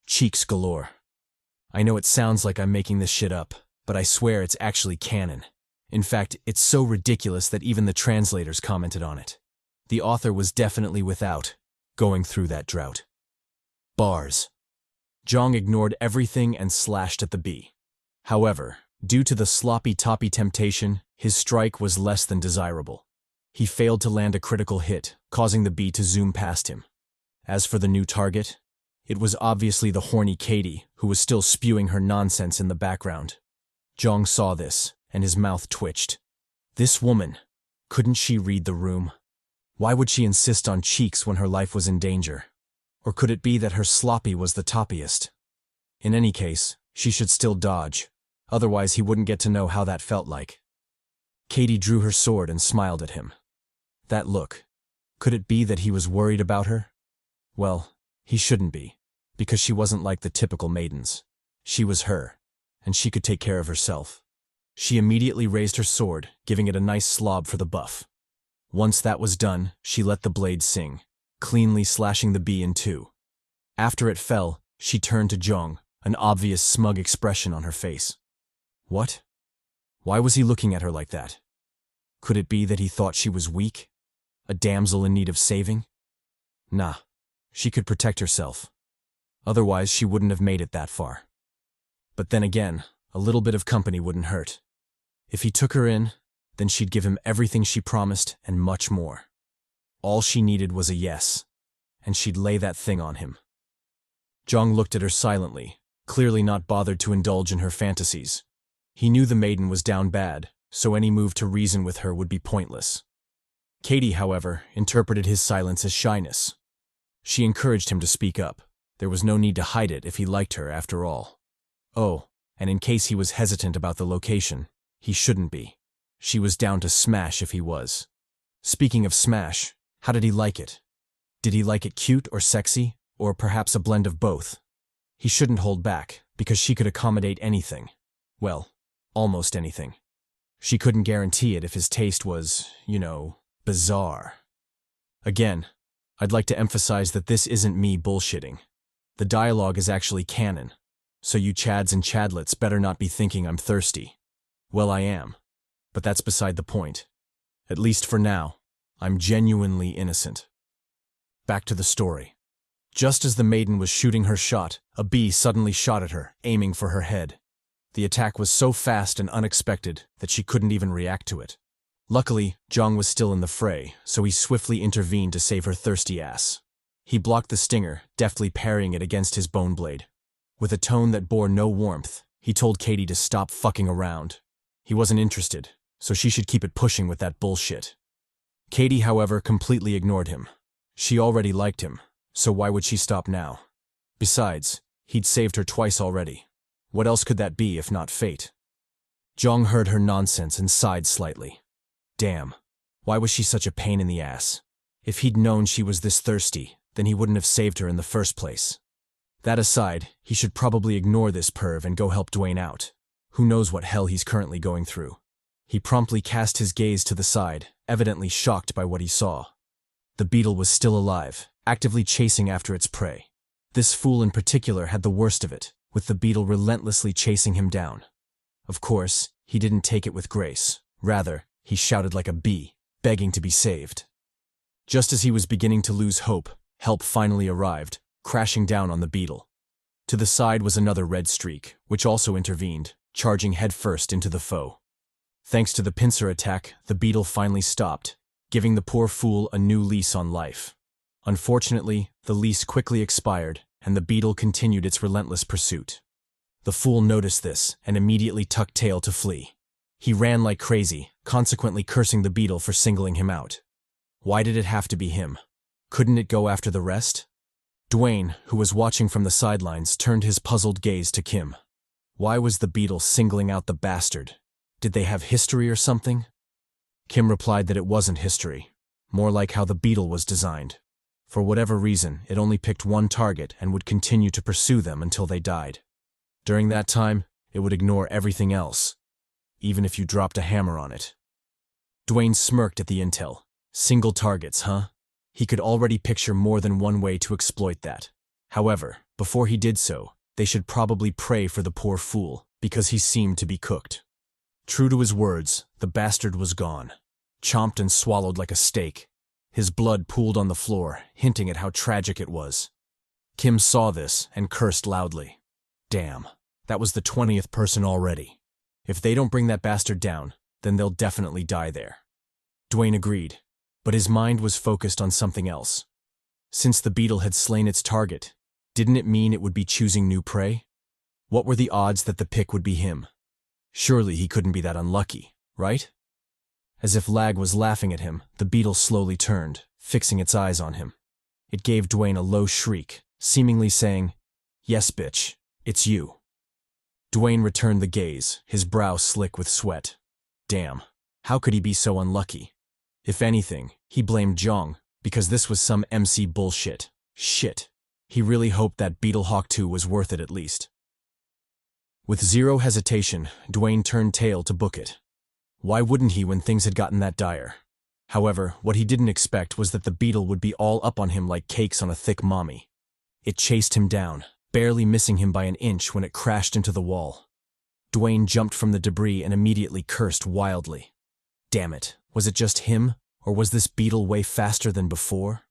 Cheeks galore. I know it sounds like I'm making this shit up, but I swear it's actually canon. In fact, it's so ridiculous that even the translators commented on it. The author was definitely without going through that drought. Bars. Jeong ignored everything and slashed at the bee. However, due to the sloppy-toppy temptation, his strike was less than desirable. He failed to land a critical hit, causing the bee to zoom past him. As for the new target, it was obviously the horny CHADY, who was still spewing her nonsense in the background. Jeong saw this, and his mouth twitched. This woman, couldn't she read the room? Why would she insist on cheeks when her life was in danger? Or could it be that her sloppy was the toppiest? In any case, she should still dodge. Otherwise he wouldn't get to know how that felt like. CHADY drew her sword and smiled at him. That look. Could it be that he was worried about her? Well, he shouldn't be, because she wasn't like the typical maidens. She was her, and she could take care of herself. She immediately raised her sword, giving it a nice slob for the buff. Once that was done, she let the blade sing, cleanly slashing the bee in two. After it fell, she turned to Jeong, an obvious smug expression on her face. What? Why was he looking at her like that? Could it be that he thought she was weak? A damsel in need of saving? Nah, she could protect herself. Otherwise, she wouldn't have made it that far. But then again, a little bit of company wouldn't hurt. If he took her in, then she'd give him everything she promised and much more. All she needed was a yes, and she'd lay that thing on him. Jeong looked at her silently, clearly not bothered to indulge in her fantasies. He knew the maiden was down bad, so any move to reason with her would be pointless. CHADY, however, interpreted his silence as shyness. She encouraged him to speak up. There was no need to hide it if he liked her after all. Oh, and in case he was hesitant about the location, he shouldn't be. She was down to smash if he was. Speaking of smash, how did he like it? Did he like it cute or sexy, or perhaps a blend of both? He shouldn't hold back, because she could accommodate anything. Well, almost anything. She couldn't guarantee it if his taste was, bizarre. Again, I'd like to emphasize that this isn't me bullshitting. The dialogue is actually canon, so you chads and chadlets better not be thinking I'm thirsty. Well, I am, but that's beside the point. At least for now, I'm genuinely innocent. Back to the story. Just as the maiden was shooting her shot, a bee suddenly shot at her, aiming for her head. The attack was so fast and unexpected that she couldn't even react to it. Luckily, Jeong was still in the fray, so he swiftly intervened to save her thirsty ass. He blocked the stinger, deftly parrying it against his bone blade. With a tone that bore no warmth, he told CHADY to stop fucking around. He wasn't interested, so she should keep it pushing with that bullshit. CHADY, however, completely ignored him. She already liked him, so why would she stop now? Besides, he'd saved her twice already. What else could that be if not fate? Jeong heard her nonsense and sighed slightly. Damn, why was she such a pain in the ass? If he'd known she was this thirsty, then he wouldn't have saved her in the first place. That aside, he should probably ignore this perv and go help Dwayne out. Who knows what hell he's currently going through. He promptly cast his gaze to the side, evidently shocked by what he saw. The beetle was still alive, actively chasing after its prey. This fool in particular had the worst of it, with the beetle relentlessly chasing him down. Of course, he didn't take it with grace. Rather, he shouted like a bee, begging to be saved. Just as he was beginning to lose hope, help finally arrived, crashing down on the beetle. To the side was another red streak, which also intervened, charging headfirst into the foe. Thanks to the pincer attack, the beetle finally stopped, giving the poor fool a new lease on life. Unfortunately, the lease quickly expired, and the beetle continued its relentless pursuit. The fool noticed this and immediately tucked tail to flee. He ran like crazy, consequently cursing the beetle for singling him out. Why did it have to be him? Couldn't it go after the rest? Dwayne, who was watching from the sidelines, turned his puzzled gaze to Kim. Why was the beetle singling out the bastard? Did they have history or something? Kim replied that it wasn't history, more like how the beetle was designed. For whatever reason, it only picked one target and would continue to pursue them until they died. During that time, it would ignore everything else, even if you dropped a hammer on it. Dwayne smirked at the intel. Single targets, huh? He could already picture more than one way to exploit that. However, before he did so, they should probably pray for the poor fool, because he seemed to be cooked. True to his words, the bastard was gone, chomped and swallowed like a steak. His blood pooled on the floor, hinting at how tragic it was. Kim saw this and cursed loudly. Damn, that was the 20th person already. If they don't bring that bastard down, then they'll definitely die there. Dwayne agreed, but his mind was focused on something else. Since the beetle had slain its target, didn't it mean it would be choosing new prey? What were the odds that the pick would be him? Surely he couldn't be that unlucky, right? As if L.A.G was laughing at him, the beetle slowly turned, fixing its eyes on him. It gave Dwayne a low shriek, seemingly saying, "Yes, bitch, it's you." Dwayne returned the gaze, his brow slick with sweat. Damn, how could he be so unlucky? If anything, he blamed Jeong, because this was some MC bullshit. Shit. He really hoped that Beetlehawk 2 was worth it at least. With zero hesitation, Dwayne turned tail to book it. Why wouldn't he when things had gotten that dire? However, what he didn't expect was that the beetle would be all up on him like cakes on a thick mommy. It chased him down, barely missing him by an inch when it crashed into the wall. Dwayne jumped from the debris and immediately cursed wildly. Damn it, Was it just him, or was this beetle way faster than before?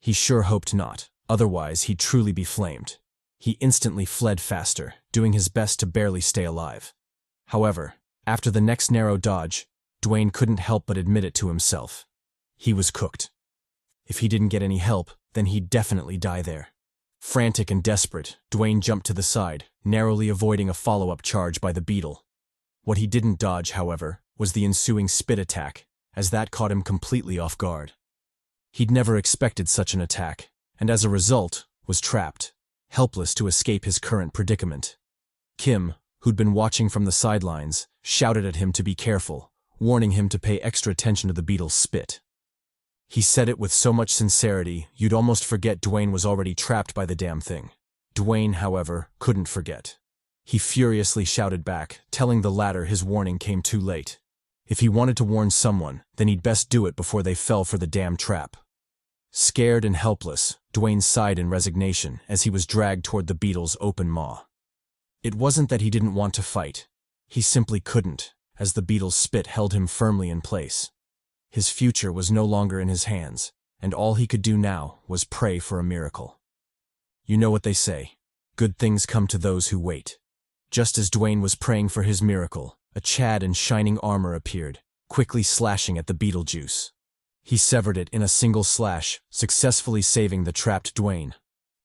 He sure hoped not, otherwise he'd truly be flamed. He instantly fled faster, doing his best to barely stay alive. However, after the next narrow dodge, Dwayne couldn't help but admit it to himself. He was cooked. If he didn't get any help, then he'd definitely die there. Frantic and desperate, Dwayne jumped to the side, narrowly avoiding a follow-up charge by the beetle. What he didn't dodge, however, was the ensuing spit attack, as that caught him completely off guard. He'd never expected such an attack, and as a result, was trapped, helpless to escape his current predicament. Kim, who'd been watching from the sidelines, shouted at him to be careful, warning him to pay extra attention to the beetle's spit. He said it with so much sincerity, you'd almost forget Dwayne was already trapped by the damn thing. Dwayne, however, couldn't forget. He furiously shouted back, telling the latter his warning came too late. If he wanted to warn someone, then he'd best do it before they fell for the damn trap. Scared and helpless, Dwayne sighed in resignation as he was dragged toward the beetle's open maw. It wasn't that he didn't want to fight. He simply couldn't, as the beetle's spit held him firmly in place. His future was no longer in his hands, and all he could do now was pray for a miracle. You know what they say, good things come to those who wait. Just as Dwayne was praying for his miracle, a Chad in shining armor appeared, quickly slashing at the Beetlejuice. He severed it in a single slash, successfully saving the trapped Dwayne.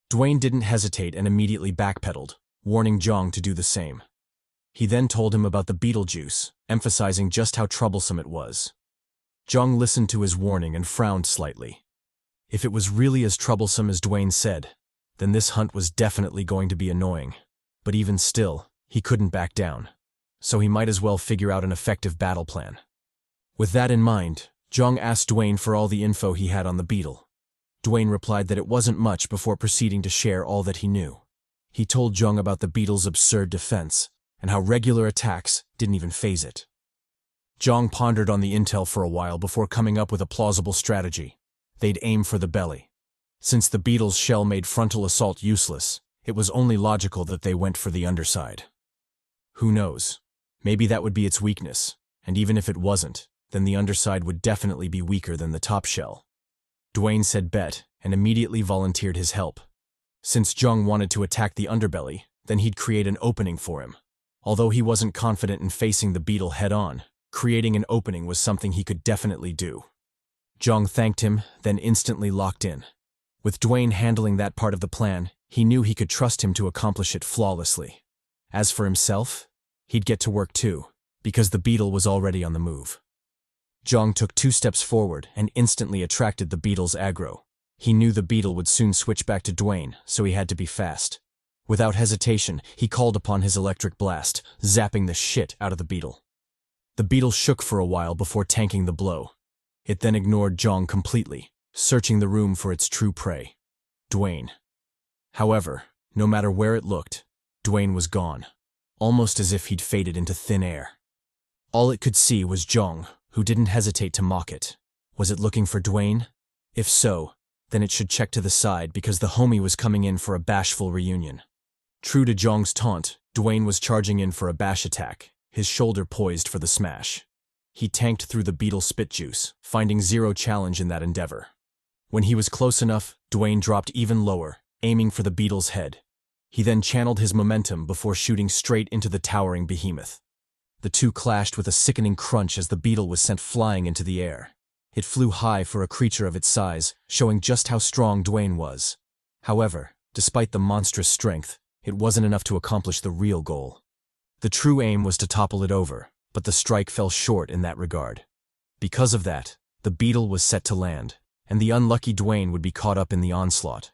Dwayne didn't hesitate and immediately backpedaled, warning Jeong to do the same. He then told him about the Beetlejuice, emphasizing just how troublesome it was. Jeong listened to his warning and frowned slightly. If it was really as troublesome as Dwayne said, then this hunt was definitely going to be annoying. But even still, he couldn't back down. So he might as well figure out an effective battle plan. With that in mind, Jeong asked Dwayne for all the info he had on the beetle. Dwayne replied that it wasn't much before proceeding to share all that he knew. He told Jeong about the beetle's absurd defense, and how regular attacks didn't even faze it. Jeong pondered on the intel for a while before coming up with a plausible strategy. They'd aim for the belly. Since the beetle's shell made frontal assault useless, it was only logical that they went for the underside. Who knows? Maybe that would be its weakness, and even if it wasn't, then the underside would definitely be weaker than the top shell. Dwayne said bet, and immediately volunteered his help. Since Jeong wanted to attack the underbelly, then he'd create an opening for him. Although he wasn't confident in facing the beetle head-on, creating an opening was something he could definitely do. Jeong thanked him, then instantly locked in. With Dwayne handling that part of the plan, he knew he could trust him to accomplish it flawlessly. As for himself, he'd get to work too, because the beetle was already on the move. Jeong took 2 steps forward and instantly attracted the beetle's aggro. He knew the beetle would soon switch back to Dwayne, so he had to be fast. Without hesitation, he called upon his electric blast, zapping the shit out of the beetle. The beetle shook for a while before tanking the blow. It then ignored Jeong completely, searching the room for its true prey, Dwayne. However, no matter where it looked, Dwayne was gone, almost as if he'd faded into thin air. All it could see was Jeong, who didn't hesitate to mock it. Was it looking for Dwayne? If so, then it should check to the side because the homie was coming in for a bashful reunion. True to Jeong's taunt, Dwayne was charging in for a bash attack, his shoulder poised for the smash. He tanked through the beetle's spit juice, finding zero challenge in that endeavor. When he was close enough, Dwayne dropped even lower, aiming for the beetle's head. He then channeled his momentum before shooting straight into the towering behemoth. The two clashed with a sickening crunch as the beetle was sent flying into the air. It flew high for a creature of its size, showing just how strong Dwayne was. However, despite the monstrous strength, it wasn't enough to accomplish the real goal. The true aim was to topple it over, but the strike fell short in that regard. Because of that, the beetle was set to land, and the unlucky Dwayne would be caught up in the onslaught.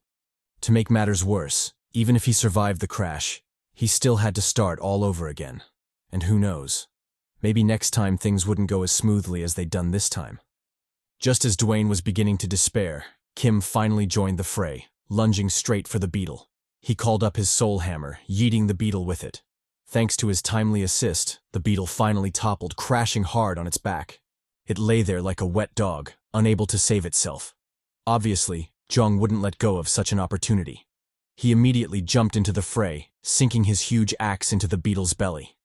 To make matters worse, even if he survived the crash, he still had to start all over again. And who knows? Maybe next time things wouldn't go as smoothly as they'd done this time. Just as Dwayne was beginning to despair, Kim finally joined the fray, lunging straight for the beetle. He called up his soul hammer, yeeting the beetle with it. Thanks to his timely assist, the beetle finally toppled, crashing hard on its back. It lay there like a wet dog, unable to save itself. Obviously, Jeong wouldn't let go of such an opportunity. He immediately jumped into the fray, sinking his huge axe into the beetle's belly.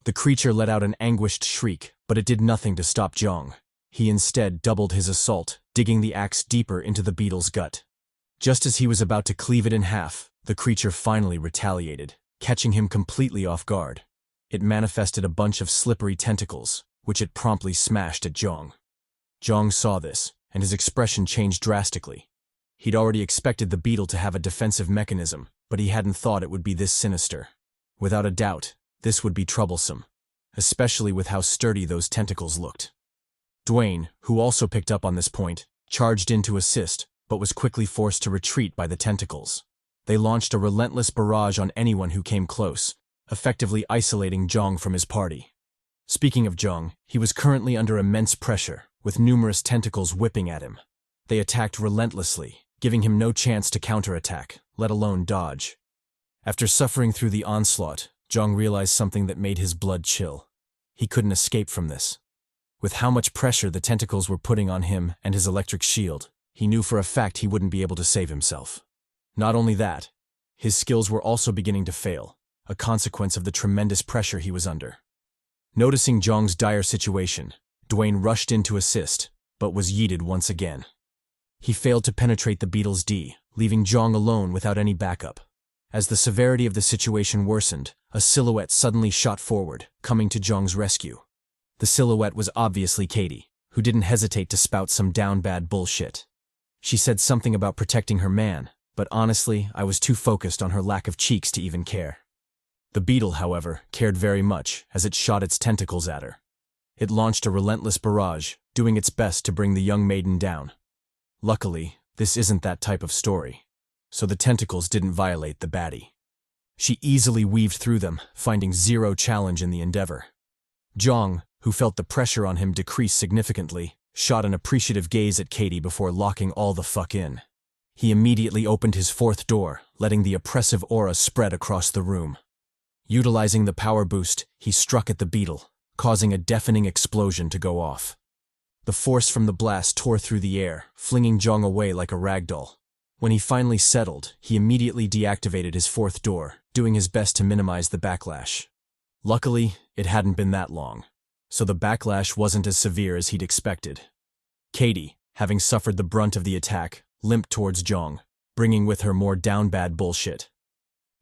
The creature let out an anguished shriek, but it did nothing to stop Jeong. he instead doubled his assault, digging the axe deeper into the beetle's gut. Just as he was about to cleave it in half, the creature finally retaliated, catching him completely off guard. It manifested a bunch of slippery tentacles, which it promptly smashed at Jeong. Jeong saw this, and his expression changed drastically. He'd already expected the beetle to have a defensive mechanism, but he hadn't thought it would be this sinister. Without a doubt, this would be troublesome, especially with how sturdy those tentacles looked. Dwayne, who also picked up on this point, charged in to assist, but was quickly forced to retreat by the tentacles. They launched a relentless barrage on anyone who came close, effectively isolating Jeong from his party. Speaking of Jeong, he was currently under immense pressure, with numerous tentacles whipping at him. They attacked relentlessly, giving him no chance to counterattack, let alone dodge. After suffering through the onslaught, Jeong realized something that made his blood chill. He couldn't escape from this. With how much pressure the tentacles were putting on him and his electric shield, he knew for a fact he wouldn't be able to save himself. Not only that, his skills were also beginning to fail, a consequence of the tremendous pressure he was under. Noticing Jeong's dire situation, Dwayne rushed in to assist, but was yeeted once again. He failed to penetrate the beetle's D, leaving Jeong alone without any backup. As the severity of the situation worsened, a silhouette suddenly shot forward, coming to Jeong's rescue. The silhouette was obviously CHADY, who didn't hesitate to spout some down bad bullshit. She said something about protecting her man, but honestly, I was too focused on her lack of cheeks to even care. The beetle, however, cared very much as it shot its tentacles at her. It launched a relentless barrage, doing its best to bring the young maiden down. Luckily, this isn't that type of story, so the tentacles didn't violate the baddie. She easily weaved through them, finding zero challenge in the endeavor. Jeong, who felt the pressure on him decrease significantly, shot an appreciative gaze at CHADY before locking all the fuck in. He immediately opened his fourth door, letting the oppressive aura spread across the room. Utilizing the power boost, he struck at the beetle, causing a deafening explosion to go off. The force from the blast tore through the air, flinging Jeong away like a ragdoll. When he finally settled, he immediately deactivated his fourth door, doing his best to minimize the backlash. Luckily, it hadn't been that long, so the backlash wasn't as severe as he'd expected. CHADY, having suffered the brunt of the attack, limped towards Jeong, bringing with her more down bad bullshit.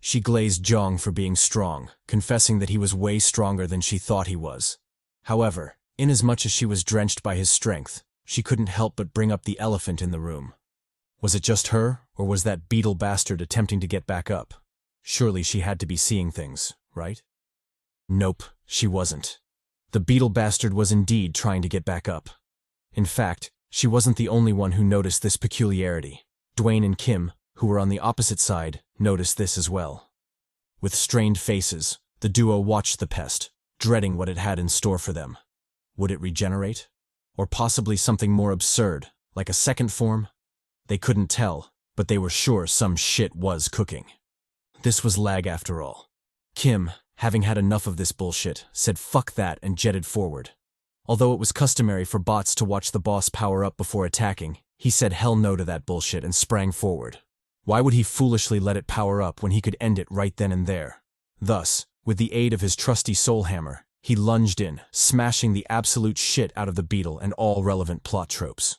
She glazed Jeong for being strong, confessing that he was way stronger than she thought he was. However, inasmuch as she was drenched by his strength, she couldn't help but bring up the elephant in the room. Was it just her, or was that beetle bastard attempting to get back up? Surely she had to be seeing things, right? Nope, she wasn't. The beetle bastard was indeed trying to get back up. In fact, she wasn't the only one who noticed this peculiarity. Dwayne and Kim, who were on the opposite side, noticed this as well. With strained faces, the duo watched the pest, dreading what it had in store for them. Would it regenerate? Or possibly something more absurd, like a second form? They couldn't tell, but they were sure some shit was cooking. This was L.A.G after all. Kim, having had enough of this bullshit, said fuck that and jetted forward. Although it was customary for bots to watch the boss power up before attacking, he said hell no to that bullshit and sprang forward. Why would he foolishly let it power up when he could end it right then and there? Thus, with the aid of his trusty soul hammer, he lunged in, smashing the absolute shit out of the beetle and all relevant plot tropes.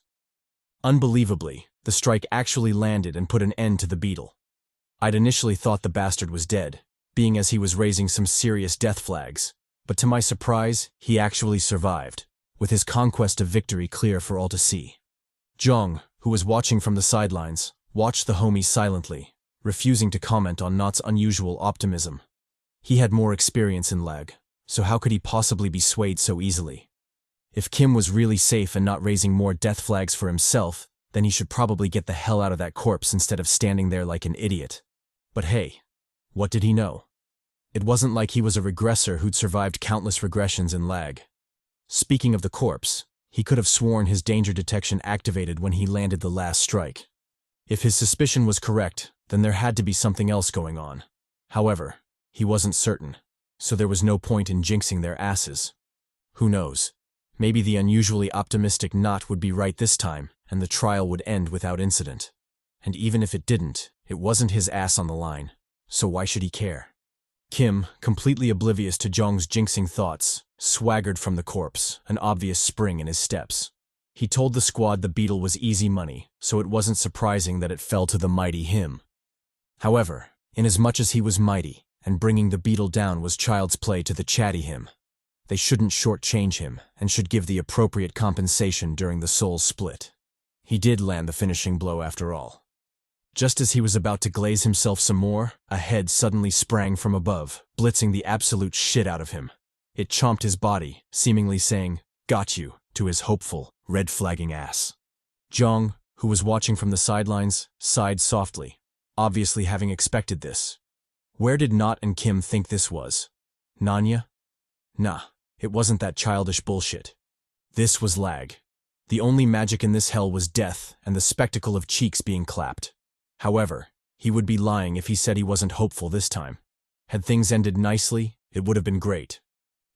Unbelievably, the strike actually landed and put an end to the beetle. I'd initially thought the bastard was dead, being as he was raising some serious death flags, but to my surprise, he actually survived, with his conquest of victory clear for all to see. Jeong, who was watching from the sidelines, watched the homie silently, refusing to comment on Not's unusual optimism. He had more experience in L.A.G, so how could he possibly be swayed so easily? If Kim was really safe and not raising more death flags for himself, then he should probably get the hell out of that corpse instead of standing there like an idiot. But hey, what did he know? It wasn't like he was a regressor who'd survived countless regressions in L.A.G. Speaking of the corpse, he could have sworn his danger detection activated when he landed the last strike. If his suspicion was correct, then there had to be something else going on. However, he wasn't certain, so there was no point in jinxing their asses. Who knows? Maybe the unusually optimistic Not would be right this time, and the trial would end without incident. And even if it didn't, it wasn't his ass on the line, so why should he care? Kim, completely oblivious to Jeong's jinxing thoughts, swaggered from the corpse, an obvious spring in his steps. He told the squad the beetle was easy money, so it wasn't surprising that it fell to the mighty him. However, inasmuch as he was mighty, and bringing the beetle down was child's play to the CHADY him, they shouldn't shortchange him and should give the appropriate compensation during the soul split. He did land the finishing blow after all. Just as he was about to glaze himself some more, a head suddenly sprang from above, blitzing the absolute shit out of him. It chomped his body, seemingly saying, "Got you," to his hopeful, red-flagging ass. Jeong, who was watching from the sidelines, sighed softly, obviously having expected this. Where did Not and Kim think this was? Nanya? Nah, it wasn't that childish bullshit. This was L.A.G. The only magic in this hell was death and the spectacle of cheeks being clapped. However, he would be lying if he said he wasn't hopeful this time. Had things ended nicely, it would have been great.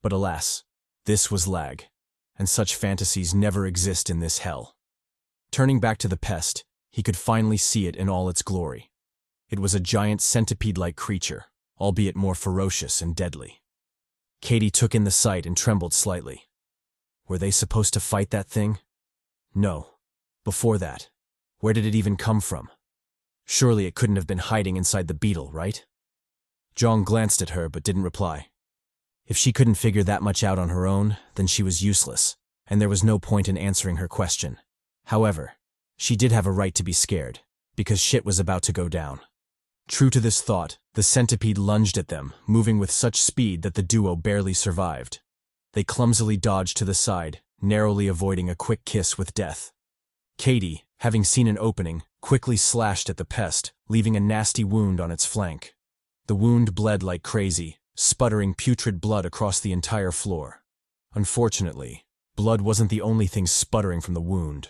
But alas, this was L.A.G, and such fantasies never exist in this hell. Turning back to the pest, he could finally see it in all its glory. It was a giant centipede-like creature, albeit more ferocious and deadly. CHADY took in the sight and trembled slightly. Were they supposed to fight that thing? No. Before that, where did it even come from? Surely it couldn't have been hiding inside the beetle, right? Jeong glanced at her but didn't reply. If she couldn't figure that much out on her own, then she was useless, and there was no point in answering her question. However, she did have a right to be scared, because shit was about to go down. True to this thought, the centipede lunged at them, moving with such speed that the duo barely survived. They clumsily dodged to the side, narrowly avoiding a quick kiss with death. CHADY, having seen an opening, quickly slashed at the pest, leaving a nasty wound on its flank. The wound bled like crazy, sputtering putrid blood across the entire floor. Unfortunately, blood wasn't the only thing sputtering from the wound.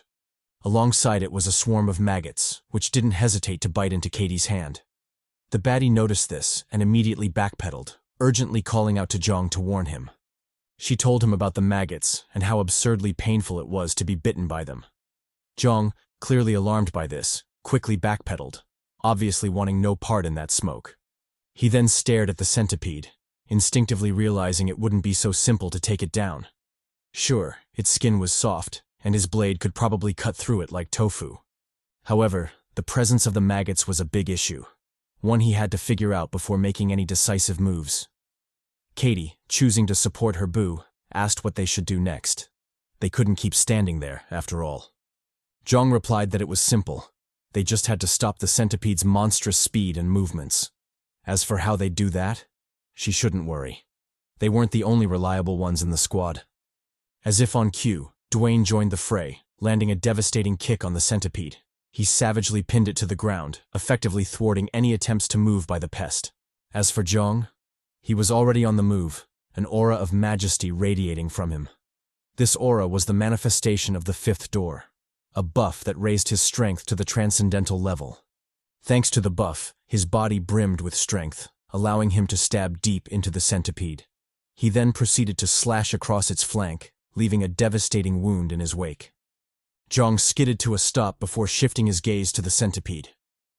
Alongside it was a swarm of maggots, which didn't hesitate to bite into CHADY's hand. The baddie noticed this and immediately backpedaled, urgently calling out to Jeong to warn him. She told him about the maggots and how absurdly painful it was to be bitten by them. Jeong, clearly alarmed by this, quickly backpedaled, obviously wanting no part in that smoke. He then stared at the centipede, instinctively realizing it wouldn't be so simple to take it down. Sure, its skin was soft, and his blade could probably cut through it like tofu. However, the presence of the maggots was a big issue, one he had to figure out before making any decisive moves. CHADY, choosing to support her boo, asked what they should do next. They couldn't keep standing there, after all. Jeong replied that it was simple. They just had to stop the centipede's monstrous speed and movements. As for how they'd do that, she shouldn't worry. They weren't the only reliable ones in the squad. As if on cue, Dwayne joined the fray, landing a devastating kick on the centipede. He savagely pinned it to the ground, effectively thwarting any attempts to move by the pest. As for Jeong, he was already on the move, an aura of majesty radiating from him. This aura was the manifestation of the fifth door, a buff that raised his strength to the transcendental level. Thanks to the buff, his body brimmed with strength, allowing him to stab deep into the centipede. He then proceeded to slash across its flank, leaving a devastating wound in his wake. Jeong skidded to a stop before shifting his gaze to the centipede.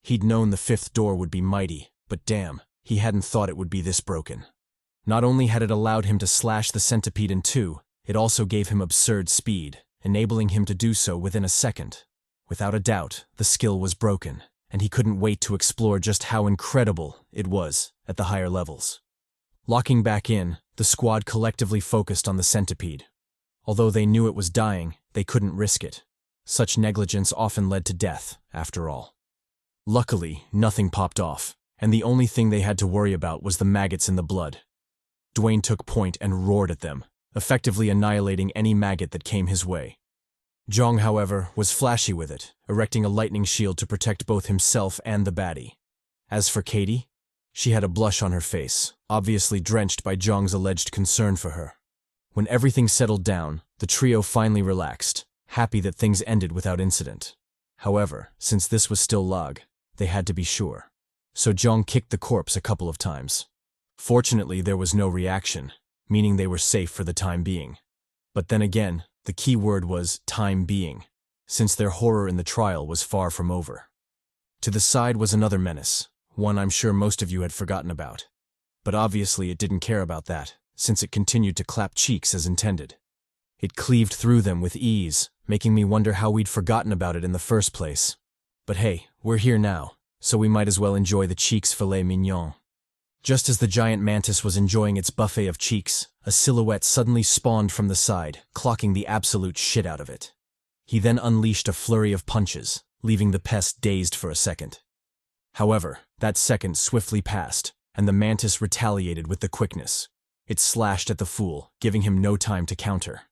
He'd known the fifth door would be mighty, but damn, he hadn't thought it would be this broken. Not only had it allowed him to slash the centipede in two, it also gave him absurd speed, enabling him to do so within a second. Without a doubt, the skill was broken, and he couldn't wait to explore just how incredible it was at the higher levels. Locking back in, the squad collectively focused on the centipede. Although they knew it was dying, they couldn't risk it. Such negligence often led to death, after all. Luckily, nothing popped off, and the only thing they had to worry about was the maggots in the blood. Dwayne took point and roared at them, effectively annihilating any maggot that came his way. Jeong, however, was flashy with it, erecting a lightning shield to protect both himself and the baddie. As for CHADY, she had a blush on her face, obviously drenched by Jeong's alleged concern for her. When everything settled down, the trio finally relaxed, happy that things ended without incident. However, since this was still L.A.G, they had to be sure. So Jeong kicked the corpse a couple of times. Fortunately, there was no reaction, meaning they were safe for the time being. But then again, the key word was time being, since their horror in the trial was far from over. To the side was another menace, one I'm sure most of you had forgotten about. But obviously it didn't care about that, since it continued to clap cheeks as intended. It cleaved through them with ease, making me wonder how we'd forgotten about it in the first place. But hey, we're here now, so we might as well enjoy the cheeks filet mignon. Just as the giant mantis was enjoying its buffet of cheeks, a silhouette suddenly spawned from the side, clocking the absolute shit out of it. He then unleashed a flurry of punches, leaving the pest dazed for a second. However, that second swiftly passed, and the mantis retaliated with the quickness. It slashed at the fool, giving him no time to counter.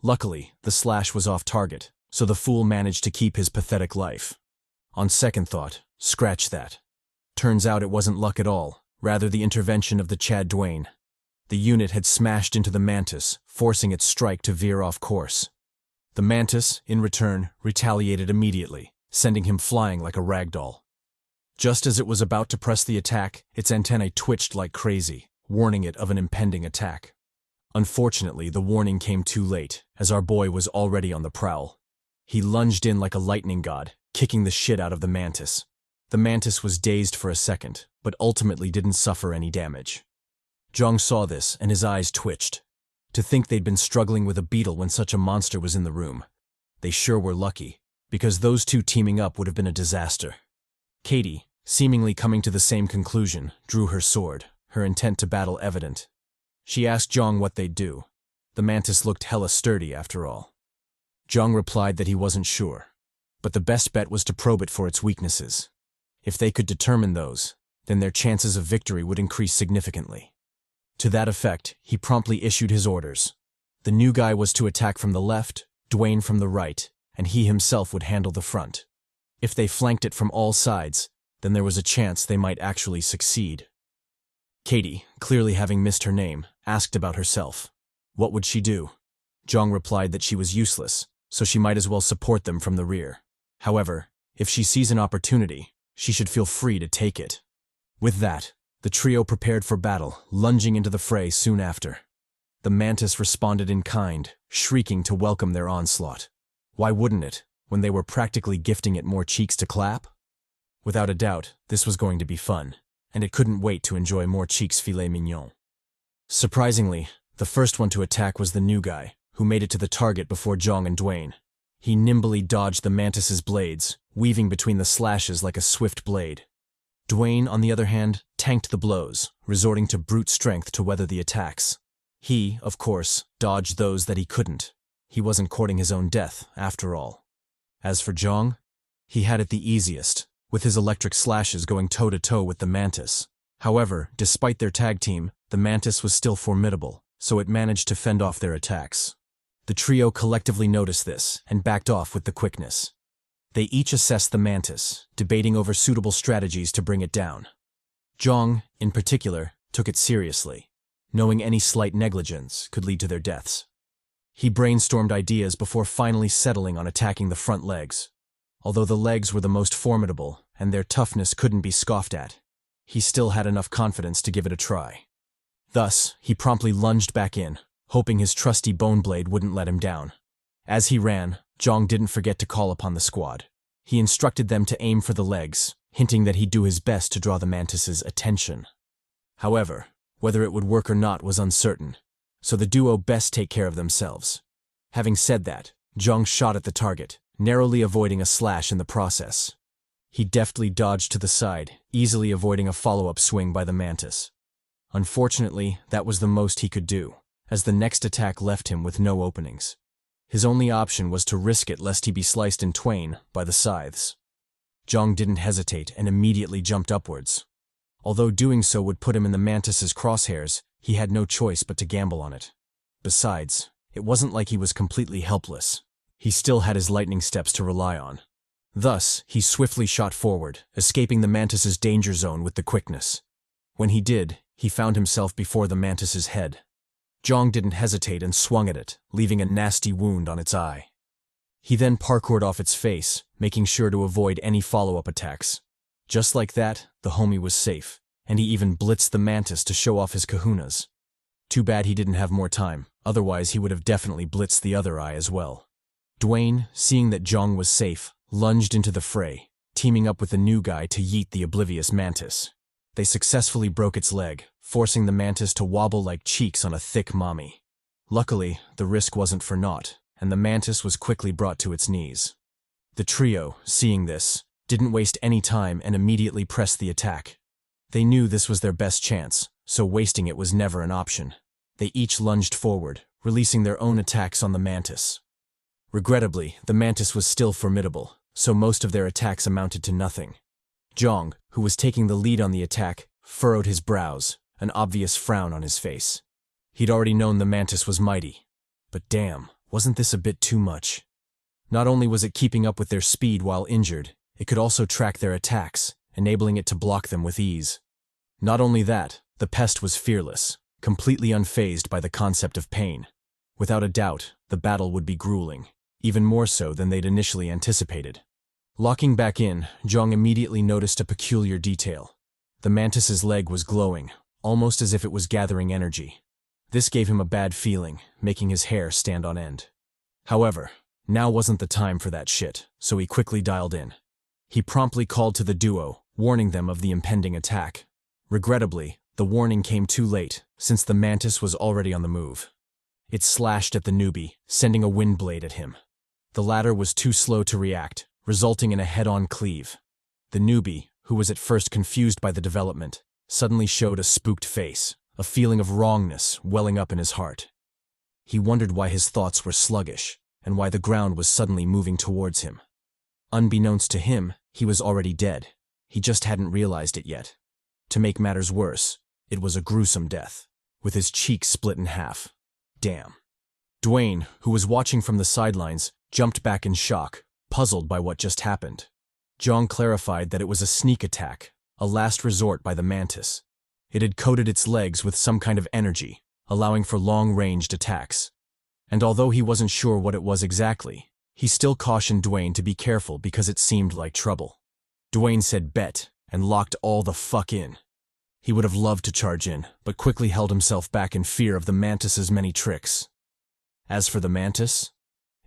Luckily, the slash was off target, so the fool managed to keep his pathetic life. On second thought, scratch that. Turns out it wasn't luck at all, rather the intervention of the CHADY. The unit had smashed into the mantis, forcing its strike to veer off course. The mantis, in return, retaliated immediately, sending him flying like a ragdoll. Just as it was about to press the attack, its antennae twitched like crazy, warning it of an impending attack. Unfortunately, the warning came too late, as our boy was already on the prowl. He lunged in like a lightning god, kicking the shit out of the mantis. The mantis was dazed for a second, but ultimately didn't suffer any damage. Jeong saw this, and his eyes twitched. To think they'd been struggling with a beetle when such a monster was in the room. They sure were lucky, because those two teaming up would have been a disaster. CHADY, seemingly coming to the same conclusion, drew her sword, her intent to battle evident. She asked Jeong what they'd do. The mantis looked hella sturdy after all. Jeong replied that he wasn't sure, but the best bet was to probe it for its weaknesses. If they could determine those, then their chances of victory would increase significantly. To that effect, he promptly issued his orders. The new guy was to attack from the left, Dwayne from the right, and he himself would handle the front. If they flanked it from all sides, then there was a chance they might actually succeed. CHADY, clearly having missed her name, asked about herself. What would she do? Jeong replied that she was useless, so she might as well support them from the rear. However, if she sees an opportunity, she should feel free to take it. With that, the trio prepared for battle, lunging into the fray soon after. The mantis responded in kind, shrieking to welcome their onslaught. Why wouldn't it, when they were practically gifting it more cheeks to clap? Without a doubt, this was going to be fun, and it couldn't wait to enjoy more cheeks filet mignon. Surprisingly, the first one to attack was the new guy, who made it to the target before Jeong and Dwayne. He nimbly dodged the mantis's blades, weaving between the slashes like a swift blade. Dwayne, on the other hand, tanked the blows, resorting to brute strength to weather the attacks. He, of course, dodged those that he couldn't. He wasn't courting his own death, after all. As for Jeong, he had it the easiest, with his electric slashes going toe-to-toe with the mantis. However, despite their tag team, the mantis was still formidable, so it managed to fend off their attacks. The trio collectively noticed this and backed off with the quickness. They each assessed the mantis, debating over suitable strategies to bring it down. Jeong, in particular, took it seriously, knowing any slight negligence could lead to their deaths. He brainstormed ideas before finally settling on attacking the front legs. Although the legs were the most formidable and their toughness couldn't be scoffed at, he still had enough confidence to give it a try. Thus, he promptly lunged back in, hoping his trusty bone blade wouldn't let him down. As he ran, Jeong didn't forget to call upon the squad. He instructed them to aim for the legs, hinting that he'd do his best to draw the mantis's attention. However, whether it would work or not was uncertain, so the duo best take care of themselves. Having said that, Jeong shot at the target, narrowly avoiding a slash in the process. He deftly dodged to the side, easily avoiding a follow-up swing by the mantis. Unfortunately, that was the most he could do, as the next attack left him with no openings. His only option was to risk it lest he be sliced in twain by the scythes. Jeong didn't hesitate and immediately jumped upwards. Although doing so would put him in the mantis's crosshairs, he had no choice but to gamble on it. Besides, it wasn't like he was completely helpless. He still had his lightning steps to rely on. Thus, he swiftly shot forward, escaping the mantis's danger zone with the quickness. When he did, he found himself before the mantis's head. Jeong didn't hesitate and swung at it, leaving a nasty wound on its eye. He then parkoured off its face, making sure to avoid any follow-up attacks. Just like that, the homie was safe, and he even blitzed the mantis to show off his kahunas. Too bad he didn't have more time, otherwise he would have definitely blitzed the other eye as well. Dwayne, seeing that Jeong was safe, lunged into the fray, teaming up with the new guy to yeet the oblivious mantis. They successfully broke its leg, forcing the mantis to wobble like cheeks on a thick mommy. Luckily, the risk wasn't for naught, and the mantis was quickly brought to its knees. The trio, seeing this, didn't waste any time and immediately pressed the attack. They knew this was their best chance, so wasting it was never an option. They each lunged forward, releasing their own attacks on the mantis. Regrettably, the mantis was still formidable, so most of their attacks amounted to nothing. Jeong, who was taking the lead on the attack, furrowed his brows, an obvious frown on his face. He'd already known the mantis was mighty. But damn, wasn't this a bit too much? Not only was it keeping up with their speed while injured, it could also track their attacks, enabling it to block them with ease. Not only that, the pest was fearless, completely unfazed by the concept of pain. Without a doubt, the battle would be grueling, even more so than they'd initially anticipated. Locking back in, Jeong immediately noticed a peculiar detail. The mantis's leg was glowing, almost as if it was gathering energy. This gave him a bad feeling, making his hair stand on end. However, now wasn't the time for that shit, so he quickly dialed in. He promptly called to the duo, warning them of the impending attack. Regrettably, the warning came too late, since the mantis was already on the move. It slashed at the newbie, sending a wind blade at him. The latter was too slow to react, resulting in a head-on cleave. The newbie, who was at first confused by the development, suddenly showed a spooked face, a feeling of wrongness welling up in his heart. He wondered why his thoughts were sluggish, and why the ground was suddenly moving towards him. Unbeknownst to him, he was already dead. He just hadn't realized it yet. To make matters worse, it was a gruesome death, with his cheeks split in half. Damn. Dwayne, who was watching from the sidelines, jumped back in shock, puzzled by what just happened. Jeong clarified that it was a sneak attack, a last resort by the mantis. It had coated its legs with some kind of energy, allowing for long-ranged attacks. And although he wasn't sure what it was exactly, he still cautioned Dwayne to be careful because it seemed like trouble. Dwayne said bet, and locked all the fuck in. He would have loved to charge in, but quickly held himself back in fear of the mantis's many tricks. As for the mantis,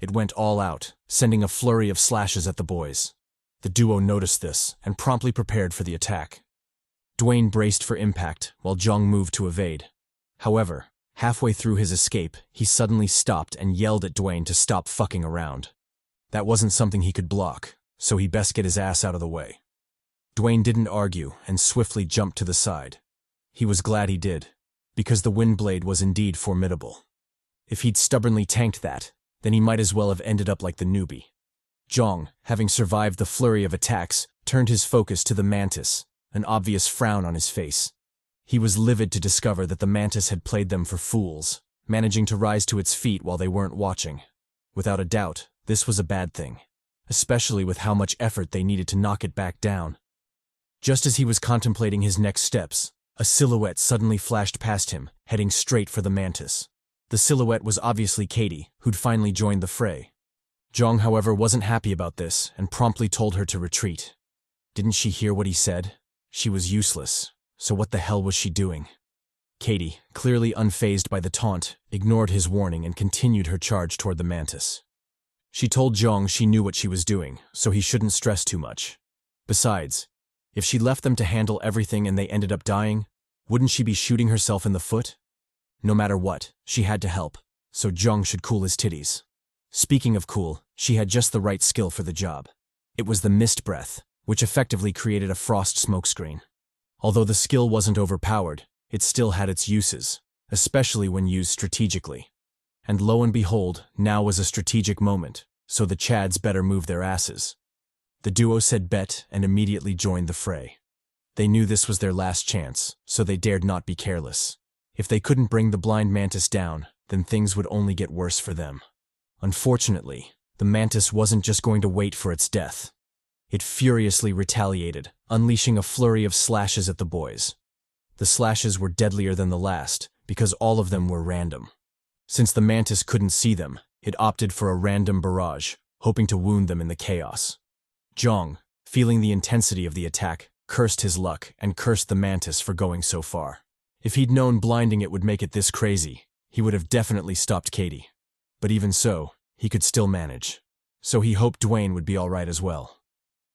it went all out, sending a flurry of slashes at the boys. The duo noticed this, and promptly prepared for the attack. Dwayne braced for impact, while Jeong moved to evade. However, halfway through his escape, he suddenly stopped and yelled at Dwayne to stop fucking around. That wasn't something he could block, so he best get his ass out of the way. Dwayne didn't argue and swiftly jumped to the side. He was glad he did, because the wind blade was indeed formidable. If he'd stubbornly tanked that, then he might as well have ended up like the newbie. Jeong, having survived the flurry of attacks, turned his focus to the mantis, an obvious frown on his face. He was livid to discover that the mantis had played them for fools, managing to rise to its feet while they weren't watching. Without a doubt, this was a bad thing, especially with how much effort they needed to knock it back down. Just as he was contemplating his next steps, a silhouette suddenly flashed past him, heading straight for the mantis. The silhouette was obviously CHADY, who'd finally joined the fray. Jeong, however, wasn't happy about this and promptly told her to retreat. Didn't she hear what he said? She was useless, so what the hell was she doing? CHADY, clearly unfazed by the taunt, ignored his warning and continued her charge toward the mantis. She told Jeong she knew what she was doing, so he shouldn't stress too much. Besides, if she left them to handle everything and they ended up dying, wouldn't she be shooting herself in the foot? No matter what, she had to help, so Jeong should cool his titties. Speaking of cool, she had just the right skill for the job. It was the mist breath, which effectively created a frost smokescreen. Although the skill wasn't overpowered, it still had its uses, especially when used strategically. And lo and behold, now was a strategic moment, so the Chads better move their asses. The duo said bet and immediately joined the fray. They knew this was their last chance, so they dared not be careless. If they couldn't bring the blind mantis down, then things would only get worse for them. Unfortunately, the mantis wasn't just going to wait for its death. It furiously retaliated, unleashing a flurry of slashes at the boys. The slashes were deadlier than the last, because all of them were random. Since the mantis couldn't see them, it opted for a random barrage, hoping to wound them in the chaos. Jeong, feeling the intensity of the attack, cursed his luck and cursed the mantis for going so far. If he'd known blinding it would make it this crazy, he would have definitely stopped CHADY. But even so, he could still manage. So he hoped Dwayne would be alright as well.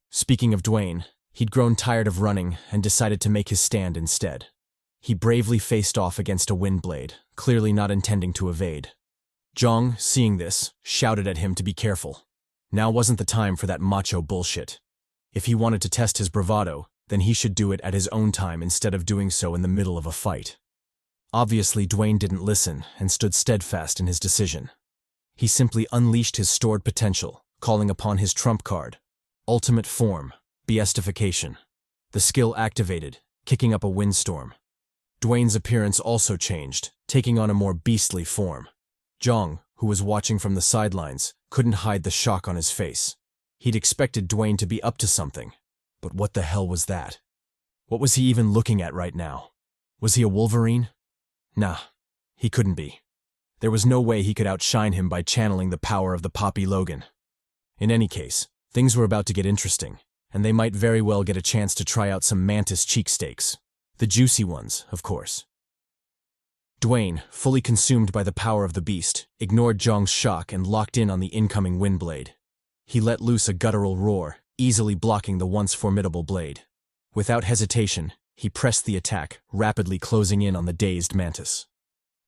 Speaking of Dwayne, he'd grown tired of running and decided to make his stand instead. He bravely faced off against a wind blade, clearly not intending to evade. Jeong, seeing this, shouted at him to be careful. Now wasn't the time for that macho bullshit. If he wanted to test his bravado, then he should do it at his own time instead of doing so in the middle of a fight. Obviously, Dwayne didn't listen and stood steadfast in his decision. He simply unleashed his stored potential, calling upon his trump card. Ultimate form, Beastification. The skill activated, kicking up a windstorm. Dwayne's appearance also changed, taking on a more beastly form. Jeong, who was watching from the sidelines, couldn't hide the shock on his face. He'd expected Dwayne to be up to something. But what the hell was that? What was he even looking at right now? Was he a Wolverine? Nah, he couldn't be. There was no way he could outshine him by channeling the power of the Poppy Logan. In any case, things were about to get interesting, and they might very well get a chance to try out some mantis cheek steaks. The juicy ones, of course. Dwayne, fully consumed by the power of the beast, ignored Jeong's shock and locked in on the incoming wind blade. He let loose a guttural roar, easily blocking the once formidable blade. Without hesitation, he pressed the attack, rapidly closing in on the dazed mantis.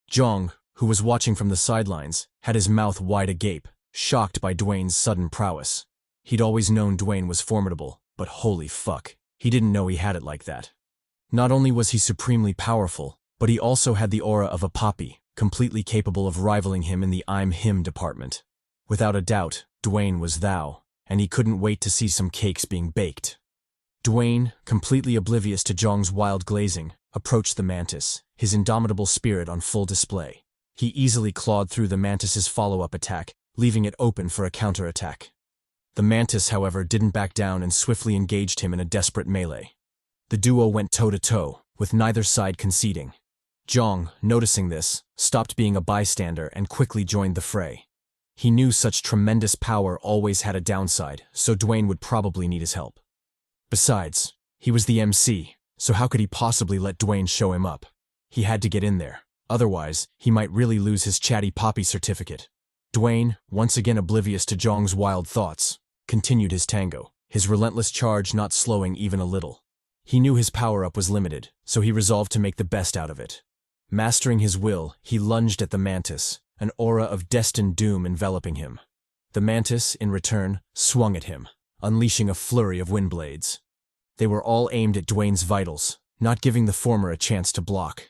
Jeong, who was watching from the sidelines, had his mouth wide agape, shocked by Dwayne's sudden prowess. He'd always known Dwayne was formidable, but holy fuck, he didn't know he had it like that. Not only was he supremely powerful, but he also had the aura of a Poppy, completely capable of rivaling him in the I'm him department. Without a doubt, Dwayne was thou, and he couldn't wait to see some cakes being baked. Dwayne, completely oblivious to Jeong's wild glazing, approached the mantis, his indomitable spirit on full display. He easily clawed through the mantis's follow-up attack, leaving it open for a counterattack. The mantis, however, didn't back down and swiftly engaged him in a desperate melee. The duo went toe-to-toe, with neither side conceding. Jeong, noticing this, stopped being a bystander and quickly joined the fray. He knew such tremendous power always had a downside, so Dwayne would probably need his help. Besides, he was the MC, so how could he possibly let Dwayne show him up? He had to get in there, otherwise he might really lose his CHADY Poppy certificate. Dwayne, once again oblivious to Jeong's wild thoughts, continued his tango, his relentless charge not slowing even a little. He knew his power-up was limited, so he resolved to make the best out of it. Mastering his will, he lunged at the mantis, an aura of destined doom enveloping him. The mantis, in return, swung at him, unleashing a flurry of wind blades. They were all aimed at Dwayne's vitals, not giving the former a chance to block.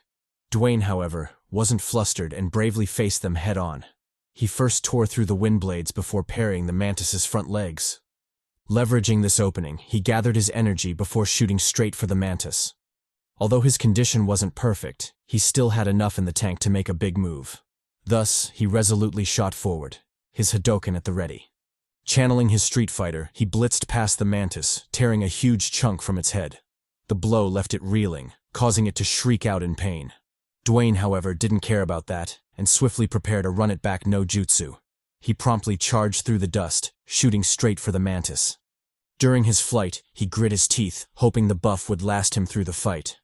Dwayne, however, wasn't flustered and bravely faced them head-on. He first tore through the wind blades before parrying the mantis's front legs. Leveraging this opening, he gathered his energy before shooting straight for the mantis. Although his condition wasn't perfect, he still had enough in the tank to make a big move. Thus, he resolutely shot forward, his Hadoken at the ready. Channeling his Street Fighter, he blitzed past the mantis, tearing a huge chunk from its head. The blow left it reeling, causing it to shriek out in pain. Dwayne, however, didn't care about that, and swiftly prepared a run-it-back no jutsu. He promptly charged through the dust, shooting straight for the mantis. During his flight, he grit his teeth, hoping the buff would last him through the fight.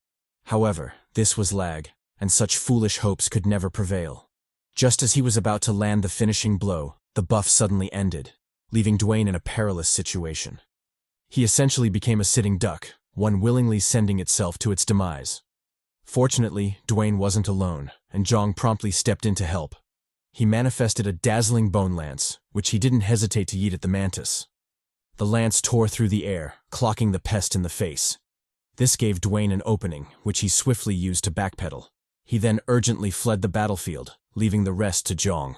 However, this was L.A.G, and such foolish hopes could never prevail. Just as he was about to land the finishing blow, the buff suddenly ended, leaving Dwayne in a perilous situation. He essentially became a sitting duck, one willingly sending itself to its demise. Fortunately, Dwayne wasn't alone, and Jeong promptly stepped in to help. He manifested a dazzling bone lance, which he didn't hesitate to yeet at the mantis. The lance tore through the air, clocking the pest in the face. This gave Dwayne an opening, which he swiftly used to backpedal. He then urgently fled the battlefield, leaving the rest to Jeong.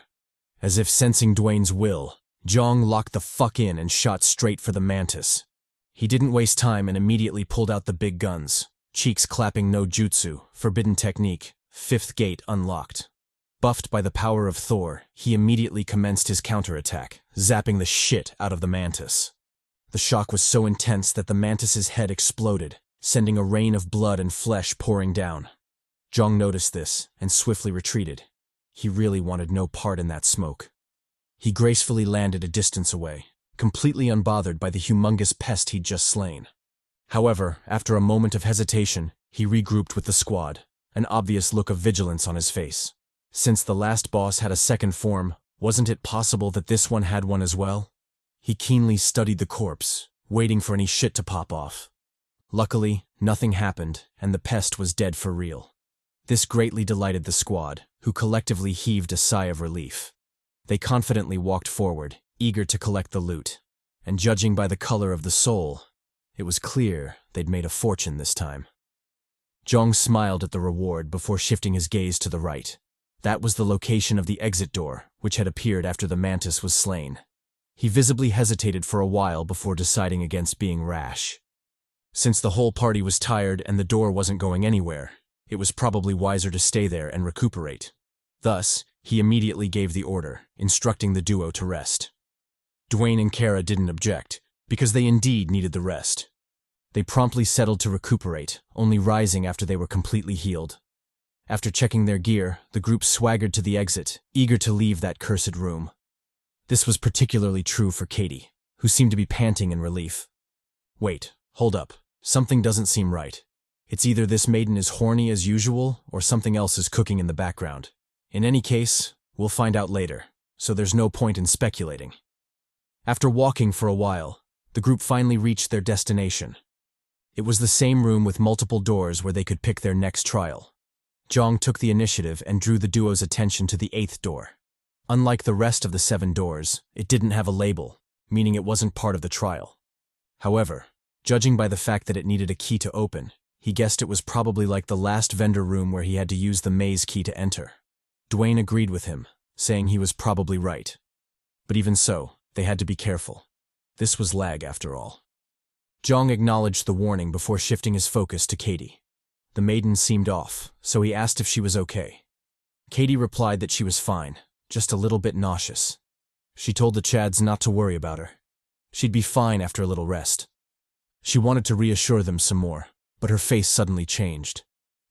As if sensing Dwayne's will, Jeong locked the fuck in and shot straight for the mantis. He didn't waste time and immediately pulled out the big guns, cheeks clapping no jutsu, forbidden technique, fifth gate unlocked. Buffed by the power of Thor, he immediately commenced his counterattack, zapping the shit out of the mantis. The shock was so intense that the mantis's head exploded, sending a rain of blood and flesh pouring down. Jeong noticed this and swiftly retreated. He really wanted no part in that smoke. He gracefully landed a distance away, completely unbothered by the humongous pest he'd just slain. However, after a moment of hesitation, he regrouped with the squad, an obvious look of vigilance on his face. Since the last boss had a second form, wasn't it possible that this one had one as well? He keenly studied the corpse, waiting for any shit to pop off. Luckily, nothing happened, and the pest was dead for real. This greatly delighted the squad, who collectively heaved a sigh of relief. They confidently walked forward, eager to collect the loot. And judging by the color of the soul, it was clear they'd made a fortune this time. Jeong smiled at the reward before shifting his gaze to the right. That was the location of the exit door, which had appeared after the mantis was slain. He visibly hesitated for a while before deciding against being rash. Since the whole party was tired and the door wasn't going anywhere, it was probably wiser to stay there and recuperate. Thus, he immediately gave the order, instructing the duo to rest. Dwayne and Kara didn't object, because they indeed needed the rest. They promptly settled to recuperate, only rising after they were completely healed. After checking their gear, the group swaggered to the exit, eager to leave that cursed room. This was particularly true for CHADY, who seemed to be panting in relief. Wait, hold up. Something doesn't seem right. It's either this maiden is horny as usual, or something else is cooking in the background. In any case, we'll find out later, so there's no point in speculating. After walking for a while, the group finally reached their destination. It was the same room with multiple doors where they could pick their next trial. Jeong took the initiative and drew the duo's attention to the 8th door. Unlike the rest of the 7 doors, it didn't have a label, meaning it wasn't part of the trial. However, judging by the fact that it needed a key to open, he guessed it was probably like the last vendor room where he had to use the maze key to enter. Dwayne agreed with him, saying he was probably right. But even so, they had to be careful. This was L.A.G after all. Jeong acknowledged the warning before shifting his focus to CHADY. The maiden seemed off, so he asked if she was okay. CHADY replied that she was fine, just a little bit nauseous. She told the Chads not to worry about her. She'd be fine after a little rest. She wanted to reassure them some more, but her face suddenly changed.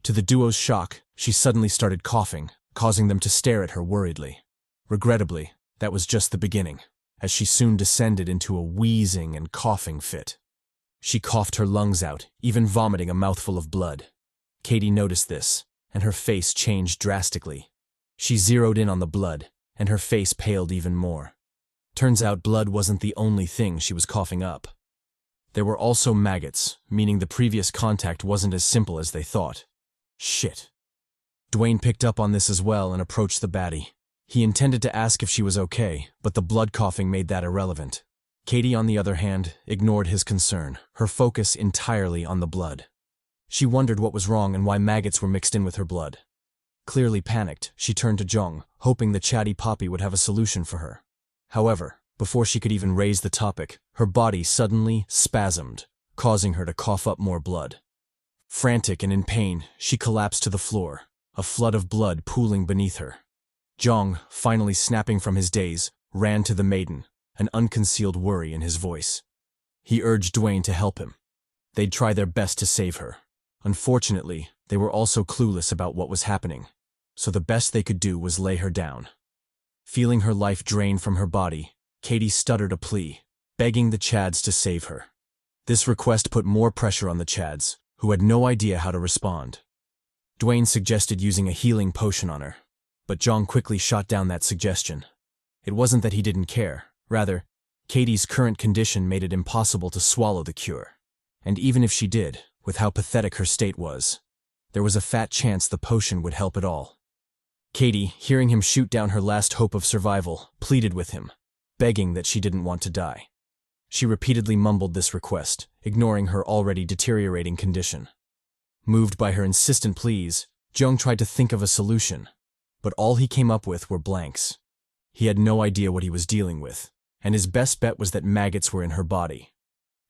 To the duo's shock, she suddenly started coughing, causing them to stare at her worriedly. Regrettably, that was just the beginning, as she soon descended into a wheezing and coughing fit. She coughed her lungs out, even vomiting a mouthful of blood. CHADY noticed this, and her face changed drastically. She zeroed in on the blood, and her face paled even more. Turns out blood wasn't the only thing she was coughing up. There were also maggots, meaning the previous contact wasn't as simple as they thought. Shit. Dwayne picked up on this as well and approached the baddie. He intended to ask if she was okay, but the blood coughing made that irrelevant. CHADY, on the other hand, ignored his concern, her focus entirely on the blood. She wondered what was wrong and why maggots were mixed in with her blood. Clearly panicked, she turned to Jeong, hoping the chatty poppy would have a solution for her. However, before she could even raise the topic, her body suddenly spasmed, causing her to cough up more blood. Frantic and in pain, she collapsed to the floor, a flood of blood pooling beneath her. Jeong, finally snapping from his daze, ran to the maiden, an unconcealed worry in his voice. He urged Dwayne to help him. They'd try their best to save her. Unfortunately, they were also clueless about what was happening, so the best they could do was lay her down. Feeling her life drain from her body, CHADY stuttered a plea, begging the Chads to save her. This request put more pressure on the Chads, who had no idea how to respond. Dwayne suggested using a healing potion on her, but Jeong quickly shot down that suggestion. It wasn't that he didn't care. Rather, CHADY's current condition made it impossible to swallow the cure. And even if she did, with how pathetic her state was, there was a fat chance the potion would help at all. CHADY, hearing him shoot down her last hope of survival, pleaded with him, begging that she didn't want to die. She repeatedly mumbled this request, ignoring her already deteriorating condition. Moved by her insistent pleas, Jeong tried to think of a solution, but all he came up with were blanks. He had no idea what he was dealing with, and his best bet was that maggots were in her body.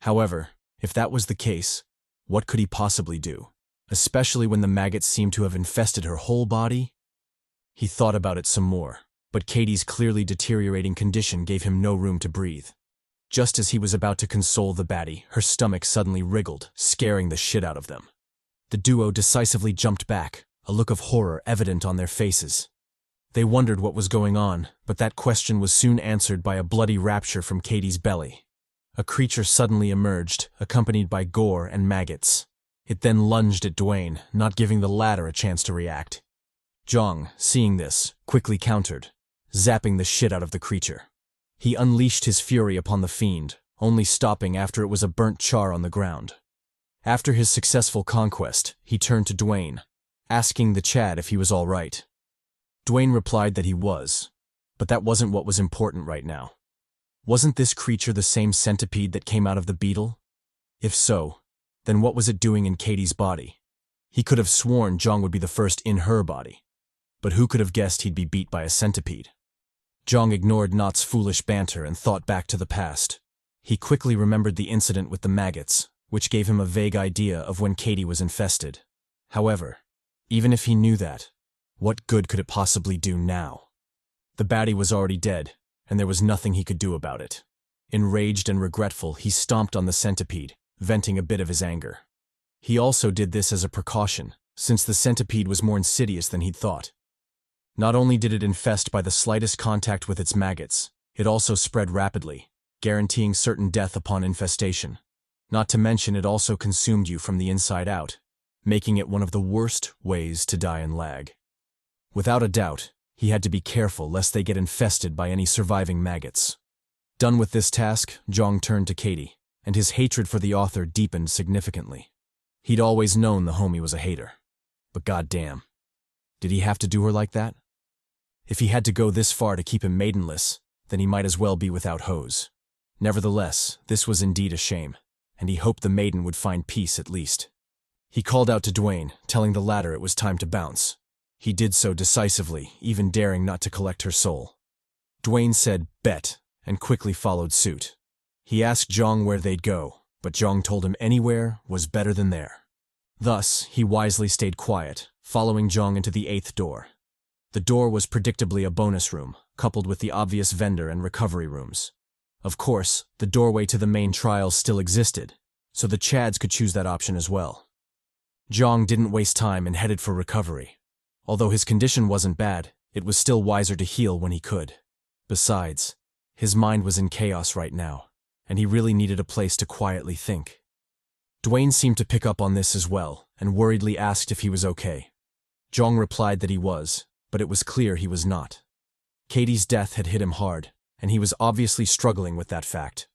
However, if that was the case, what could he possibly do, especially when the maggots seemed to have infested her whole body? He thought about it some more, but CHADY's clearly deteriorating condition gave him no room to breathe. Just as he was about to console the baddie, her stomach suddenly wriggled, scaring the shit out of them. The duo decisively jumped back, a look of horror evident on their faces. They wondered what was going on, but that question was soon answered by a bloody rapture from CHADY's belly. A creature suddenly emerged, accompanied by gore and maggots. It then lunged at Dwayne, not giving the latter a chance to react. Jeong, seeing this, quickly countered, zapping the shit out of the creature. He unleashed his fury upon the fiend, only stopping after it was a burnt char on the ground. After his successful conquest, he turned to Dwayne, asking the Chad if he was all right. Dwayne replied that he was, but that wasn't what was important right now. Wasn't this creature the same centipede that came out of the beetle? If so, then what was it doing in CHADY's body? He could have sworn Jeong would be the first in her body, but who could have guessed he'd be beat by a centipede? Jeong ignored Not's foolish banter and thought back to the past. He quickly remembered the incident with the maggots, which gave him a vague idea of when CHADY was infested. However, even if he knew that, what good could it possibly do now? The baddie was already dead, and there was nothing he could do about it. Enraged and regretful, he stomped on the centipede, venting a bit of his anger. He also did this as a precaution, since the centipede was more insidious than he'd thought. Not only did it infest by the slightest contact with its maggots, it also spread rapidly, guaranteeing certain death upon infestation. Not to mention it also consumed you from the inside out, making it one of the worst ways to die in L.A.G. Without a doubt, he had to be careful lest they get infested by any surviving maggots. Done with this task, Jeong turned to CHADY, and his hatred for the author deepened significantly. He'd always known the homie was a hater. But goddamn, did he have to do her like that? If he had to go this far to keep him maidenless, then he might as well be without hose. Nevertheless, this was indeed a shame, and he hoped the maiden would find peace at least. He called out to Dwayne, telling the latter it was time to bounce. He did so decisively, even daring not to collect her soul. Dwayne said, "Bet," and quickly followed suit. He asked Jeong where they'd go, but Jeong told him anywhere was better than there. Thus, he wisely stayed quiet, following Jeong into the 8th door. The door was predictably a bonus room, coupled with the obvious vendor and recovery rooms. Of course, the doorway to the main trial still existed, so the Chads could choose that option as well. Jeong didn't waste time and headed for recovery. Although his condition wasn't bad, it was still wiser to heal when he could. Besides, his mind was in chaos right now, and he really needed a place to quietly think. Dwayne seemed to pick up on this as well, and worriedly asked if he was okay. Jeong replied that he was, but it was clear he was not. CHADY's death had hit him hard, and he was obviously struggling with that fact.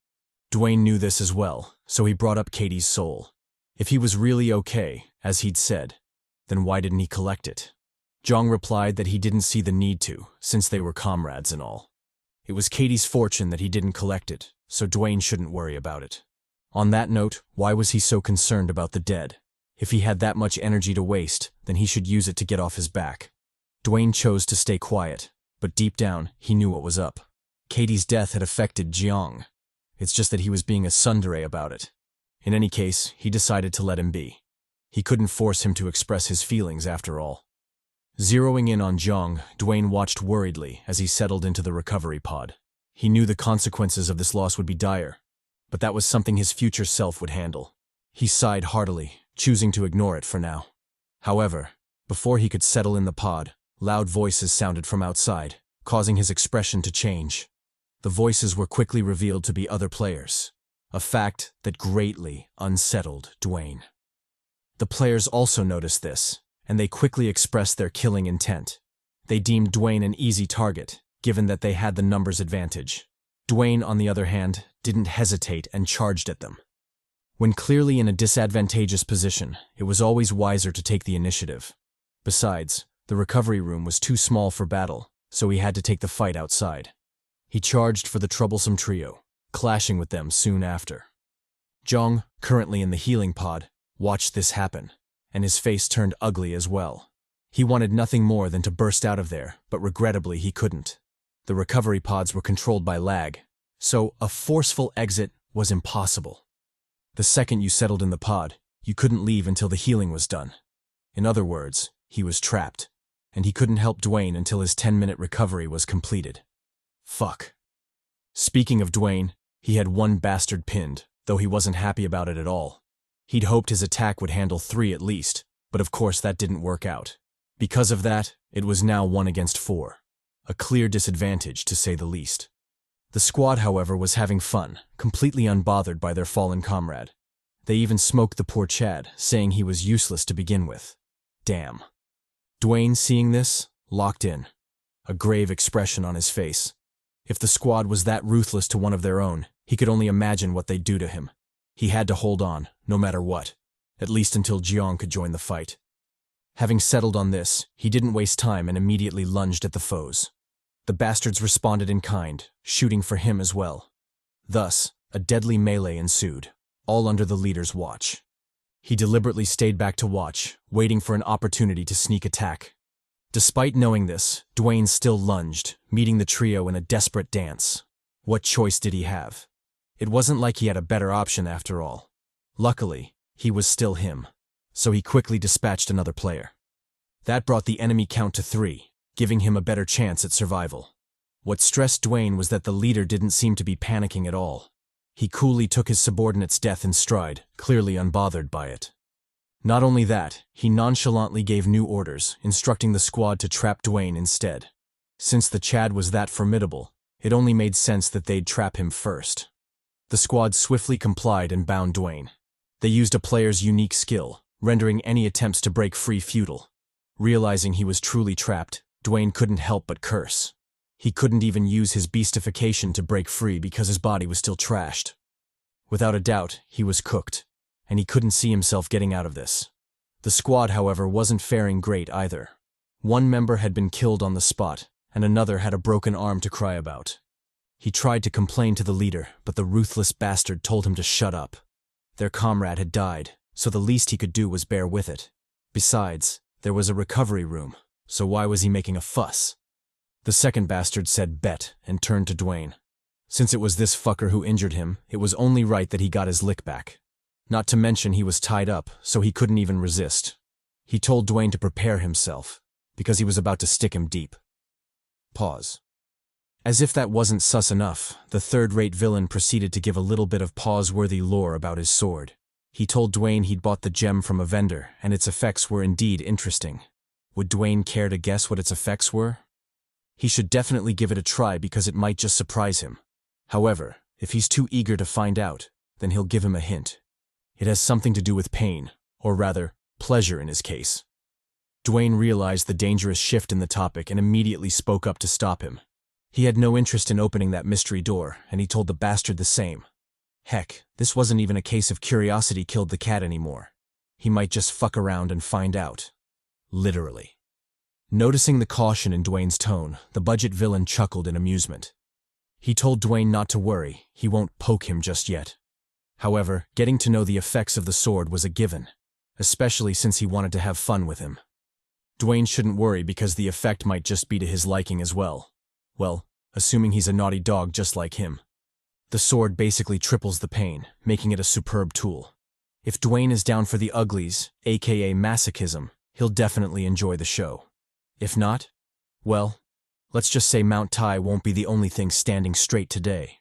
Dwayne knew this as well, so he brought up CHADY's soul. If he was really okay, as he'd said, then why didn't he collect it? Jeong replied that he didn't see the need to, since they were comrades and all. It was CHADY's fortune that he didn't collect it, so Dwayne shouldn't worry about it. On that note, why was he so concerned about the dead? If he had that much energy to waste, then he should use it to get off his back. Dwayne chose to stay quiet, but deep down, he knew what was up. CHADY's death had affected Jeong. It's just that he was being a tsundere about it. In any case, he decided to let him be. He couldn't force him to express his feelings after all. Zeroing in on Jeong, Dwayne watched worriedly as he settled into the recovery pod. He knew the consequences of this loss would be dire, but that was something his future self would handle. He sighed heartily, choosing to ignore it for now. However, before he could settle in the pod, loud voices sounded from outside, causing his expression to change. The voices were quickly revealed to be other players, a fact that greatly unsettled Dwayne. The players also noticed this, and they quickly expressed their killing intent. They deemed Dwayne an easy target, given that they had the numbers advantage. Dwayne, on the other hand, didn't hesitate and charged at them. When clearly in a disadvantageous position, it was always wiser to take the initiative. Besides, the recovery room was too small for battle, so he had to take the fight outside. He charged for the troublesome trio, clashing with them soon after. Jeong, currently in the healing pod, watched this happen, and his face turned ugly as well. He wanted nothing more than to burst out of there, but regrettably he couldn't. The recovery pods were controlled by L.A.G, so a forceful exit was impossible. The second you settled in the pod, you couldn't leave until the healing was done. In other words, he was trapped, and he couldn't help Dwayne until his 10-minute recovery was completed. Fuck. Speaking of Dwayne, he had one bastard pinned, though he wasn't happy about it at all. He'd hoped his attack would handle 3 at least, but of course that didn't work out. Because of that, it was now 1 against 4. A clear disadvantage, to say the least. The squad, however, was having fun, completely unbothered by their fallen comrade. They even smoked the poor Chad, saying he was useless to begin with. Damn. Dwayne, seeing this, locked in, a grave expression on his face. If the squad was that ruthless to one of their own, he could only imagine what they'd do to him. He had to hold on, no matter what, at least until Jeong could join the fight. Having settled on this, he didn't waste time and immediately lunged at the foes. The bastards responded in kind, shooting for him as well. Thus, a deadly melee ensued, all under the leader's watch. He deliberately stayed back to watch, waiting for an opportunity to sneak attack. Despite knowing this, Dwayne still lunged, meeting the trio in a desperate dance. What choice did he have? It wasn't like he had a better option after all. Luckily, he was still him, so he quickly dispatched another player. That brought the enemy count to 3, giving him a better chance at survival. What stressed Dwayne was that the leader didn't seem to be panicking at all. He coolly took his subordinate's death in stride, clearly unbothered by it. Not only that, he nonchalantly gave new orders, instructing the squad to trap Dwayne instead. Since the Chad was that formidable, it only made sense that they'd trap him first. The squad swiftly complied and bound Dwayne. They used a player's unique skill, rendering any attempts to break free futile. Realizing he was truly trapped, Dwayne couldn't help but curse. He couldn't even use his beastification to break free because his body was still trashed. Without a doubt, he was cooked, and he couldn't see himself getting out of this. The squad, however, wasn't faring great either. One member had been killed on the spot, and another had a broken arm to cry about. He tried to complain to the leader, but the ruthless bastard told him to shut up. Their comrade had died, so the least he could do was bear with it. Besides, there was a recovery room, so why was he making a fuss? The second bastard said bet and turned to Dwayne. Since it was this fucker who injured him, it was only right that he got his lick back. Not to mention he was tied up, so he couldn't even resist. He told Dwayne to prepare himself, because he was about to stick him deep. Pause. As if that wasn't sus enough, the third-rate villain proceeded to give a little bit of pause-worthy lore about his sword. He told Dwayne he'd bought the gem from a vendor, and its effects were indeed interesting. Would Dwayne care to guess what its effects were? He should definitely give it a try because it might just surprise him. However, if he's too eager to find out, then he'll give him a hint. It has something to do with pain, or rather, pleasure in his case. Dwayne realized the dangerous shift in the topic and immediately spoke up to stop him. He had no interest in opening that mystery door, and he told the bastard the same. Heck, this wasn't even a case of curiosity killed the cat anymore. He might just fuck around and find out. Literally. Noticing the caution in Dwayne's tone, the budget villain chuckled in amusement. He told Dwayne not to worry, he won't poke him just yet. However, getting to know the effects of the sword was a given, especially since he wanted to have fun with him. Dwayne shouldn't worry because the effect might just be to his liking as well. Well, assuming he's a naughty dog just like him. The sword basically triples the pain, making it a superb tool. If Dwayne is down for the uglies, aka masochism, he'll definitely enjoy the show. If not, well, let's just say Mount Tai won't be the only thing standing straight today.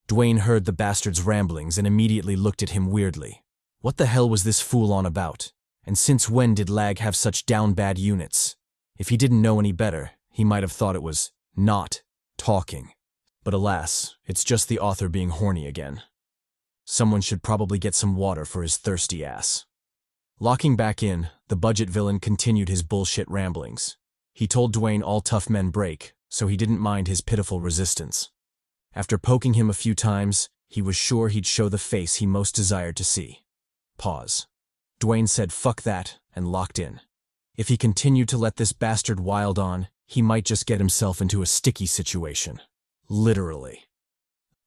Dwayne heard the bastard's ramblings and immediately looked at him weirdly. What the hell was this fool on about? And since when did L.A.G have such down bad units? If he didn't know any better, he might have thought it was not talking. But alas, it's just the author being horny again. Someone should probably get some water for his thirsty ass. Locking back in, the budget villain continued his bullshit ramblings. He told Dwayne all tough men break, so he didn't mind his pitiful resistance. After poking him a few times, he was sure he'd show the face he most desired to see. Pause. Dwayne said fuck that, and locked in. If he continued to let this bastard wild on, he might just get himself into a sticky situation. Literally.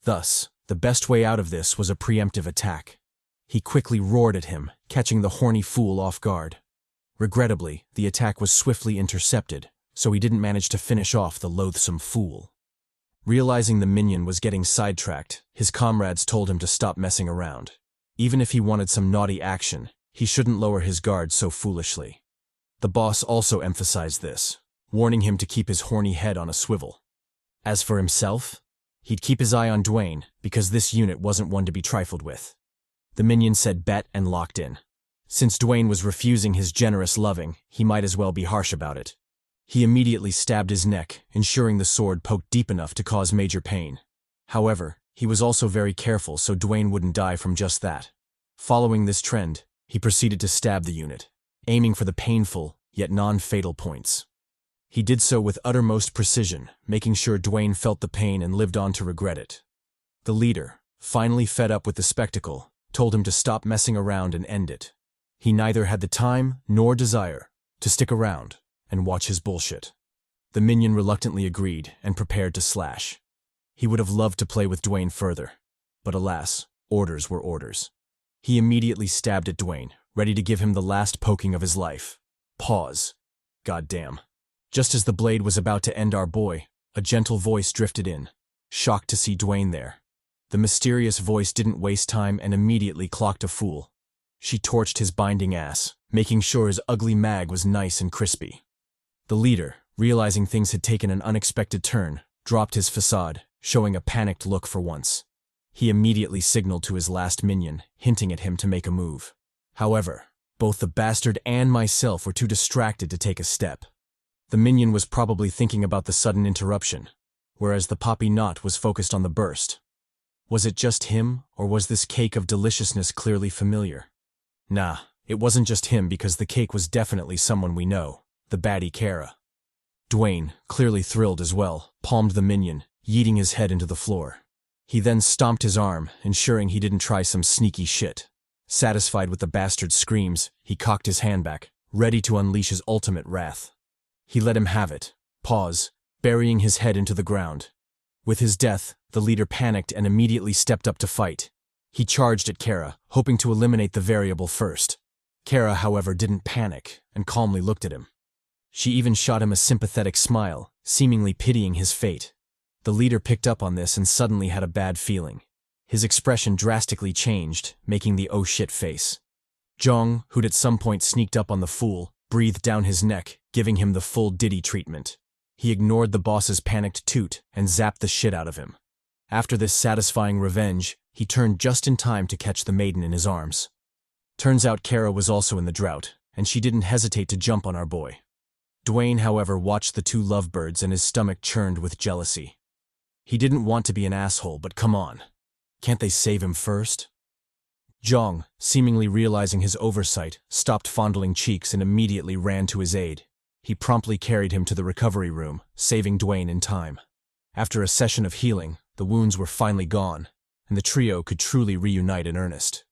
Thus, the best way out of this was a preemptive attack. He quickly roared at him, catching the horny fool off guard. Regrettably, the attack was swiftly intercepted, so he didn't manage to finish off the loathsome fool. Realizing the minion was getting sidetracked, his comrades told him to stop messing around. Even if he wanted some naughty action, he shouldn't lower his guard so foolishly. The boss also emphasized this, warning him to keep his horny head on a swivel. As for himself, he'd keep his eye on Dwayne, because this unit wasn't one to be trifled with. The minion said bet and locked in. Since Dwayne was refusing his generous loving, he might as well be harsh about it. He immediately stabbed his neck, ensuring the sword poked deep enough to cause major pain. However, he was also very careful so Dwayne wouldn't die from just that. Following this trend, he proceeded to stab the unit, aiming for the painful, yet non-fatal points. He did so with uttermost precision, making sure Dwayne felt the pain and lived on to regret it. The leader, finally fed up with the spectacle, told him to stop messing around and end it. He neither had the time nor desire, to stick around and watch his bullshit. The minion reluctantly agreed and prepared to slash. He would have loved to play with Dwayne further, but alas, orders were orders. He immediately stabbed at Dwayne, ready to give him the last poking of his life. Pause. Goddamn. Just as the blade was about to end our boy, a gentle voice drifted in, shocked to see Dwayne there. The mysterious voice didn't waste time and immediately clocked a fool. She torched his binding ass, making sure his ugly mag was nice and crispy. The leader, realizing things had taken an unexpected turn, dropped his facade, showing a panicked look for once. He immediately signaled to his last minion, hinting at him to make a move. However, both the bastard and myself were too distracted to take a step. The minion was probably thinking about the sudden interruption, whereas the poppy knot was focused on the burst. Was it just him, or was this cake of deliciousness clearly familiar? Nah, it wasn't just him because the cake was definitely someone we know, the baddie Kara. Dwayne, clearly thrilled as well, palmed the minion, yeeting his head into the floor. He then stomped his arm, ensuring he didn't try some sneaky shit. Satisfied with the bastard's screams, he cocked his hand back, ready to unleash his ultimate wrath. He let him have it, burying his head into the ground. With his death, the leader panicked and immediately stepped up to fight. He charged at Kara, hoping to eliminate the variable first. Kara, however, didn't panic and calmly looked at him. She even shot him a sympathetic smile, seemingly pitying his fate. The leader picked up on this and suddenly had a bad feeling. His expression drastically changed, making the oh shit face. Jeong, who'd at some point sneaked up on the fool, breathed down his neck, giving him the full Diddy treatment. He ignored the boss's panicked toot and zapped the shit out of him. After this satisfying revenge, he turned just in time to catch the maiden in his arms. Turns out Kara was also in the drought, and she didn't hesitate to jump on our boy. Dwayne, however, watched the two lovebirds and his stomach churned with jealousy. He didn't want to be an asshole, but come on. Can't they save him first? Jeong, seemingly realizing his oversight, stopped fondling cheeks and immediately ran to his aid. He promptly carried him to the recovery room, saving Dwayne in time. After a session of healing, the wounds were finally gone, and the trio could truly reunite in earnest.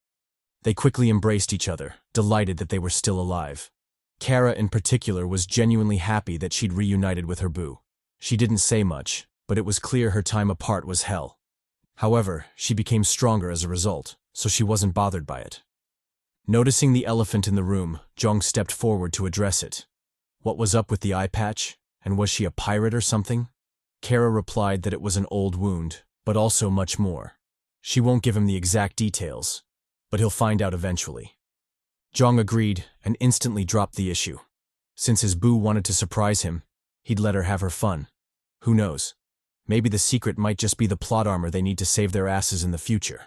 They quickly embraced each other, delighted that they were still alive. Kara in particular was genuinely happy that she'd reunited with her boo. She didn't say much, but it was clear her time apart was hell. However, she became stronger as a result, so she wasn't bothered by it. Noticing the elephant in the room, Jeong stepped forward to address it. What was up with the eye patch, and was she a pirate or something? Kara replied that it was an old wound, but also much more. She won't give him the exact details, but he'll find out eventually. Jeong agreed and instantly dropped the issue. Since his boo wanted to surprise him, he'd let her have her fun. Who knows? Maybe the secret might just be the plot armor they need to save their asses in the future.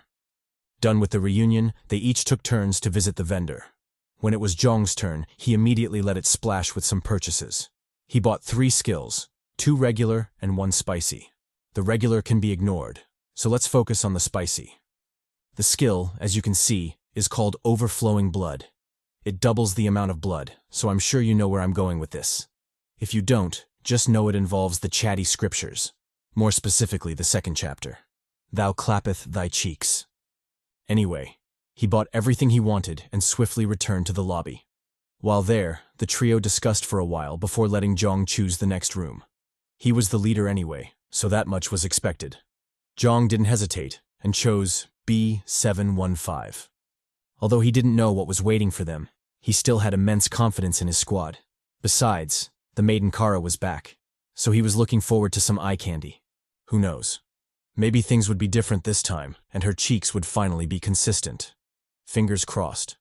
Done with the reunion, they each took turns to visit the vendor. When it was Jeong's turn, he immediately let it splash with some purchases. He bought 3 skills, 2 regular and 1 spicy. The regular can be ignored, so let's focus on the spicy. The skill, as you can see, is called Overflowing Blood. It doubles the amount of blood, so I'm sure you know where I'm going with this. If you don't, just know it involves the CHADY scriptures. More specifically, the 2nd chapter. Thou clappeth thy cheeks. Anyway, he bought everything he wanted and swiftly returned to the lobby. While there, the trio discussed for a while before letting Jeong choose the next room. He was the leader anyway, so that much was expected. Jeong didn't hesitate and chose B715. Although he didn't know what was waiting for them, he still had immense confidence in his squad. Besides, the maiden Kara was back, so he was looking forward to some eye candy. Who knows? Maybe things would be different this time, and her cheeks would finally be consistent. Fingers crossed.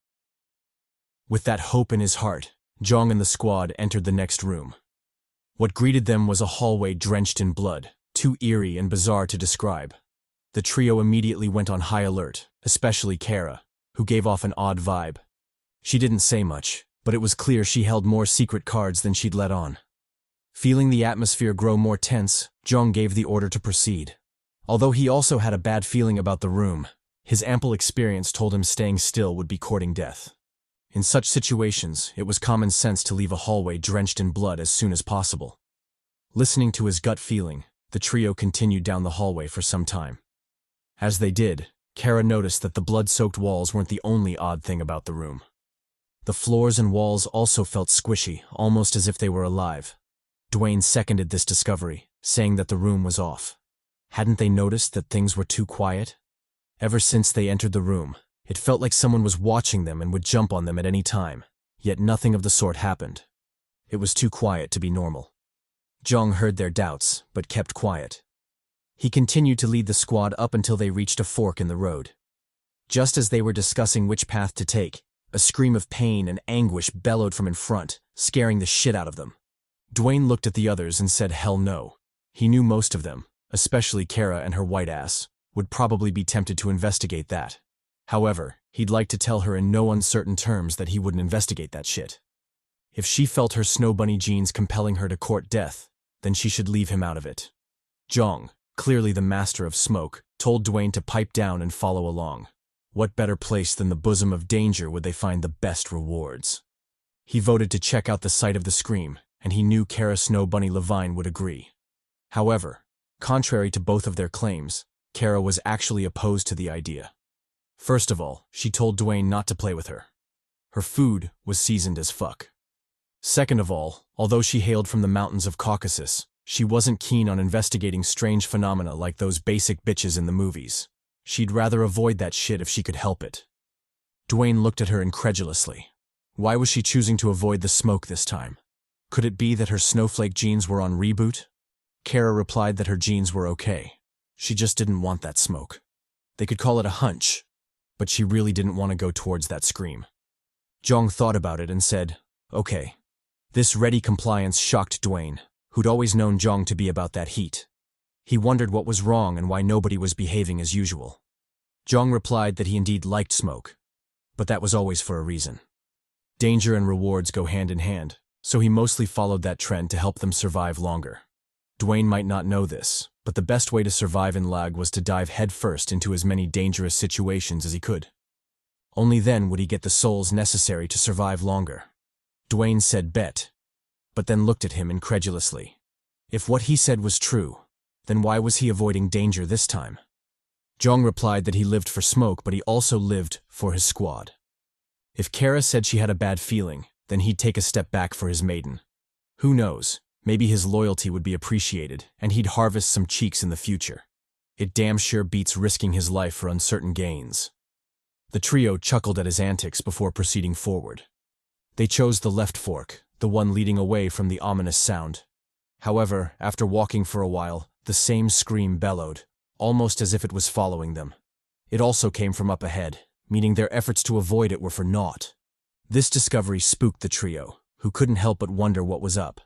With that hope in his heart, Jeong and the squad entered the next room. What greeted them was a hallway drenched in blood, too eerie and bizarre to describe. The trio immediately went on high alert, especially Kara, who gave off an odd vibe. She didn't say much, but it was clear she held more secret cards than she'd let on. Feeling the atmosphere grow more tense, Jeong gave the order to proceed. Although he also had a bad feeling about the room, his ample experience told him staying still would be courting death. In such situations, it was common sense to leave a hallway drenched in blood as soon as possible. Listening to his gut feeling, the trio continued down the hallway for some time. As they did, Kara noticed that the blood-soaked walls weren't the only odd thing about the room. The floors and walls also felt squishy, almost as if they were alive. Dwayne seconded this discovery, saying that the room was off. Hadn't they noticed that things were too quiet? Ever since they entered the room, it felt like someone was watching them and would jump on them at any time, yet nothing of the sort happened. It was too quiet to be normal. Jeong heard their doubts, but kept quiet. He continued to lead the squad up until they reached a fork in the road. Just as they were discussing which path to take, a scream of pain and anguish bellowed from in front, scaring the shit out of them. Dwayne looked at the others and said hell no. He knew most of them, especially Kara and her white ass, would probably be tempted to investigate that. However, he'd like to tell her in no uncertain terms that he wouldn't investigate that shit. If she felt her snow bunny genes compelling her to court death, then she should leave him out of it. Jeong, clearly the master of smoke, told Dwayne to pipe down and follow along. What better place than the bosom of danger would they find the best rewards? He voted to check out the site of the scream, and he knew Kara Snow Bunny Levine would agree. However, contrary to both of their claims, Kara was actually opposed to the idea. First of all, she told Dwayne not to play with her. Her food was seasoned as fuck. Second of all, although she hailed from the mountains of Caucasus, she wasn't keen on investigating strange phenomena like those basic bitches in the movies. She'd rather avoid that shit if she could help it. Dwayne looked at her incredulously. Why was she choosing to avoid the smoke this time? Could it be that her snowflake genes were on reboot? Kara replied that her genes were okay. She just didn't want that smoke. They could call it a hunch, but she really didn't want to go towards that scream. Jeong thought about it and said, okay. This ready compliance shocked Dwayne, who'd always known Jeong to be about that heat. He wondered what was wrong and why nobody was behaving as usual. Jeong replied that he indeed liked smoke, but that was always for a reason. Danger and rewards go hand in hand, so he mostly followed that trend to help them survive longer. Dwayne might not know this, but the best way to survive in L.A.G was to dive headfirst into as many dangerous situations as he could. Only then would he get the souls necessary to survive longer. Dwayne said bet, but then looked at him incredulously. If what he said was true, then why was he avoiding danger this time? Jeong replied that he lived for smoke, but he also lived for his squad. If Kara said she had a bad feeling, then he'd take a step back for his maiden. Who knows, maybe his loyalty would be appreciated, and he'd harvest some cheeks in the future. It damn sure beats risking his life for uncertain gains. The trio chuckled at his antics before proceeding forward. They chose the left fork, the one leading away from the ominous sound. However, after walking for a while, the same scream bellowed, almost as if it was following them. It also came from up ahead, meaning their efforts to avoid it were for naught. This discovery spooked the trio, who couldn't help but wonder what was up.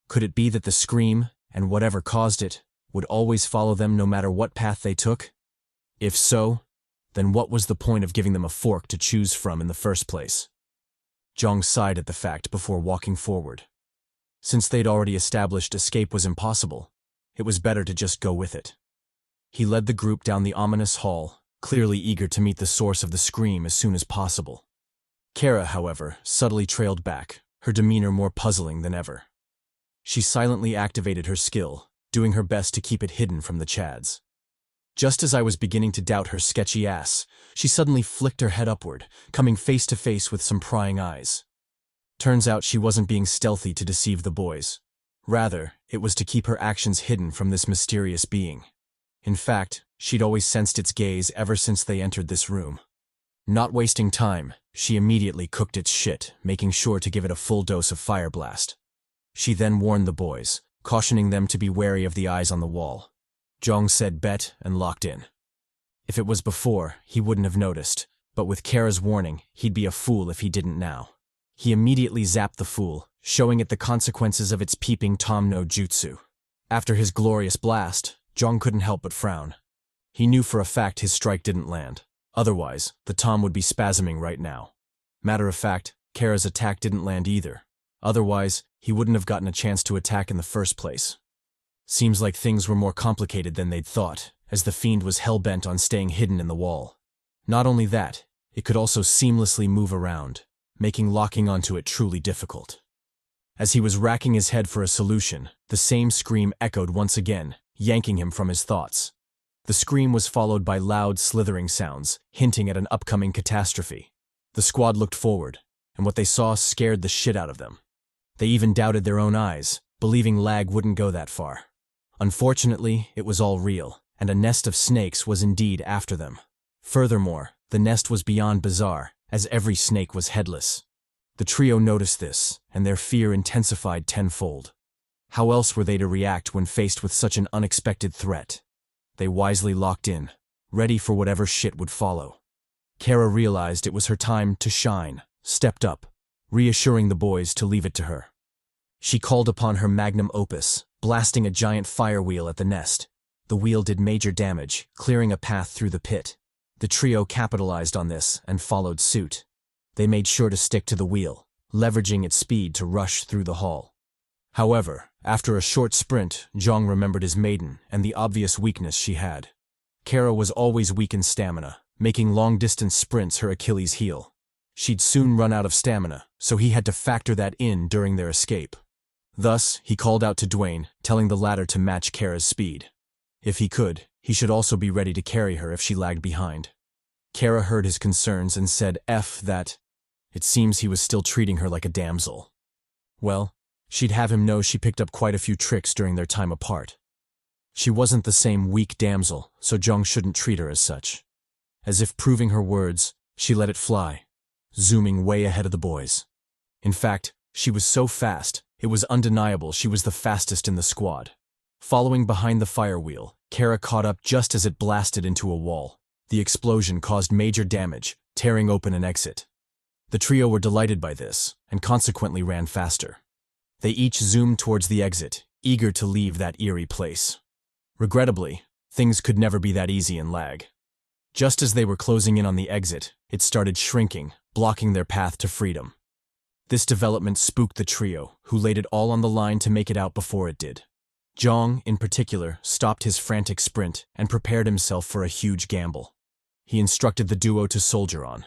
Could it be that the scream, and whatever caused it, would always follow them no matter what path they took? If so, then what was the point of giving them a fork to choose from in the first place? Jeong sighed at the fact before walking forward. Since they'd already established escape was impossible, it was better to just go with it. He led the group down the ominous hall, clearly eager to meet the source of the scream as soon as possible. Kara, however, subtly trailed back, her demeanor more puzzling than ever. She silently activated her skill, doing her best to keep it hidden from the Chads. Just as I was beginning to doubt her sketchy ass, she suddenly flicked her head upward, coming face to face with some prying eyes. Turns out she wasn't being stealthy to deceive the boys. Rather, it was to keep her actions hidden from this mysterious being. In fact, she'd always sensed its gaze ever since they entered this room. Not wasting time, she immediately cooked its shit, making sure to give it a full dose of fire blast. She then warned the boys, cautioning them to be wary of the eyes on the wall. Jeong said bet and locked in. If it was before, he wouldn't have noticed, but with Kara's warning, he'd be a fool if he didn't now. He immediately zapped the fool, showing it the consequences of its peeping Tom no jutsu. After his glorious blast, Jeong couldn't help but frown. He knew for a fact his strike didn't land. Otherwise, the Tom would be spasming right now. Matter of fact, Kara's attack didn't land either. Otherwise, he wouldn't have gotten a chance to attack in the first place. Seems like things were more complicated than they'd thought, as the fiend was hell-bent on staying hidden in the wall. Not only that, it could also seamlessly move around, making locking onto it truly difficult. As he was racking his head for a solution, the same scream echoed once again, yanking him from his thoughts. The scream was followed by loud slithering sounds, hinting at an upcoming catastrophe. The squad looked forward, and what they saw scared the shit out of them. They even doubted their own eyes, believing Lag wouldn't go that far. Unfortunately, it was all real, and a nest of snakes was indeed after them. Furthermore, the nest was beyond bizarre, as every snake was headless. The trio noticed this, and their fear intensified tenfold. How else were they to react when faced with such an unexpected threat? They wisely locked in, ready for whatever shit would follow. Kara realized it was her time to shine, stepped up, reassuring the boys to leave it to her. She called upon her magnum opus, blasting a giant fire wheel at the nest. The wheel did major damage, clearing a path through the pit. The trio capitalized on this and followed suit. They made sure to stick to the wheel, leveraging its speed to rush through the hall. However, after a short sprint, Jeong remembered his maiden and the obvious weakness she had. Kara was always weak in stamina, making long-distance sprints her Achilles' heel. She'd soon run out of stamina, so he had to factor that in during their escape. Thus, he called out to Dwayne, telling the latter to match Kara's speed. If he could, he should also be ready to carry her if she lagged behind. Kara heard his concerns and said that. It seems he was still treating her like a damsel. Well, she'd have him know she picked up quite a few tricks during their time apart. She wasn't the same weak damsel, so Jeong shouldn't treat her as such. As if proving her words, she let it fly, zooming way ahead of the boys. In fact, she was so fast, it was undeniable she was the fastest in the squad. Following behind the fire wheel, Kara caught up just as it blasted into a wall. The explosion caused major damage, tearing open an exit. The trio were delighted by this, and consequently ran faster. They each zoomed towards the exit, eager to leave that eerie place. Regrettably, things could never be that easy in Lag. Just as they were closing in on the exit, it started shrinking, blocking their path to freedom. This development spooked the trio, who laid it all on the line to make it out before it did. Jeong, in particular, stopped his frantic sprint and prepared himself for a huge gamble. He instructed the duo to soldier on.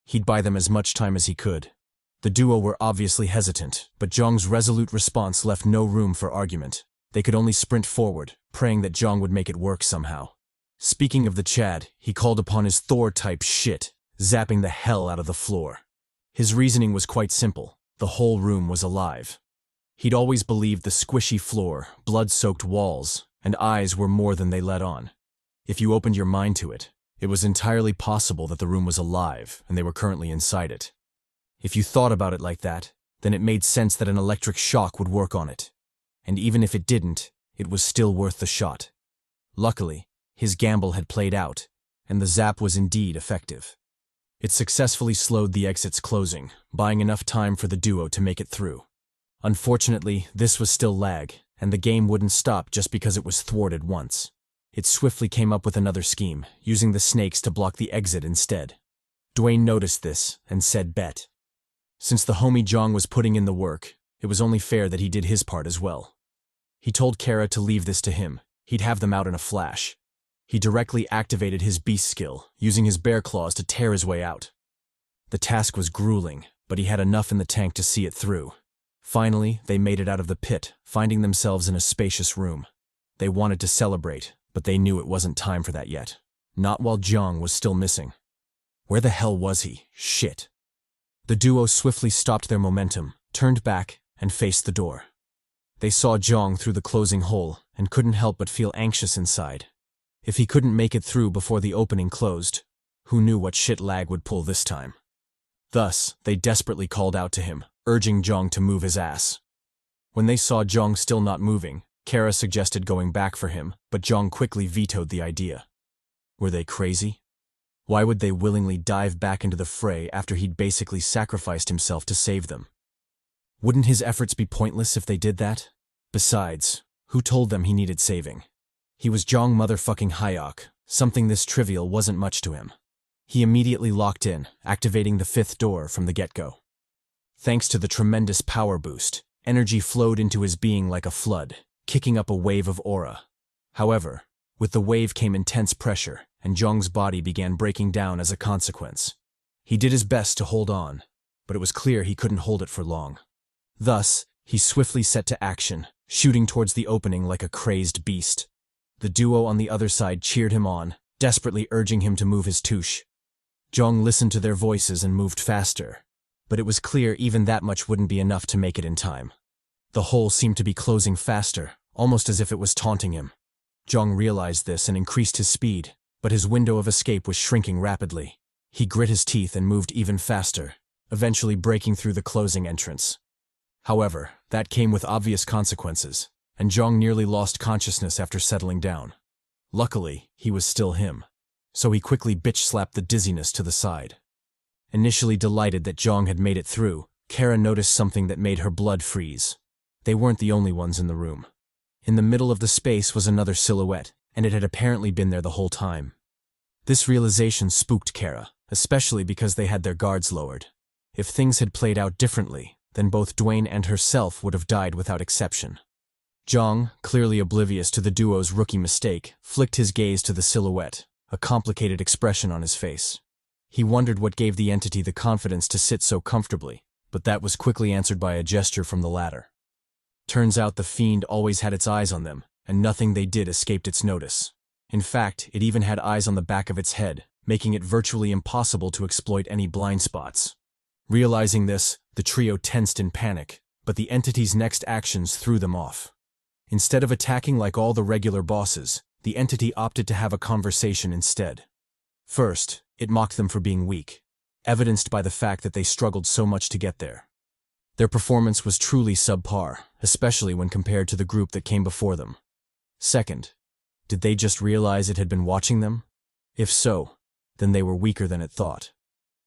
He'd buy them as much time as he could. The duo were obviously hesitant, but Jeong's resolute response left no room for argument. They could only sprint forward, praying that Jeong would make it work somehow. Speaking of the Chad, he called upon his Thor-type shit, zapping the hell out of the floor. His reasoning was quite simple. The whole room was alive. He'd always believed the squishy floor, blood-soaked walls, and eyes were more than they let on. If you opened your mind to it, it was entirely possible that the room was alive and they were currently inside it. If you thought about it like that, then it made sense that an electric shock would work on it. And even if it didn't, it was still worth the shot. Luckily, his gamble had played out, and the zap was indeed effective. It successfully slowed the exit's closing, buying enough time for the duo to make it through. Unfortunately, this was still Lag, and the game wouldn't stop just because it was thwarted once. It swiftly came up with another scheme, using the snakes to block the exit instead. Dwayne noticed this and said bet. Since the homie Jeong was putting in the work, it was only fair that he did his part as well. He told Kara to leave this to him. He'd have them out in a flash. He directly activated his beast skill, using his bear claws to tear his way out. The task was grueling, but he had enough in the tank to see it through. Finally, they made it out of the pit, finding themselves in a spacious room. They wanted to celebrate, but they knew it wasn't time for that yet. Not while Jeong was still missing. Where the hell was he? Shit. The duo swiftly stopped their momentum, turned back, and faced the door. They saw Jeong through the closing hole and couldn't help but feel anxious inside. If he couldn't make it through before the opening closed, who knew what shit Lag would pull this time? Thus, they desperately called out to him, urging Jeong to move his ass. When they saw Jeong still not moving, Kara suggested going back for him, but Jeong quickly vetoed the idea. Were they crazy? Why would they willingly dive back into the fray after he'd basically sacrificed himself to save them? Wouldn't his efforts be pointless if they did that? Besides, who told them he needed saving? He was Jeong motherfucking Hyeok. Something this trivial wasn't much to him. He immediately locked in, activating the 5th door from the get-go. Thanks to the tremendous power boost, energy flowed into his being like a flood, kicking up a wave of aura. However, with the wave came intense pressure, and Jeong's body began breaking down as a consequence. He did his best to hold on, but it was clear he couldn't hold it for long. Thus, he swiftly set to action, shooting towards the opening like a crazed beast. The duo on the other side cheered him on, desperately urging him to move his touche. Jeong listened to their voices and moved faster. but it was clear even that much wouldn't be enough to make it in time. The hole seemed to be closing faster, almost as if it was taunting him. Jeong realized this and increased his speed, but his window of escape was shrinking rapidly. He grit his teeth and moved even faster, eventually breaking through the closing entrance. However, that came with obvious consequences, and Jeong nearly lost consciousness after settling down. Luckily, he was still him, so he quickly bitch-slapped the dizziness to the side. Initially delighted that Jeong had made it through, Kara noticed something that made her blood freeze. They weren't the only ones in the room. In the middle of the space was another silhouette, and it had apparently been there the whole time. This realization spooked Kara, especially because they had their guards lowered. If things had played out differently, then both Dwayne and herself would have died without exception. Jeong, clearly oblivious to the duo's rookie mistake, flicked his gaze to the silhouette, a complicated expression on his face. He wondered what gave the entity the confidence to sit so comfortably, but that was quickly answered by a gesture from the latter. Turns out the fiend always had its eyes on them, and nothing they did escaped its notice. In fact, it even had eyes on the back of its head, making it virtually impossible to exploit any blind spots. Realizing this, the trio tensed in panic, but the entity's next actions threw them off. Instead of attacking like all the regular bosses, the entity opted to have a conversation instead. First, it mocked them for being weak, evidenced by the fact that they struggled so much to get there. Their performance was truly subpar, especially when compared to the group that came before them. Second, did they just realize it had been watching them? If so, then they were weaker than it thought.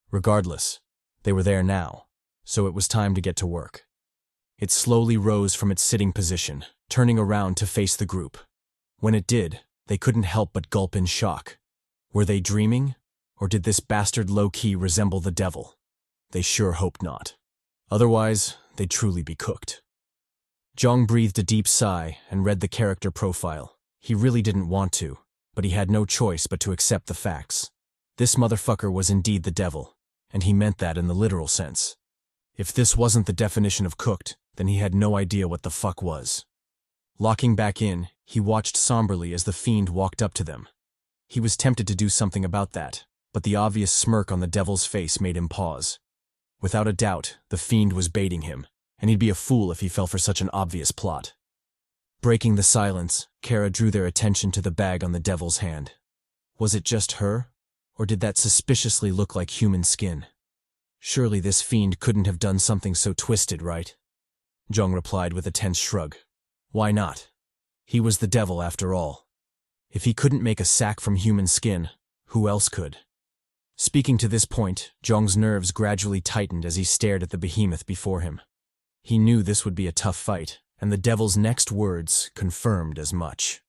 Regardless, they were there now, so it was time to get to work. It slowly rose from its sitting position, turning around to face the group. When it did, they couldn't help but gulp in shock. Were they dreaming? Or did this bastard low-key resemble the devil? They sure hoped not. Otherwise, they'd truly be cooked. Jeong breathed a deep sigh and read the character profile. He really didn't want to, but he had no choice but to accept the facts. This motherfucker was indeed the devil, and he meant that in the literal sense. If this wasn't the definition of cooked, then he had no idea what the fuck was. Locking back in, he watched somberly as the fiend walked up to them. He was tempted to do something about that, but the obvious smirk on the devil's face made him pause. Without a doubt, the fiend was baiting him, and he'd be a fool if he fell for such an obvious plot. Breaking the silence, Kara drew their attention to the bag on the devil's hand. Was it just her? Or did that suspiciously look like human skin? Surely this fiend couldn't have done something so twisted, right? Jeong replied with a tense shrug. Why not? He was the devil after all. If he couldn't make a sack from human skin, who else could? Speaking to this point, Jeong's nerves gradually tightened as he stared at the behemoth before him. He knew this would be a tough fight, and the devil's next words confirmed as much.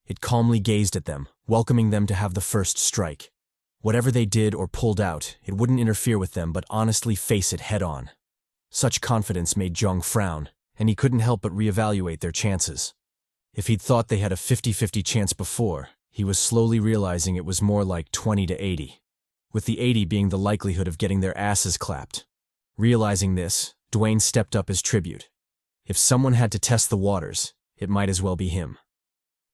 It calmly gazed at them, welcoming them to have the first strike. Whatever they did or pulled out, it wouldn't interfere with them but honestly face it head-on. Such confidence made Jeong frown, and he couldn't help but reevaluate their chances. If he'd thought they had a 50-50 chance before, he was slowly realizing it was more like 20 to 80, with the 80 being the likelihood of getting their asses clapped. Realizing this, Dwayne stepped up as tribute. If someone had to test the waters, it might as well be him.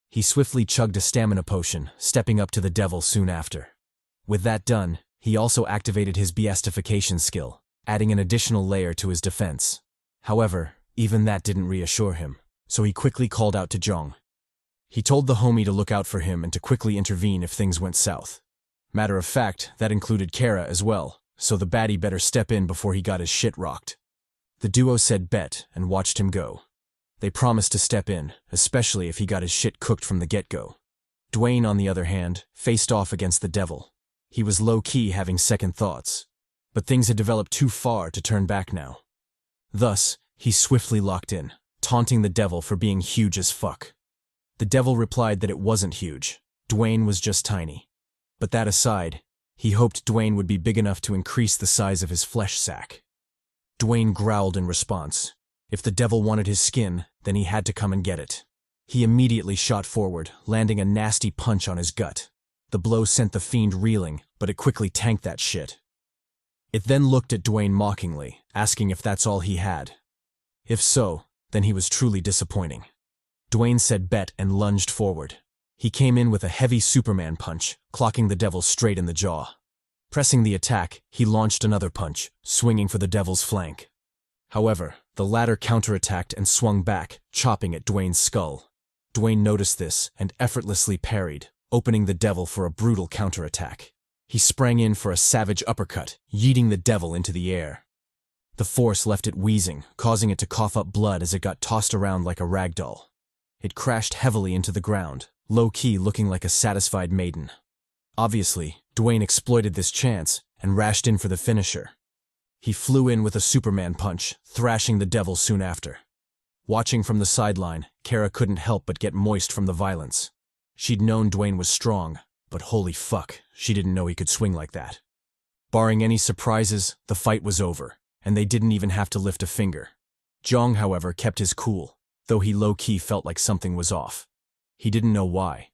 He swiftly chugged a stamina potion, stepping up to the devil soon after. With that done, he also activated his beastification skill, adding an additional layer to his defense. However, even that didn't reassure him, so he quickly called out to Jeong. He told the homie to look out for him and to quickly intervene if things went south. Matter of fact, that included Kara as well, so the baddie better step in before he got his shit rocked. The duo said bet and watched him go. They promised to step in, especially if he got his shit cooked from the get-go. Dwayne, on the other hand, faced off against the devil. He was low-key having second thoughts, but things had developed too far to turn back now. Thus, he swiftly locked in, taunting the devil for being huge as fuck. The devil replied that it wasn't huge, Dwayne was just tiny. But that aside, he hoped Dwayne would be big enough to increase the size of his flesh sack. Dwayne growled in response. If the devil wanted his skin, then he had to come and get it. He immediately shot forward, landing a nasty punch on his gut. The blow sent the fiend reeling, but it quickly tanked that shit. It then looked at Dwayne mockingly, asking if that's all he had. If so, then he was truly disappointing. Dwayne said bet and lunged forward. He came in with a heavy Superman punch, clocking the devil straight in the jaw. Pressing the attack, he launched another punch, swinging for the devil's flank. However, the latter counterattacked and swung back, chopping at Dwayne's skull. Dwayne noticed this and effortlessly parried, opening the devil for a brutal counterattack. He sprang in for a savage uppercut, yeeting the devil into the air. The force left it wheezing, causing it to cough up blood as it got tossed around like a rag doll. It crashed heavily into the ground, low-key looking like a satisfied maiden. Obviously, Dwayne exploited this chance and rashed in for the finisher. He flew in with a Superman punch, thrashing the devil soon after. Watching from the sideline, Kara couldn't help but get moist from the violence. She'd known Dwayne was strong, but holy fuck, she didn't know he could swing like that. Barring any surprises, the fight was over, and they didn't even have to lift a finger. Jeong, however, kept his cool, though he low-key felt like something was off. He didn't know why,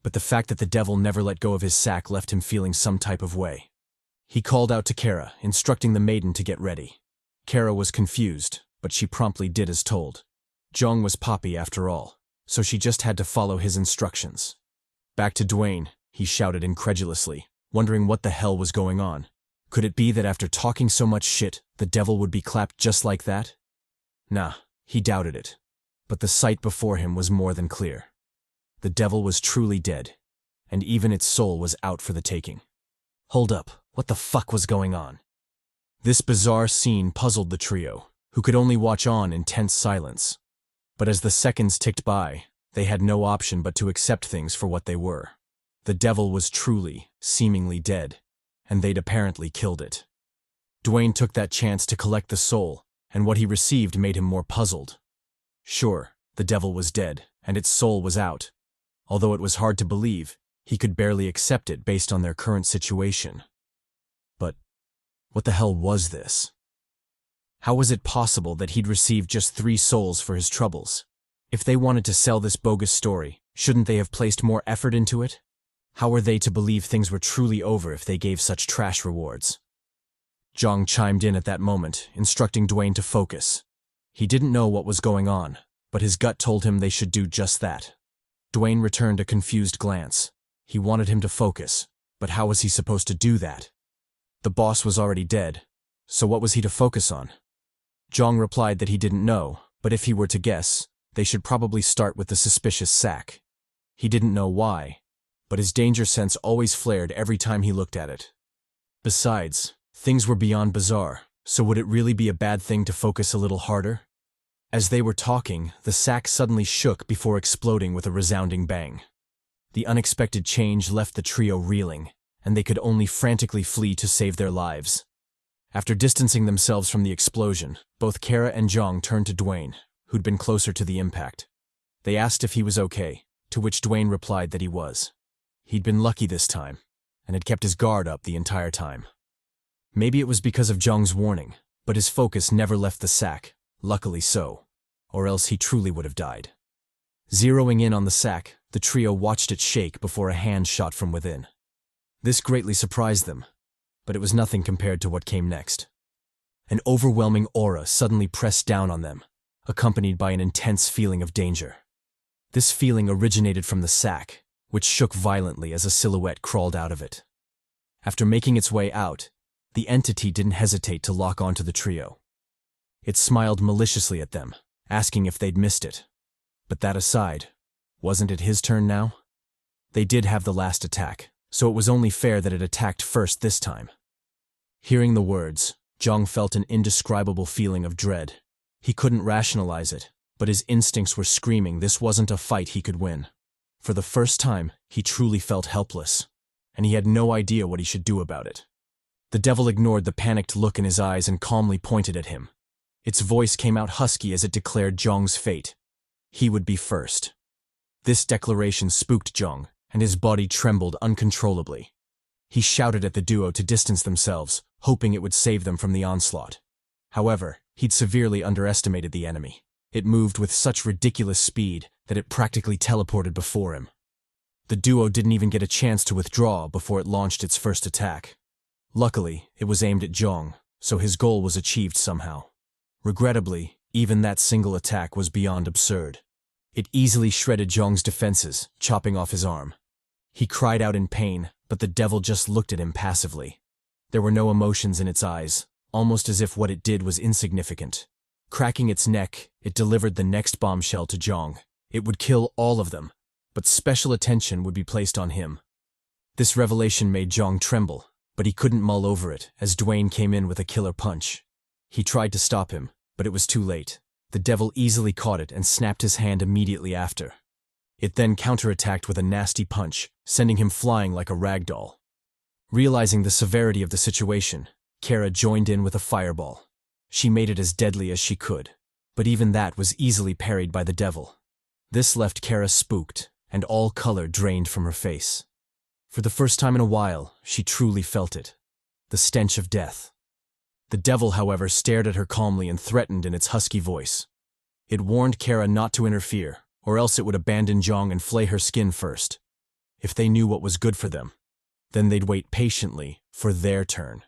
but the fact that the devil never let go of his sack left him feeling some type of way. He called out to Kara, instructing the maiden to get ready. Kara was confused, but she promptly did as told. Jeong was Poppy after all, so she just had to follow his instructions. Back to Dwayne, he shouted incredulously, wondering what the hell was going on. Could it be that after talking so much shit, the devil would be clapped just like that? Nah, he doubted it. But the sight before him was more than clear. The devil was truly dead, and even its soul was out for the taking. Hold up, what the fuck was going on? This bizarre scene puzzled the trio, who could only watch on in tense silence. But as the seconds ticked by, they had no option but to accept things for what they were. The devil was truly, seemingly dead, and they'd apparently killed it. Dwayne took that chance to collect the soul, and what he received made him more puzzled. Sure, the devil was dead, and its soul was out. Although it was hard to believe, he could barely accept it based on their current situation. But what the hell was this? How was it possible that he'd received just 3 souls for his troubles? If they wanted to sell this bogus story, shouldn't they have placed more effort into it? How were they to believe things were truly over if they gave such trash rewards? Jeong chimed in at that moment, instructing Dwayne to focus. He didn't know what was going on, but his gut told him they should do just that. Dwayne returned a confused glance. He wanted him to focus, but how was he supposed to do that? The boss was already dead, so what was he to focus on? Jeong replied that he didn't know, but if he were to guess, they should probably start with the suspicious sack. He didn't know why, but his danger sense always flared every time he looked at it. Besides, things were beyond bizarre, so would it really be a bad thing to focus a little harder? As they were talking, the sack suddenly shook before exploding with a resounding bang. The unexpected change left the trio reeling, and they could only frantically flee to save their lives. After distancing themselves from the explosion, both Kara and Jeong turned to Dwayne, who'd been closer to the impact. They asked if he was okay, to which Dwayne replied that he was. He'd been lucky this time, and had kept his guard up the entire time. Maybe it was because of Jeong's warning, but his focus never left the sack, luckily so, or else he truly would have died. Zeroing in on the sack, the trio watched it shake before a hand shot from within. This greatly surprised them, but it was nothing compared to what came next. An overwhelming aura suddenly pressed down on them, accompanied by an intense feeling of danger. This feeling originated from the sack, which shook violently as a silhouette crawled out of it. After making its way out, the entity didn't hesitate to lock onto the trio. It smiled maliciously at them, asking if they'd missed it. But that aside, wasn't it his turn now? They did have the last attack, so it was only fair that it attacked first this time. Hearing the words, Jeong felt an indescribable feeling of dread. He couldn't rationalize it, but his instincts were screaming this wasn't a fight he could win. For the first time, he truly felt helpless, and he had no idea what he should do about it. The devil ignored the panicked look in his eyes and calmly pointed at him. Its voice came out husky as it declared Jeong's fate. He would be first. This declaration spooked Jeong, and his body trembled uncontrollably. He shouted at the duo to distance themselves, hoping it would save them from the onslaught. However, he'd severely underestimated the enemy. It moved with such ridiculous speed that it practically teleported before him. The duo didn't even get a chance to withdraw before it launched its first attack. Luckily, it was aimed at Jeong, so his goal was achieved somehow. Regrettably, even that single attack was beyond absurd. It easily shredded Jeong's defenses, chopping off his arm. He cried out in pain, but the devil just looked at him passively. There were no emotions in its eyes, almost as if what it did was insignificant. Cracking its neck, it delivered the next bombshell to Jeong. It would kill all of them, but special attention would be placed on him. This revelation made Jeong tremble, but he couldn't mull over it as Dwayne came in with a killer punch. He tried to stop him, but it was too late. The devil easily caught it and snapped his hand immediately after. It then counterattacked with a nasty punch, sending him flying like a rag doll. Realizing the severity of the situation, Kara joined in with a fireball. She made it as deadly as she could, but even that was easily parried by the devil. This left Kara spooked, and all color drained from her face. For the first time in a while, she truly felt it. The stench of death. The devil, however, stared at her calmly and threatened in its husky voice. It warned Kara not to interfere, or else it would abandon Jeong and flay her skin first. If they knew what was good for them, then they'd wait patiently for their turn.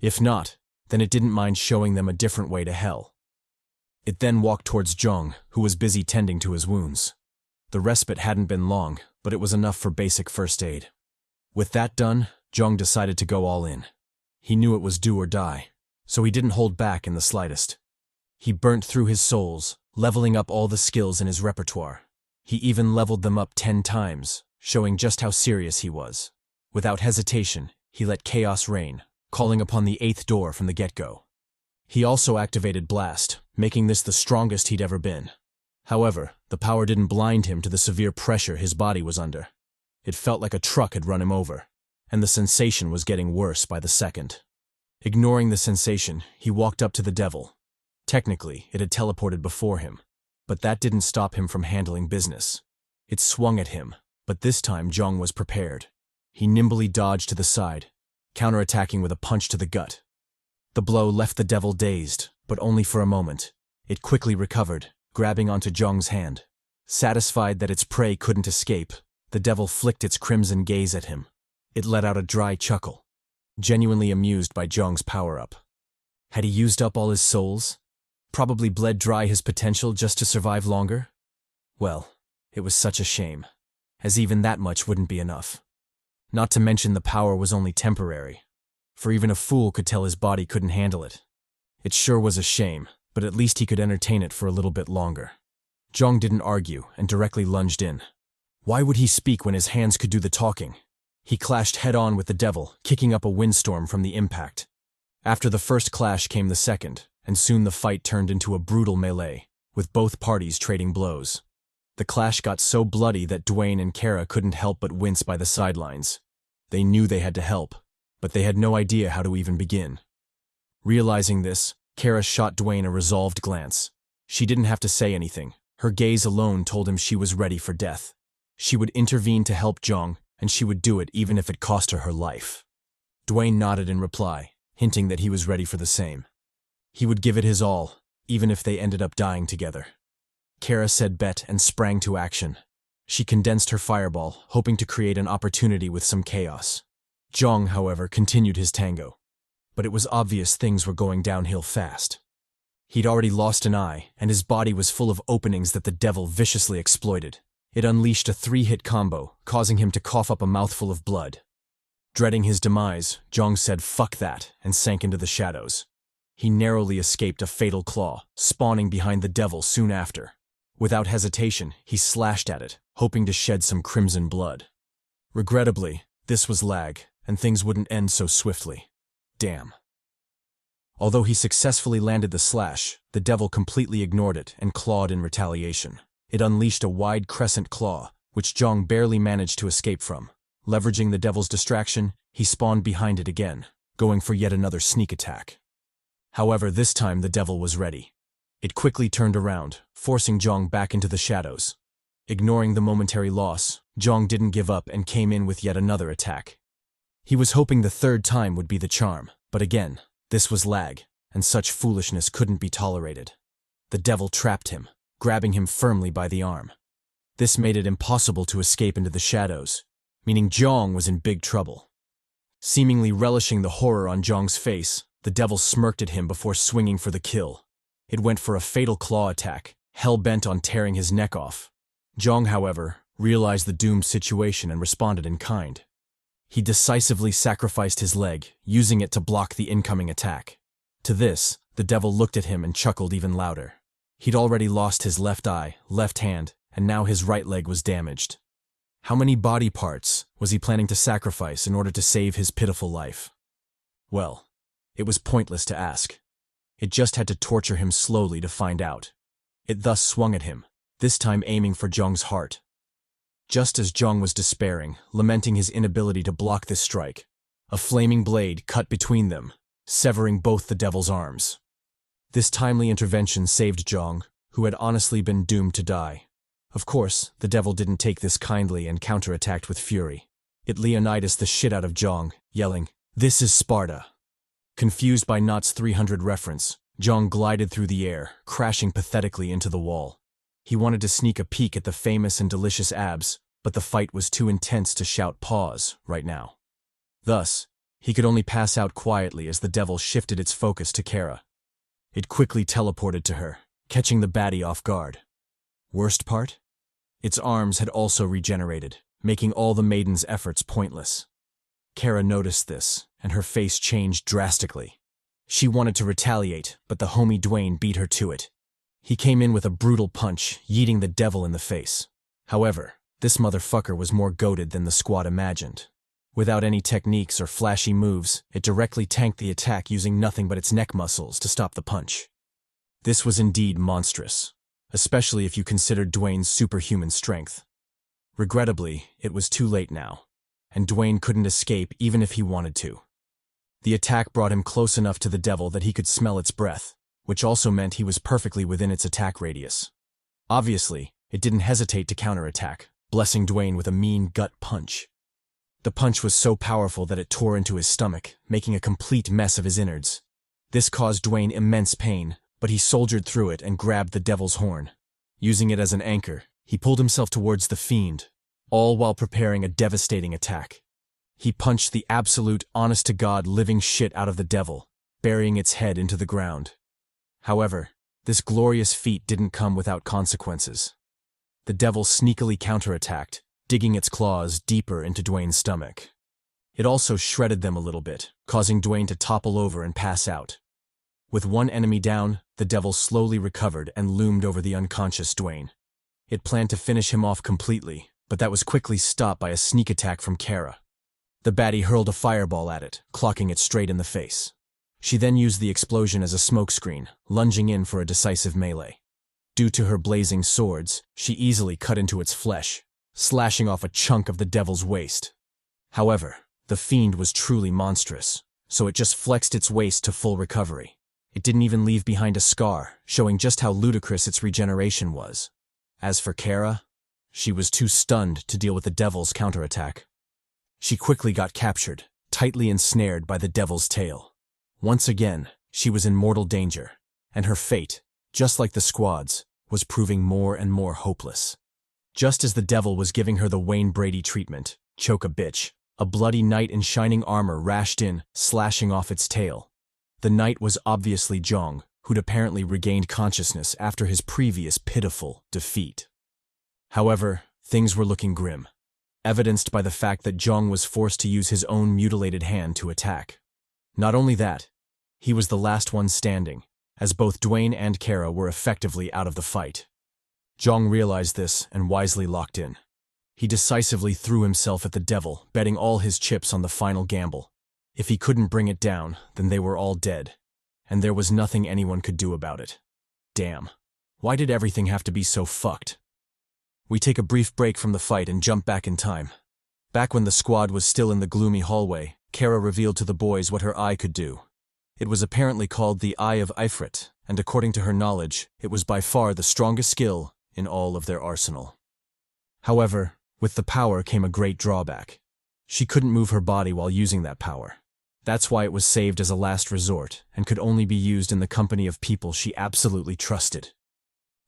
If not, then it didn't mind showing them a different way to hell. It then walked towards Jeong, who was busy tending to his wounds. The respite hadn't been long, but it was enough for basic first aid. With that done, Jeong decided to go all in. He knew it was do or die, so he didn't hold back in the slightest. He burnt through his souls, leveling up all the skills in his repertoire. He even leveled them up 10 times, showing just how serious he was. Without hesitation, he let chaos reign, calling upon the 8th door from the get-go. He also activated Blast, making this the strongest he'd ever been. However, the power didn't blind him to the severe pressure his body was under. It felt like a truck had run him over, and the sensation was getting worse by the second. Ignoring the sensation, he walked up to the devil. Technically, it had teleported before him, but that didn't stop him from handling business. It swung at him, but this time Jeong was prepared. He nimbly dodged to the side, counterattacking with a punch to the gut. The blow left the devil dazed, but only for a moment. It quickly recovered, grabbing onto Jeong's hand. Satisfied that its prey couldn't escape, the devil flicked its crimson gaze at him. It let out a dry chuckle, genuinely amused by Jeong's power-up. Had he used up all his souls? Probably bled dry his potential just to survive longer? Well, it was such a shame, as even that much wouldn't be enough. Not to mention the power was only temporary, for even a fool could tell his body couldn't handle it. It sure was a shame, but at least he could entertain it for a little bit longer. Jeong didn't argue and directly lunged in. Why would he speak when his hands could do the talking? He clashed head-on with the devil, kicking up a windstorm from the impact. After the first clash came the second, and soon the fight turned into a brutal melee, with both parties trading blows. The clash got so bloody that Dwayne and Kara couldn't help but wince by the sidelines. They knew they had to help, but they had no idea how to even begin. Realizing this, Kara shot Dwayne a resolved glance. She didn't have to say anything. Her gaze alone told him she was ready for death. She would intervene to help Jeong, and she would do it even if it cost her her life. Dwayne nodded in reply, hinting that he was ready for the same. He would give it his all, even if they ended up dying together. Kara said bet and sprang to action. She condensed her fireball, hoping to create an opportunity with some chaos. Jeong, however, continued his tango. But it was obvious things were going downhill fast. He'd already lost an eye, and his body was full of openings that the devil viciously exploited. It unleashed a 3-hit combo, causing him to cough up a mouthful of blood. Dreading his demise, Jeong said "fuck that" and sank into the shadows. He narrowly escaped a fatal claw, spawning behind the devil soon after. Without hesitation, he slashed at it, hoping to shed some crimson blood. Regrettably, this was L.A.G, and things wouldn't end so swiftly. Damn. Although he successfully landed the slash, the devil completely ignored it and clawed in retaliation. It unleashed a wide crescent claw, which Jeong barely managed to escape from. Leveraging the devil's distraction, he spawned behind it again, going for yet another sneak attack. However, this time the devil was ready. It quickly turned around, forcing Jeong back into the shadows. Ignoring the momentary loss, Jeong didn't give up and came in with yet another attack. He was hoping the third time would be the charm, but again, this was L.A.G, and such foolishness couldn't be tolerated. The devil trapped him, grabbing him firmly by the arm. This made it impossible to escape into the shadows, meaning Jeong was in big trouble. Seemingly relishing the horror on Jeong's face, the devil smirked at him before swinging for the kill. It went for a fatal claw attack, hell-bent on tearing his neck off. Jeong, however, realized the doomed situation and responded in kind. He decisively sacrificed his leg, using it to block the incoming attack. To this, the devil looked at him and chuckled even louder. He'd already lost his left eye, left hand, and now his right leg was damaged. How many body parts was he planning to sacrifice in order to save his pitiful life? Well, it was pointless to ask. It just had to torture him slowly to find out. It thus swung at him, this time aiming for Jeong's heart. Just as Jeong was despairing, lamenting his inability to block this strike, a flaming blade cut between them, severing both the devil's arms. This timely intervention saved Jeong, who had honestly been doomed to die. Of course, the devil didn't take this kindly and counterattacked with fury. It Leonidas the shit out of Jeong, yelling, "This is Sparta." Confused by Not's 300 reference, Jeong glided through the air, crashing pathetically into the wall. He wanted to sneak a peek at the famous and delicious abs, but the fight was too intense to shout pause right now. Thus, he could only pass out quietly as the devil shifted its focus to Kara. It quickly teleported to her, catching the baddie off guard. Worst part? Its arms had also regenerated, making all the maiden's efforts pointless. Kara noticed this, and her face changed drastically. She wanted to retaliate, but the homie Dwayne beat her to it. He came in with a brutal punch, yeeting the devil in the face. However, this motherfucker was more goated than the squad imagined. Without any techniques or flashy moves, it directly tanked the attack using nothing but its neck muscles to stop the punch. This was indeed monstrous, especially if you considered Dwayne's superhuman strength. Regrettably, it was too late now, and Dwayne couldn't escape even if he wanted to. The attack brought him close enough to the devil that he could smell its breath, which also meant he was perfectly within its attack radius. Obviously, it didn't hesitate to counterattack, blessing Dwayne with a mean gut punch. The punch was so powerful that it tore into his stomach, making a complete mess of his innards. This caused Dwayne immense pain, but he soldiered through it and grabbed the devil's horn. Using it as an anchor, he pulled himself towards the fiend, all while preparing a devastating attack. He punched the absolute, honest-to-God living shit out of the devil, burying its head into the ground. However, this glorious feat didn't come without consequences. The devil sneakily counterattacked, digging its claws deeper into Dwayne's stomach. It also shredded them a little bit, causing Dwayne to topple over and pass out. With one enemy down, the devil slowly recovered and loomed over the unconscious Dwayne. It planned to finish him off completely, but that was quickly stopped by a sneak attack from Kara. The baddie hurled a fireball at it, clocking it straight in the face. She then used the explosion as a smokescreen, lunging in for a decisive melee. Due to her blazing swords, she easily cut into its flesh, slashing off a chunk of the devil's waist. However, the fiend was truly monstrous, so it just flexed its waist to full recovery. It didn't even leave behind a scar, showing just how ludicrous its regeneration was. As for Kara, she was too stunned to deal with the devil's counterattack. She quickly got captured, tightly ensnared by the devil's tail. Once again, she was in mortal danger, and her fate, just like the squad's, was proving more and more hopeless. Just as the devil was giving her the Wayne Brady treatment, choke a bitch, a bloody knight in shining armor rashed in, slashing off its tail. The knight was obviously Jeong, who'd apparently regained consciousness after his previous pitiful defeat. However, things were looking grim, evidenced by the fact that Jeong was forced to use his own mutilated hand to attack. Not only that, he was the last one standing, as both Dwayne and Kara were effectively out of the fight. Jeong realized this and wisely locked in. He decisively threw himself at the devil, betting all his chips on the final gamble. If he couldn't bring it down, then they were all dead, and there was nothing anyone could do about it. Damn. Why did everything have to be so fucked? We take a brief break from the fight and jump back in time. Back when the squad was still in the gloomy hallway, Kara revealed to the boys what her eye could do. It was apparently called the Eye of Ifrit, and according to her knowledge, it was by far the strongest skill in all of their arsenal. However, with the power came a great drawback. She couldn't move her body while using that power. That's why it was saved as a last resort, and could only be used in the company of people she absolutely trusted.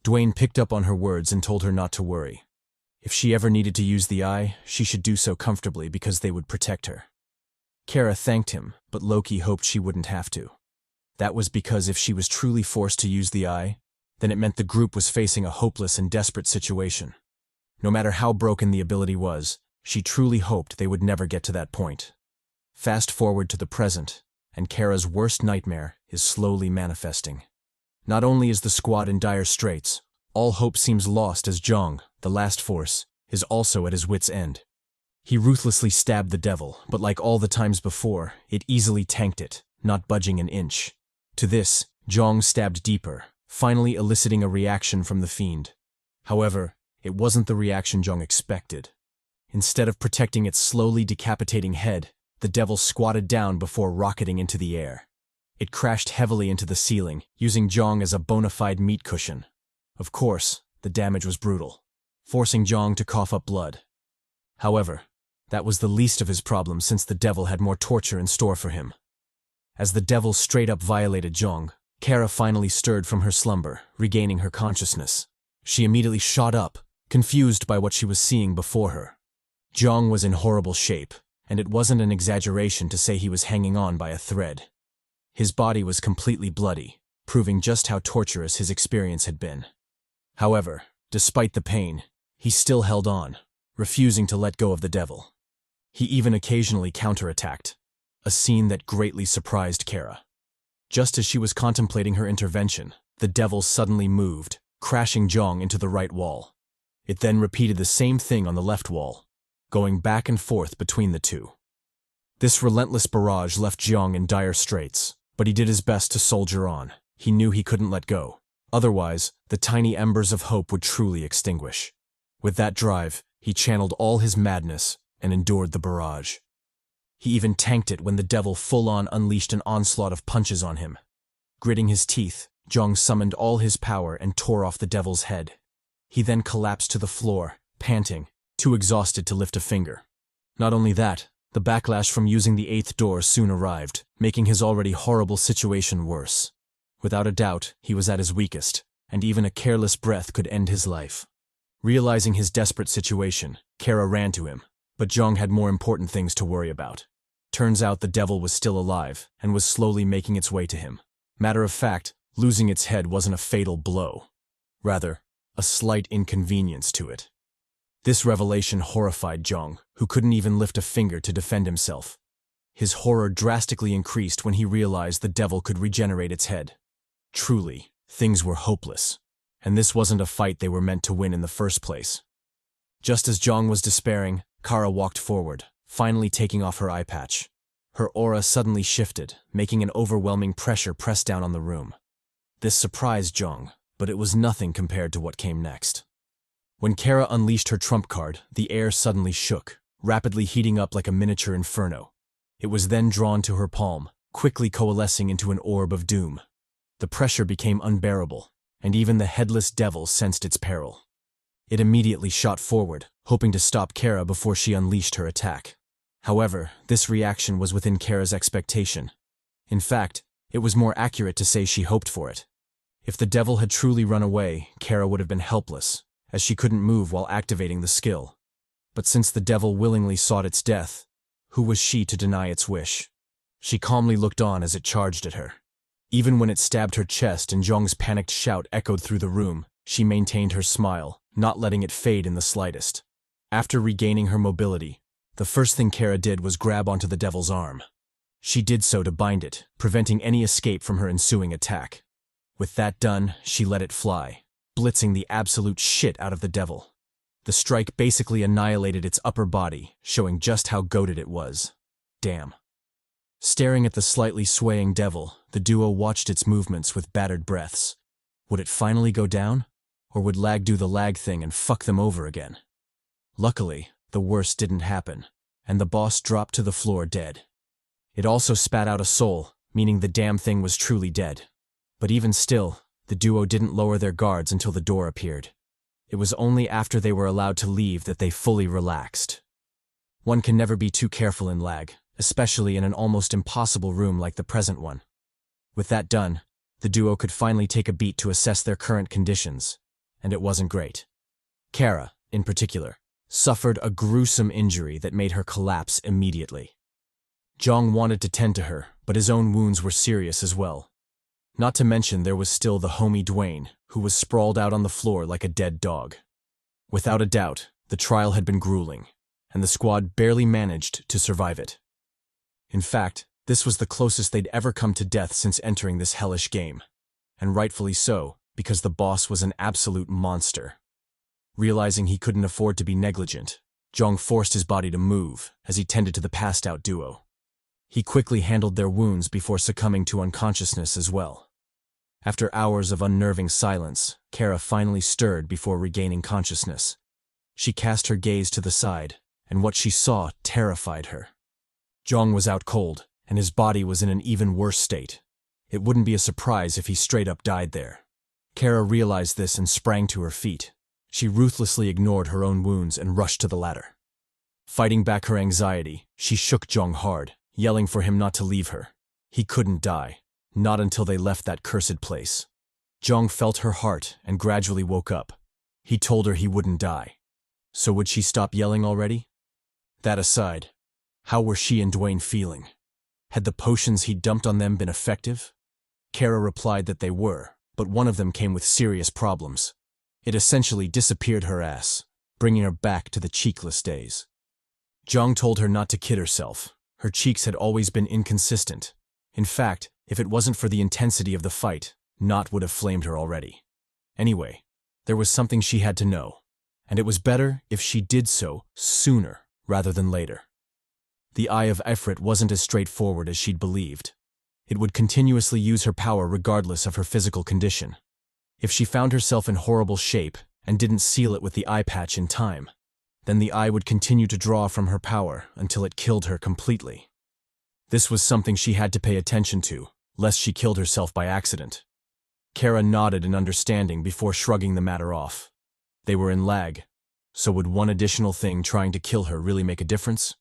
Dwayne picked up on her words and told her not to worry. If she ever needed to use the eye, she should do so comfortably because they would protect her. Kara thanked him, but Loki hoped she wouldn't have to. That was because if she was truly forced to use the eye, then it meant the group was facing a hopeless and desperate situation. No matter how broken the ability was, She truly hoped they would never get to that point. Fast forward to the present, and Kara's worst nightmare is slowly manifesting. Not only is the squad in dire straits, all hope seems lost as Jeong, the last force, is also at his wit's end. He ruthlessly stabbed the devil, but like all the times before, it easily tanked it, not budging an inch. To this, Jeong stabbed deeper, finally eliciting a reaction from the fiend. However, it wasn't the reaction Jeong expected. Instead of protecting its slowly decapitating head, the devil squatted down before rocketing into the air. It crashed heavily into the ceiling, using Jeong as a bona fide meat cushion. Of course, the damage was brutal, forcing Jeong to cough up blood. However, that was the least of his problems since the devil had more torture in store for him. As the devil straight up violated Jeong, Kara finally stirred from her slumber, regaining her consciousness. She immediately shot up, confused by what she was seeing before her. Jeong was in horrible shape, and it wasn't an exaggeration to say he was hanging on by a thread. His body was completely bloody, proving just how torturous his experience had been. However, despite the pain, he still held on, refusing to let go of the devil. He even occasionally counterattacked, a scene that greatly surprised Kara. Just as she was contemplating her intervention, the devil suddenly moved, crashing Jeong into the right wall. It then repeated the same thing on the left wall, going back and forth between the two. This relentless barrage left Jeong in dire straits, but he did his best to soldier on. He knew he couldn't let go. Otherwise, the tiny embers of hope would truly extinguish. With that drive, he channeled all his madness and endured the barrage. He even tanked it when the devil full-on unleashed an onslaught of punches on him. Gritting his teeth, Jeong summoned all his power and tore off the devil's head. He then collapsed to the floor, panting, too exhausted to lift a finger. Not only that, the backlash from using the 8th door soon arrived, making his already horrible situation worse. Without a doubt, he was at his weakest, and even a careless breath could end his life. Realizing his desperate situation, Kara ran to him, but Jeong had more important things to worry about. Turns out the devil was still alive, and was slowly making its way to him. Matter of fact, losing its head wasn't a fatal blow. Rather, a slight inconvenience to it. This revelation horrified Jeong, who couldn't even lift a finger to defend himself. His horror drastically increased when he realized the devil could regenerate its head. Truly, things were hopeless, and this wasn't a fight they were meant to win in the first place. Just as Jeong was despairing, Kara walked forward, finally taking off her eye patch. Her aura suddenly shifted, making an overwhelming pressure press down on the room. This surprised Jeong, but it was nothing compared to what came next. When Kara unleashed her trump card, the air suddenly shook, rapidly heating up like a miniature inferno. It was then drawn to her palm, quickly coalescing into an orb of doom. The pressure became unbearable, and even the headless devil sensed its peril. It immediately shot forward, hoping to stop Kara before she unleashed her attack. However, this reaction was within Kara's expectation. In fact, it was more accurate to say she hoped for it. If the devil had truly run away, Kara would have been helpless, as she couldn't move while activating the skill. But since the devil willingly sought its death, who was she to deny its wish? She calmly looked on as it charged at her. Even when it stabbed her chest and Jeong's panicked shout echoed through the room, she maintained her smile, not letting it fade in the slightest. After regaining her mobility, the first thing Kara did was grab onto the devil's arm. She did so to bind it, preventing any escape from her ensuing attack. With that done, she let it fly, blitzing the absolute shit out of the devil. The strike basically annihilated its upper body, showing just how goated it was. Damn. Staring at the slightly swaying devil, the duo watched its movements with bated breaths. Would it finally go down? Or would L.A.G do the L.A.G thing and fuck them over again? Luckily, the worst didn't happen, and the boss dropped to the floor dead. It also spat out a soul, meaning the damn thing was truly dead. But even still, the duo didn't lower their guards until the door appeared. It was only after they were allowed to leave that they fully relaxed. One can never be too careful in L.A.G, especially in an almost impossible room like the present one. With that done, the duo could finally take a beat to assess their current conditions, and it wasn't great. Kara, in particular, suffered a gruesome injury that made her collapse immediately. Jeong wanted to tend to her, but his own wounds were serious as well. Not to mention there was still the homie Dwayne, who was sprawled out on the floor like a dead dog. Without a doubt, the trial had been grueling, and the squad barely managed to survive it. In fact, this was the closest they'd ever come to death since entering this hellish game. And rightfully so, because the boss was an absolute monster. Realizing he couldn't afford to be negligent, Jeong forced his body to move as he tended to the passed-out duo. He quickly handled their wounds before succumbing to unconsciousness as well. After hours of unnerving silence, Kara finally stirred before regaining consciousness. She cast her gaze to the side, and what she saw terrified her. Jeong was out cold, and his body was in an even worse state. It wouldn't be a surprise if he straight up died there. Kara realized this and sprang to her feet. She ruthlessly ignored her own wounds and rushed to the ladder. Fighting back her anxiety, she shook Jeong hard, yelling for him not to leave her. He couldn't die, not until they left that cursed place. Jeong felt her heart and gradually woke up. He told her he wouldn't die. So would she stop yelling already? That aside, how were she and Dwayne feeling? Had the potions he dumped on them been effective? Kara replied that they were, but one of them came with serious problems. It essentially disappeared her ass, bringing her back to the cheekless days. Jeong told her not to kid herself. Her cheeks had always been inconsistent. In fact, if it wasn't for the intensity of the fight, Not would have flamed her already. Anyway, there was something she had to know, and it was better if she did so sooner rather than later. The Eye of Ifrit wasn't as straightforward as she'd believed. It would continuously use her power regardless of her physical condition. If she found herself in horrible shape and didn't seal it with the eye patch in time, then the eye would continue to draw from her power until it killed her completely. This was something she had to pay attention to, lest she killed herself by accident. Kara nodded in understanding before shrugging the matter off. They were in L.A.G, so would one additional thing trying to kill her really make a difference?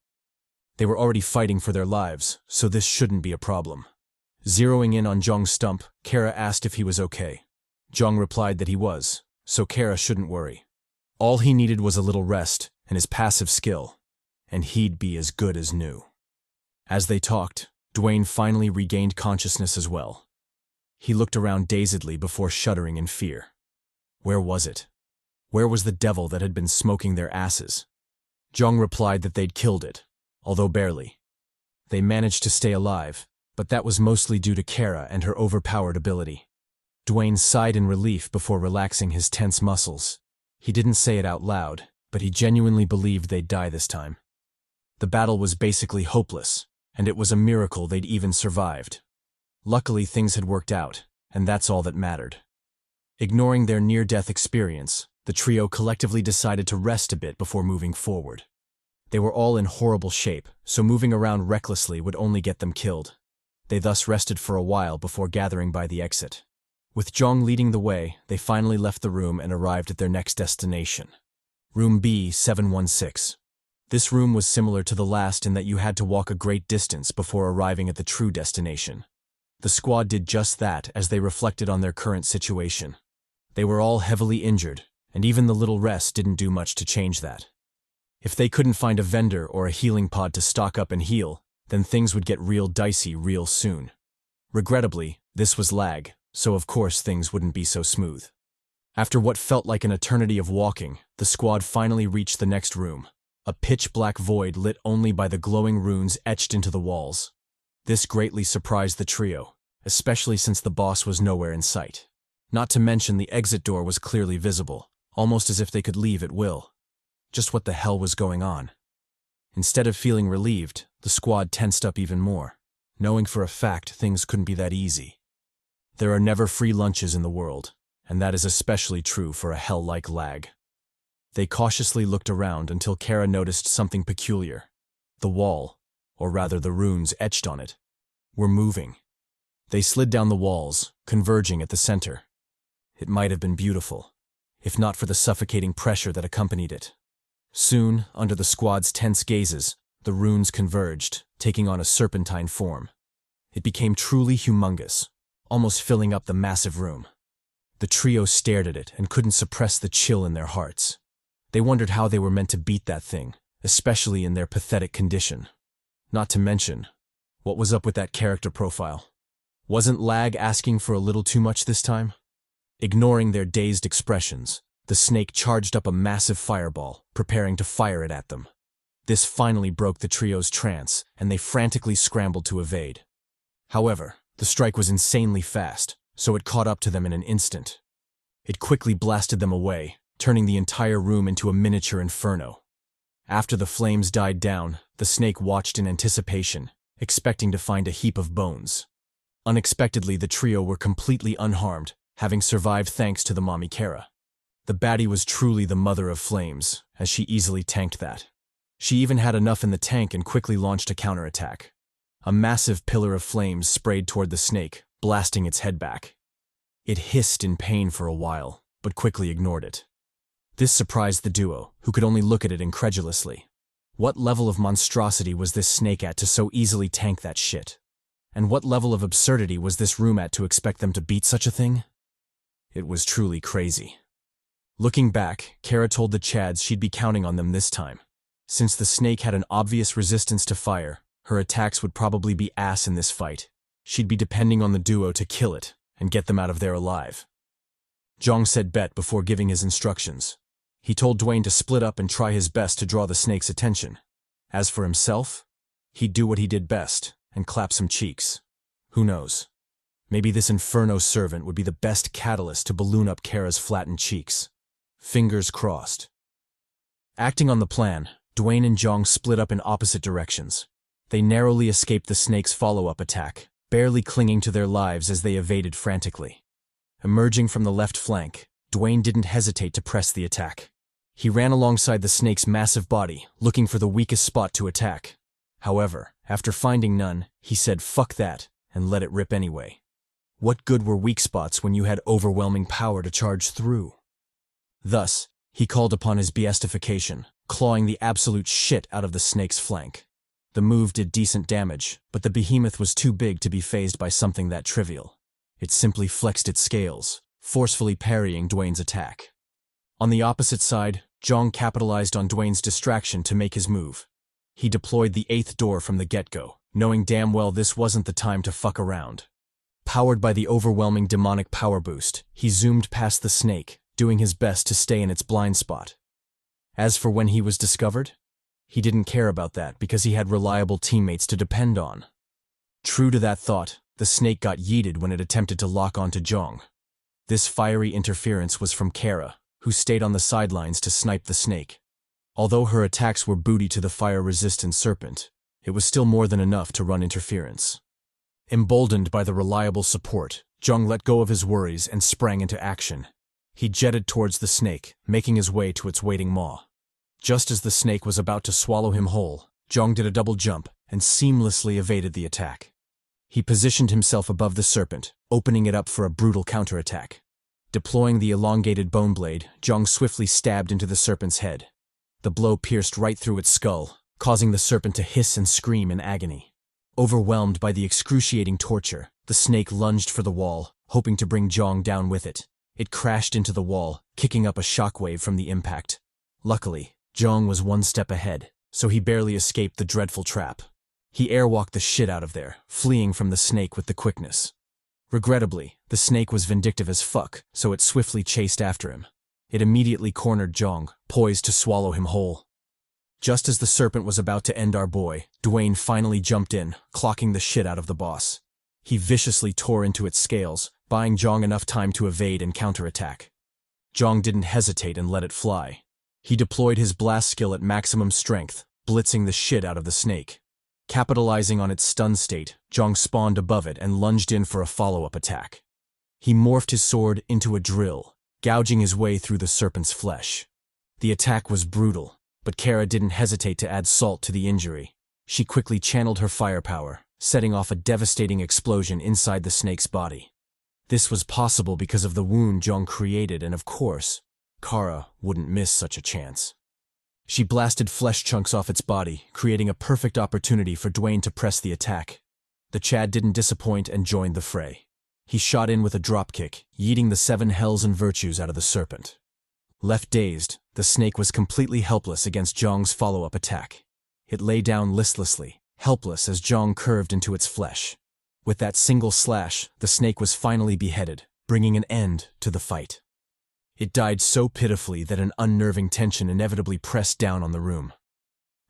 They were already fighting for their lives, so this shouldn't be a problem. Zeroing in on Jeong's stump, Kara asked if he was okay. Jeong replied that he was, so Kara shouldn't worry. All he needed was a little rest and his passive skill, and he'd be as good as new. As they talked, Dwayne finally regained consciousness as well. He looked around dazedly before shuddering in fear. Where was it? Where was the devil that had been smoking their asses? Jeong replied that they'd killed it, although barely. They managed to stay alive, but that was mostly due to Kara and her overpowered ability. Dwayne sighed in relief before relaxing his tense muscles. He didn't say it out loud, but he genuinely believed they'd die this time. The battle was basically hopeless, and it was a miracle they'd even survived. Luckily, things had worked out, and that's all that mattered. Ignoring their near-death experience, the trio collectively decided to rest a bit before moving forward. They were all in horrible shape, so moving around recklessly would only get them killed. They thus rested for a while before gathering by the exit. With Jeong leading the way, they finally left the room and arrived at their next destination. Room B716. This room was similar to the last in that you had to walk a great distance before arriving at the true destination. The squad did just that as they reflected on their current situation. They were all heavily injured, and even the little rest didn't do much to change that. If they couldn't find a vendor or a healing pod to stock up and heal, then things would get real dicey real soon. Regrettably, this was L.A.G, so of course things wouldn't be so smooth. After what felt like an eternity of walking, the squad finally reached the next room, a pitch-black void lit only by the glowing runes etched into the walls. This greatly surprised the trio, especially since the boss was nowhere in sight. Not to mention the exit door was clearly visible, almost as if they could leave at will. Just what the hell was going on? Instead of feeling relieved, the squad tensed up even more, knowing for a fact things couldn't be that easy. There are never free lunches in the world, and that is especially true for a hell like L.A.G. They cautiously looked around until Kara noticed something peculiar. The wall, or rather the runes etched on it, were moving. They slid down the walls, converging at the center. It might have been beautiful, if not for the suffocating pressure that accompanied it. Soon, under the squad's tense gazes, the runes converged, taking on a serpentine form. It became truly humongous, almost filling up the massive room. The trio stared at it and couldn't suppress the chill in their hearts. They wondered how they were meant to beat that thing, especially in their pathetic condition. Not to mention, what was up with that character profile? Wasn't L.A.G asking for a little too much this time? Ignoring their dazed expressions, the snake charged up a massive fireball, preparing to fire it at them. This finally broke the trio's trance, and they frantically scrambled to evade. However, the strike was insanely fast, so it caught up to them in an instant. It quickly blasted them away, turning the entire room into a miniature inferno. After the flames died down, the snake watched in anticipation, expecting to find a heap of bones. Unexpectedly, the trio were completely unharmed, having survived thanks to the mommy Kara. The baddie was truly the mother of flames, as she easily tanked that. She even had enough in the tank and quickly launched a counterattack. A massive pillar of flames sprayed toward the snake, blasting its head back. It hissed in pain for a while, but quickly ignored it. This surprised the duo, who could only look at it incredulously. What level of monstrosity was this snake at to so easily tank that shit? And what level of absurdity was this room at to expect them to beat such a thing? It was truly crazy. Looking back, Kara told the Chads she'd be counting on them this time. Since the snake had an obvious resistance to fire, her attacks would probably be ass in this fight. She'd be depending on the duo to kill it and get them out of there alive. Jeong said bet before giving his instructions. He told Dwayne to split up and try his best to draw the snake's attention. As for himself, he'd do what he did best and clap some cheeks. Who knows? Maybe this inferno servant would be the best catalyst to balloon up Kara's flattened cheeks. Fingers crossed. Acting on the plan, Dwayne and Jeong split up in opposite directions. They narrowly escaped the snake's follow-up attack, barely clinging to their lives as they evaded frantically. Emerging from the left flank, Dwayne didn't hesitate to press the attack. He ran alongside the snake's massive body, looking for the weakest spot to attack. However, after finding none, he said fuck that and let it rip anyway. What good were weak spots when you had overwhelming power to charge through? Thus, he called upon his beastification, clawing the absolute shit out of the snake's flank. The move did decent damage, but the behemoth was too big to be fazed by something that trivial. It simply flexed its scales, forcefully parrying Dwayne's attack. On the opposite side, Jeong capitalized on Dwayne's distraction to make his move. He deployed the 8th door from the get-go, knowing damn well this wasn't the time to fuck around. Powered by the overwhelming demonic power boost, he zoomed past the snake, doing his best to stay in its blind spot. As for when he was discovered, he didn't care about that because he had reliable teammates to depend on. True to that thought, the snake got yeeted when it attempted to lock onto Jeong. This fiery interference was from Kara, who stayed on the sidelines to snipe the snake. Although her attacks were booty to the fire-resistant serpent, it was still more than enough to run interference. Emboldened by the reliable support, Jeong let go of his worries and sprang into action. He jetted towards the snake, making his way to its waiting maw. Just as the snake was about to swallow him whole, Jeong did a double jump and seamlessly evaded the attack. He positioned himself above the serpent, opening it up for a brutal counterattack. Deploying the elongated bone blade, Jeong swiftly stabbed into the serpent's head. The blow pierced right through its skull, causing the serpent to hiss and scream in agony. Overwhelmed by the excruciating torture, the snake lunged for the wall, hoping to bring Jeong down with it. It crashed into the wall, kicking up a shockwave from the impact. Luckily, Jeong was one step ahead, so he barely escaped the dreadful trap. He airwalked the shit out of there, fleeing from the snake with the quickness. Regrettably, the snake was vindictive as fuck, so it swiftly chased after him. It immediately cornered Jeong, poised to swallow him whole. Just as the serpent was about to end our boy, Dwayne finally jumped in, clocking the shit out of the boss. He viciously tore into its scales, buying Jeong enough time to evade and counterattack. Jeong didn't hesitate and let it fly. He deployed his blast skill at maximum strength, blitzing the shit out of the snake. Capitalizing on its stun state, Jeong spawned above it and lunged in for a follow-up attack. He morphed his sword into a drill, gouging his way through the serpent's flesh. The attack was brutal, but Kara didn't hesitate to add salt to the injury. She quickly channeled her firepower, setting off a devastating explosion inside the snake's body. This was possible because of the wound Jeong created, and of course, Kara wouldn't miss such a chance. She blasted flesh chunks off its body, creating a perfect opportunity for Dwayne to press the attack. The Chad didn't disappoint and joined the fray. He shot in with a dropkick, yeeting the 7 hells and virtues out of the serpent. Left dazed, the snake was completely helpless against Jeong's follow-up attack. It lay down listlessly, helpless as Jeong curved into its flesh. With that single slash, the snake was finally beheaded, bringing an end to the fight. It died so pitifully that an unnerving tension inevitably pressed down on the room.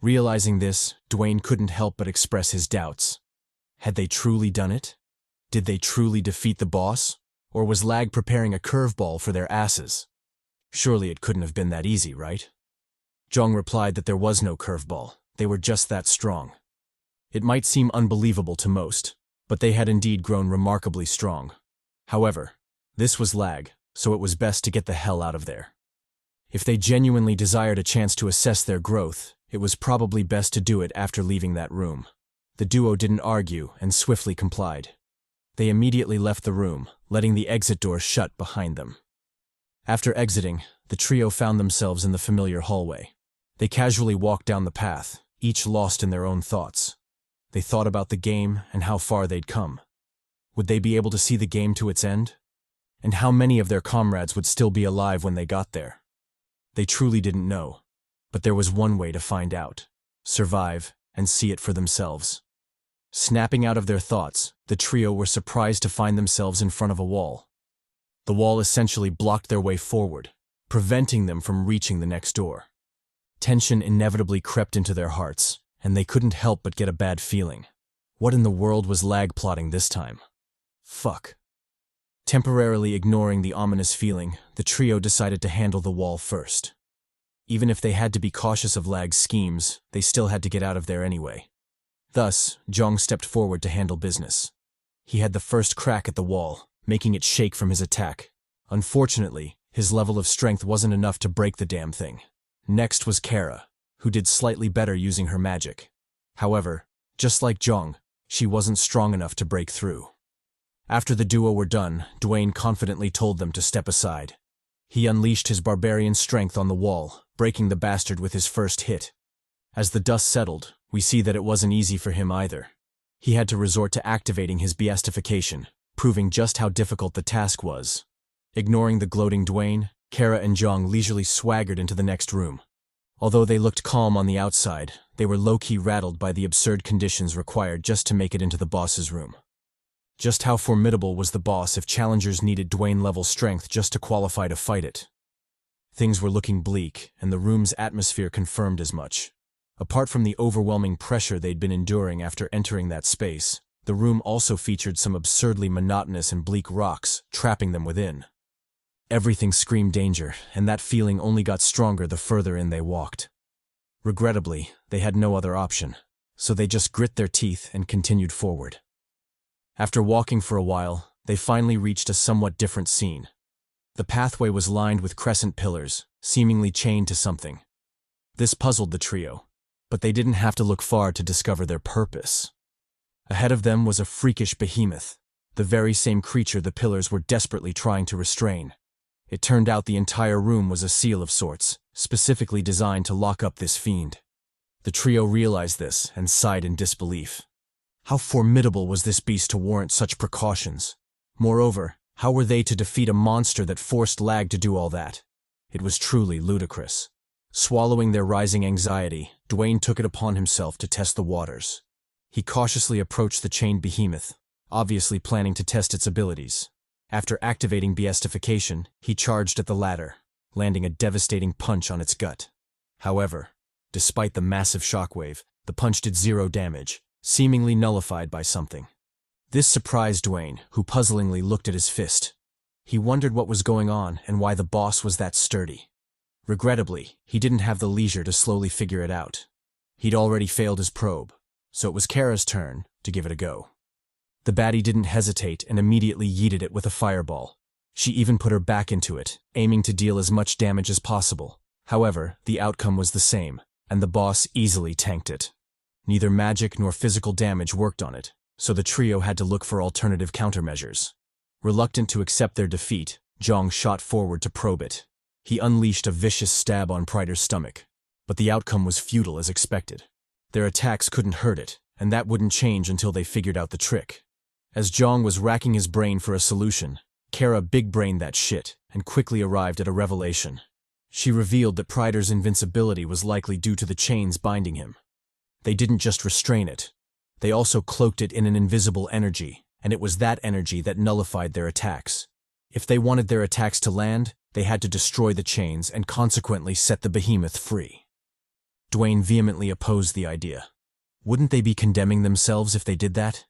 Realizing this, Dwayne couldn't help but express his doubts. Had they truly done it? Did they truly defeat the boss? Or was Lag preparing a curveball for their asses? Surely it couldn't have been that easy, right? Jeong replied that there was no curveball, they were just that strong. It might seem unbelievable to most, but they had indeed grown remarkably strong. However, this was Lag, so it was best to get the hell out of there. If they genuinely desired a chance to assess their growth, it was probably best to do it after leaving that room. The duo didn't argue and swiftly complied. They immediately left the room, letting the exit door shut behind them. After exiting, the trio found themselves in the familiar hallway. They casually walked down the path, each lost in their own thoughts. They thought about the game and how far they'd come. Would they be able to see the game to its end? And how many of their comrades would still be alive when they got there? They truly didn't know, but there was one way to find out, survive, and see it for themselves. Snapping out of their thoughts, the trio were surprised to find themselves in front of a wall. The wall essentially blocked their way forward, preventing them from reaching the next door. Tension inevitably crept into their hearts, and they couldn't help but get a bad feeling. What in the world was Lag plotting this time? Fuck. Temporarily ignoring the ominous feeling, the trio decided to handle the wall first. Even if they had to be cautious of Lag's schemes, they still had to get out of there anyway. Thus, Jeong stepped forward to handle business. He had the first crack at the wall, making it shake from his attack. Unfortunately, his level of strength wasn't enough to break the damn thing. Next was Kara, who did slightly better using her magic. However, just like Jeong, she wasn't strong enough to break through. After the duo were done, Dwayne confidently told them to step aside. He unleashed his barbarian strength on the wall, breaking the bastard with his first hit. As the dust settled, we see that it wasn't easy for him either. He had to resort to activating his beastification, proving just how difficult the task was. Ignoring the gloating Dwayne, Kara and Jeong leisurely swaggered into the next room. Although they looked calm on the outside, they were low-key rattled by the absurd conditions required just to make it into the boss's room. Just how formidable was the boss if challengers needed Dwayne-level strength just to qualify to fight it? Things were looking bleak, and the room's atmosphere confirmed as much. Apart from the overwhelming pressure they'd been enduring after entering that space, the room also featured some absurdly monotonous and bleak rocks, trapping them within. Everything screamed danger, and that feeling only got stronger the further in they walked. Regrettably, they had no other option, so they just grit their teeth and continued forward. After walking for a while, they finally reached a somewhat different scene. The pathway was lined with crescent pillars, seemingly chained to something. This puzzled the trio, but they didn't have to look far to discover their purpose. Ahead of them was a freakish behemoth, the very same creature the pillars were desperately trying to restrain. It turned out the entire room was a seal of sorts, specifically designed to lock up this fiend. The trio realized this and sighed in disbelief. How formidable was this beast to warrant such precautions? Moreover, how were they to defeat a monster that forced Lag to do all that? It was truly ludicrous. Swallowing their rising anxiety, Dwayne took it upon himself to test the waters. He cautiously approached the chained behemoth, obviously planning to test its abilities. After activating beastification, he charged at the latter, landing a devastating punch on its gut. However, despite the massive shockwave, the punch did 0 damage, seemingly nullified by something. This surprised Dwayne, who puzzlingly looked at his fist. He wondered what was going on and why the boss was that sturdy. Regrettably, he didn't have the leisure to slowly figure it out. He'd already failed his probe, so it was Kara's turn to give it a go. The baddie didn't hesitate and immediately yeeted it with a fireball. She even put her back into it, aiming to deal as much damage as possible. However, the outcome was the same, and the boss easily tanked it. Neither magic nor physical damage worked on it, so the trio had to look for alternative countermeasures. Reluctant to accept their defeat, Jeong shot forward to probe it. He unleashed a vicious stab on Prider's stomach, but the outcome was futile as expected. Their attacks couldn't hurt it, and that wouldn't change until they figured out the trick. As Jeong was racking his brain for a solution, Kara big-brained that shit and quickly arrived at a revelation. She revealed that Prider's invincibility was likely due to the chains binding him. They didn't just restrain it. They also cloaked it in an invisible energy, and it was that energy that nullified their attacks. If they wanted their attacks to land, they had to destroy the chains and consequently set the behemoth free. Dwayne vehemently opposed the idea. Wouldn't they be condemning themselves if they did that?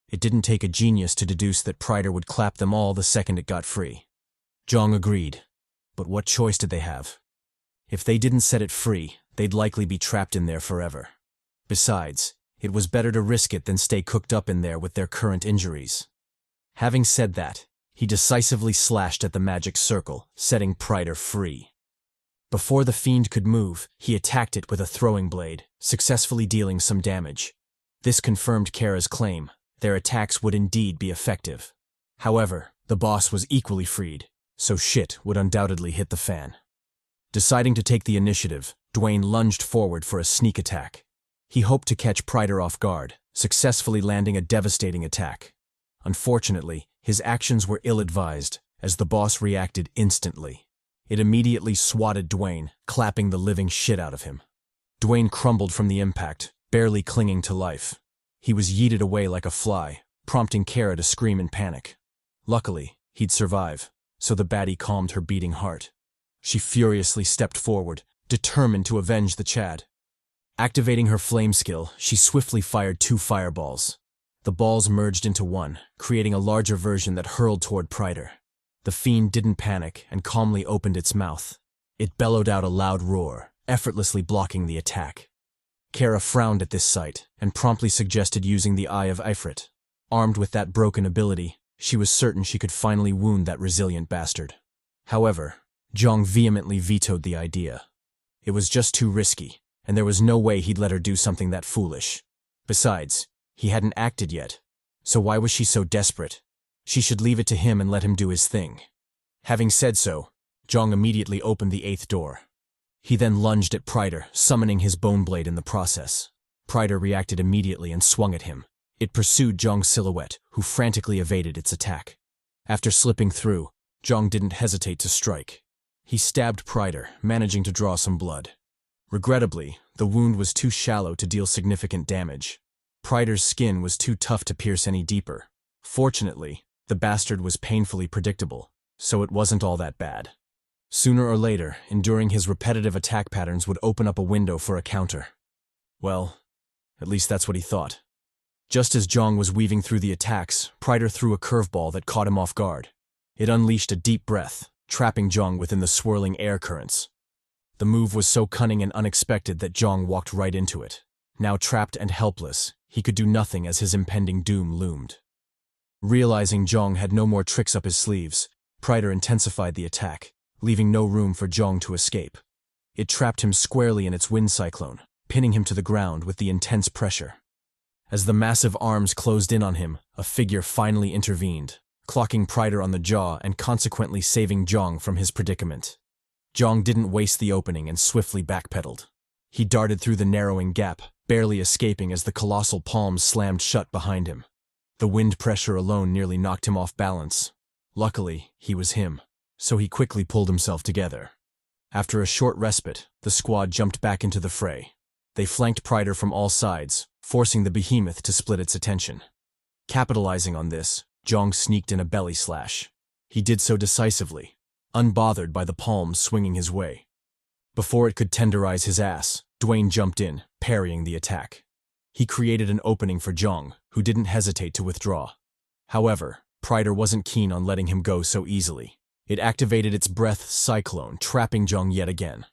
It didn't take a genius to deduce that Pryder would clap them all the second it got free. Jeong agreed. But what choice did they have? If they didn't set it free, they'd likely be trapped in there forever. Besides, it was better to risk it than stay cooked up in there with their current injuries. Having said that, he decisively slashed at the magic circle, setting Pryder free. Before the fiend could move, he attacked it with a throwing blade, successfully dealing some damage. This confirmed Kara's claim. Their attacks would indeed be effective. However, the boss was equally freed, so shit would undoubtedly hit the fan. Deciding to take the initiative, Dwayne lunged forward for a sneak attack. He hoped to catch Pryder off guard, successfully landing a devastating attack. Unfortunately, his actions were ill-advised, as the boss reacted instantly. It immediately swatted Dwayne, clapping the living shit out of him. Dwayne crumbled from the impact, barely clinging to life. He was yeeted away like a fly, prompting Kara to scream in panic. Luckily, he'd survive, so the baddie calmed her beating heart. She furiously stepped forward, determined to avenge the Chad. Activating her flame skill, she swiftly fired 2 fireballs. The balls merged into one, creating a larger version that hurled toward Pryder. The fiend didn't panic and calmly opened its mouth. It bellowed out a loud roar, effortlessly blocking the attack. Kara frowned at this sight and promptly suggested using the Eye of Ifrit. Armed with that broken ability, she was certain she could finally wound that resilient bastard. However, Jeong vehemently vetoed the idea. It was just too risky, and there was no way he'd let her do something that foolish. Besides, he hadn't acted yet, so why was she so desperate? She should leave it to him and let him do his thing. Having said so, Jeong immediately opened the 8th door. He then lunged at Pryder, summoning his bone blade in the process. Pryder reacted immediately and swung at him. It pursued Jeong's silhouette, who frantically evaded its attack. After slipping through, Jeong didn't hesitate to strike. He stabbed Pryder, managing to draw some blood. Regrettably, the wound was too shallow to deal significant damage. Pryder's skin was too tough to pierce any deeper. Fortunately, the bastard was painfully predictable, so it wasn't all that bad. Sooner or later, enduring his repetitive attack patterns would open up a window for a counter. Well, at least that's what he thought. Just as Jeong was weaving through the attacks, Pryder threw a curveball that caught him off guard. It unleashed a deep breath, trapping Jeong within the swirling air currents. The move was so cunning and unexpected that Jeong walked right into it. Now trapped and helpless, he could do nothing as his impending doom loomed. Realizing Jeong had no more tricks up his sleeves, Pryder intensified the attack, leaving no room for Jeong to escape. It trapped him squarely in its wind cyclone, pinning him to the ground with the intense pressure. As the massive arms closed in on him, a figure finally intervened, clocking Pryder on the jaw and consequently saving Jeong from his predicament. Jeong didn't waste the opening and swiftly backpedaled. He darted through the narrowing gap, barely escaping as the colossal palms slammed shut behind him. The wind pressure alone nearly knocked him off balance. Luckily, he was him, so he quickly pulled himself together. After a short respite, the squad jumped back into the fray. They flanked Pryder from all sides, forcing the behemoth to split its attention. Capitalizing on this, Jeong sneaked in a belly slash. He did so decisively, unbothered by the palms swinging his way. Before it could tenderize his ass, Dwayne jumped in, parrying the attack. He created an opening for Jeong, who didn't hesitate to withdraw. However, Pryder wasn't keen on letting him go so easily. It activated its breath cyclone, trapping Jeong yet again.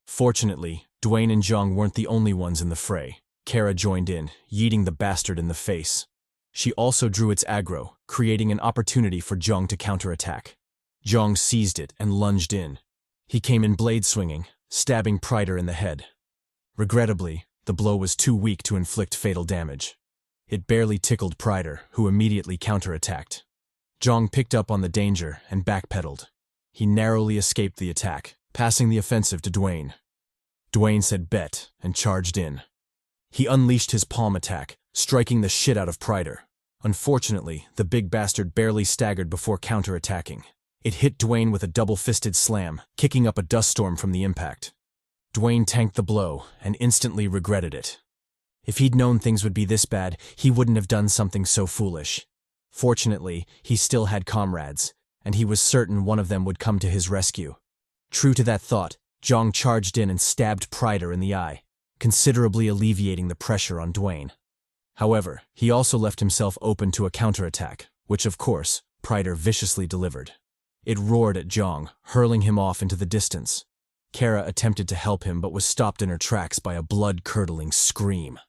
Fortunately, Dwayne and Jeong weren't the only ones in the fray. Kara joined in, yeeting the bastard in the face. She also drew its aggro, creating an opportunity for Jeong to counterattack. Jeong seized it and lunged in. He came in blade swinging, stabbing Pryder in the head. Regrettably, the blow was too weak to inflict fatal damage. It barely tickled Pryder, who immediately counterattacked. Jeong picked up on the danger and backpedaled. He narrowly escaped the attack, passing the offensive to Dwayne. Dwayne said bet and charged in. He unleashed his palm attack, striking the shit out of Pryder. Unfortunately, the big bastard barely staggered before counterattacking. It hit Dwayne with a double-fisted slam, kicking up a dust storm from the impact. Dwayne tanked the blow and instantly regretted it. If he'd known things would be this bad, he wouldn't have done something so foolish. Fortunately, he still had comrades, and he was certain one of them would come to his rescue. True to that thought, Jeong charged in and stabbed Pryder in the eye. considerably alleviating the pressure on Dwayne. However, he also left himself open to a counterattack, which of course, Pryder viciously delivered. It roared at Jeong, hurling him off into the distance. Kara attempted to help him but was stopped in her tracks by a blood-curdling scream.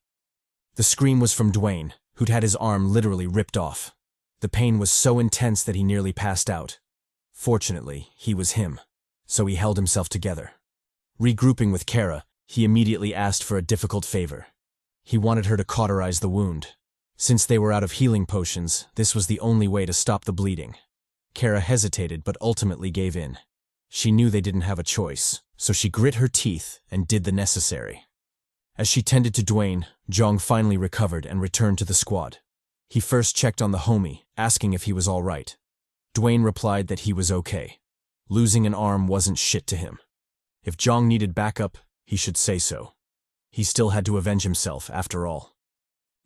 The scream was from Dwayne, who'd had his arm literally ripped off. The pain was so intense that he nearly passed out. Fortunately, he was him, so he held himself together. Regrouping with Kara, he immediately asked for a difficult favor. He wanted her to cauterize the wound. Since they were out of healing potions, this was the only way to stop the bleeding. Kara hesitated but ultimately gave in. She knew they didn't have a choice, so she grit her teeth and did the necessary. As she tended to Dwayne, Jeong finally recovered and returned to the squad. He first checked on the homie, asking if he was all right. Dwayne replied that he was okay. Losing an arm wasn't shit to him. If Jeong needed backup, he should say so. He still had to avenge himself, after all.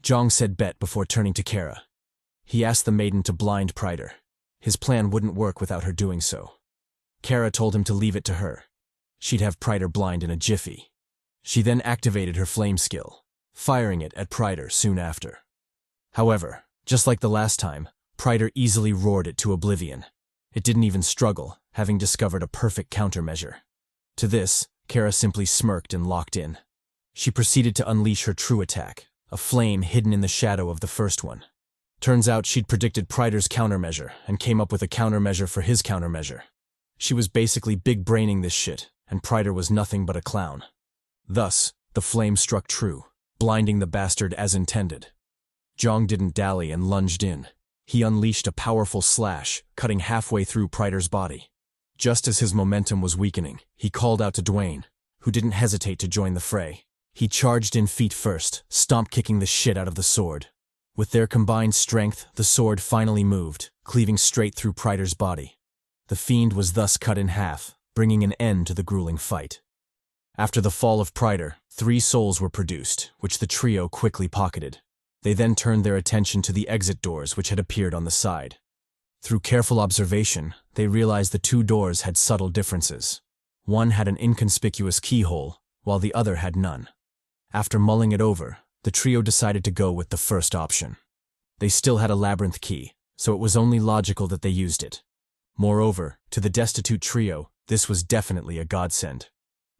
Jeong said bet before turning to Kara. He asked the maiden to blind Pryder. His plan wouldn't work without her doing so. Kara told him to leave it to her. She'd have Pryder blind in a jiffy. She then activated her flame skill, firing it at Pryder soon after. However, just like the last time, Pryder easily roared it to oblivion. It didn't even struggle, having discovered a perfect countermeasure. To this, Kara simply smirked and locked in. She proceeded to unleash her true attack, a flame hidden in the shadow of the first one. Turns out she'd predicted Pryder's countermeasure and came up with a countermeasure for his countermeasure. She was basically big-braining this shit, and Pryder was nothing but a clown. Thus, the flame struck true, blinding the bastard as intended. Jeong didn't dally and lunged in. He unleashed a powerful slash, cutting halfway through Pryder's body. Just as his momentum was weakening, he called out to Dwayne, who didn't hesitate to join the fray. He charged in feet first, stomp-kicking the shit out of the sword. With their combined strength, the sword finally moved, cleaving straight through Pryder's body. The fiend was thus cut in half, bringing an end to the grueling fight. After the fall of Pryder, 3 souls were produced, which the trio quickly pocketed. They then turned their attention to the exit doors which had appeared on the side. Through careful observation, they realized the 2 doors had subtle differences. One had an inconspicuous keyhole, while the other had none. After mulling it over, the trio decided to go with the first option. They still had a labyrinth key, so it was only logical that they used it. Moreover, to the destitute trio, this was definitely a godsend.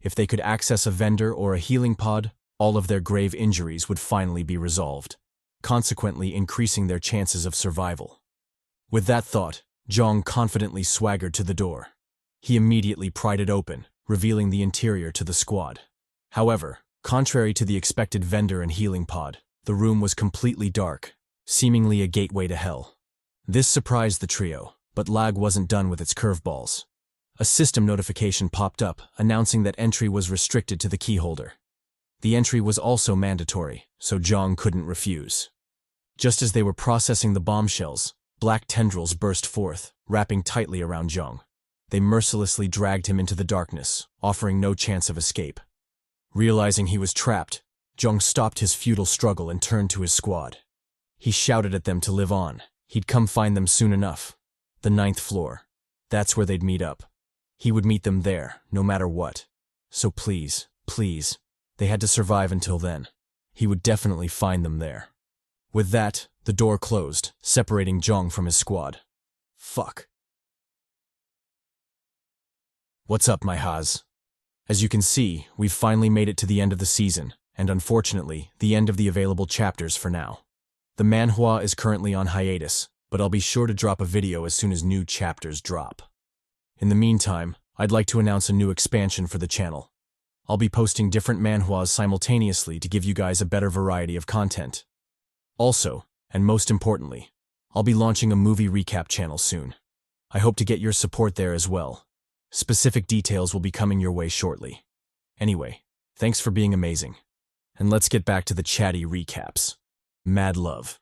If they could access a vendor or a healing pod, all of their grave injuries would finally be resolved, consequently increasing their chances of survival. With that thought, Jeong confidently swaggered to the door. He immediately pried it open, revealing the interior to the squad. However, contrary to the expected vendor and healing pod, the room was completely dark, seemingly a gateway to hell. This surprised the trio, but L.A.G wasn't done with its curveballs. A system notification popped up, announcing that entry was restricted to the keyholder. The entry was also mandatory, so Jeong couldn't refuse. Just as they were processing the bombshells, black tendrils burst forth, wrapping tightly around Jeong. They mercilessly dragged him into the darkness, offering no chance of escape. Realizing he was trapped, Jeong stopped his futile struggle and turned to his squad. He shouted at them to live on. He'd come find them soon enough. The 9th floor. That's where they'd meet up. He would meet them there, no matter what. So please, please, they had to survive until then. He would definitely find them there. With that, the door closed, separating Jeong from his squad. Fuck. What's up, my Haas? As you can see, we've finally made it to the end of the season, and unfortunately, the end of the available chapters for now. The manhwa is currently on hiatus, but I'll be sure to drop a video as soon as new chapters drop. In the meantime, I'd like to announce a new expansion for the channel. I'll be posting different manhwas simultaneously to give you guys a better variety of content. Also, and most importantly, I'll be launching a movie recap channel soon. I hope to get your support there as well. Specific details will be coming your way shortly. Anyway, thanks for being amazing. And let's get back to the CHADY recaps. Mad love.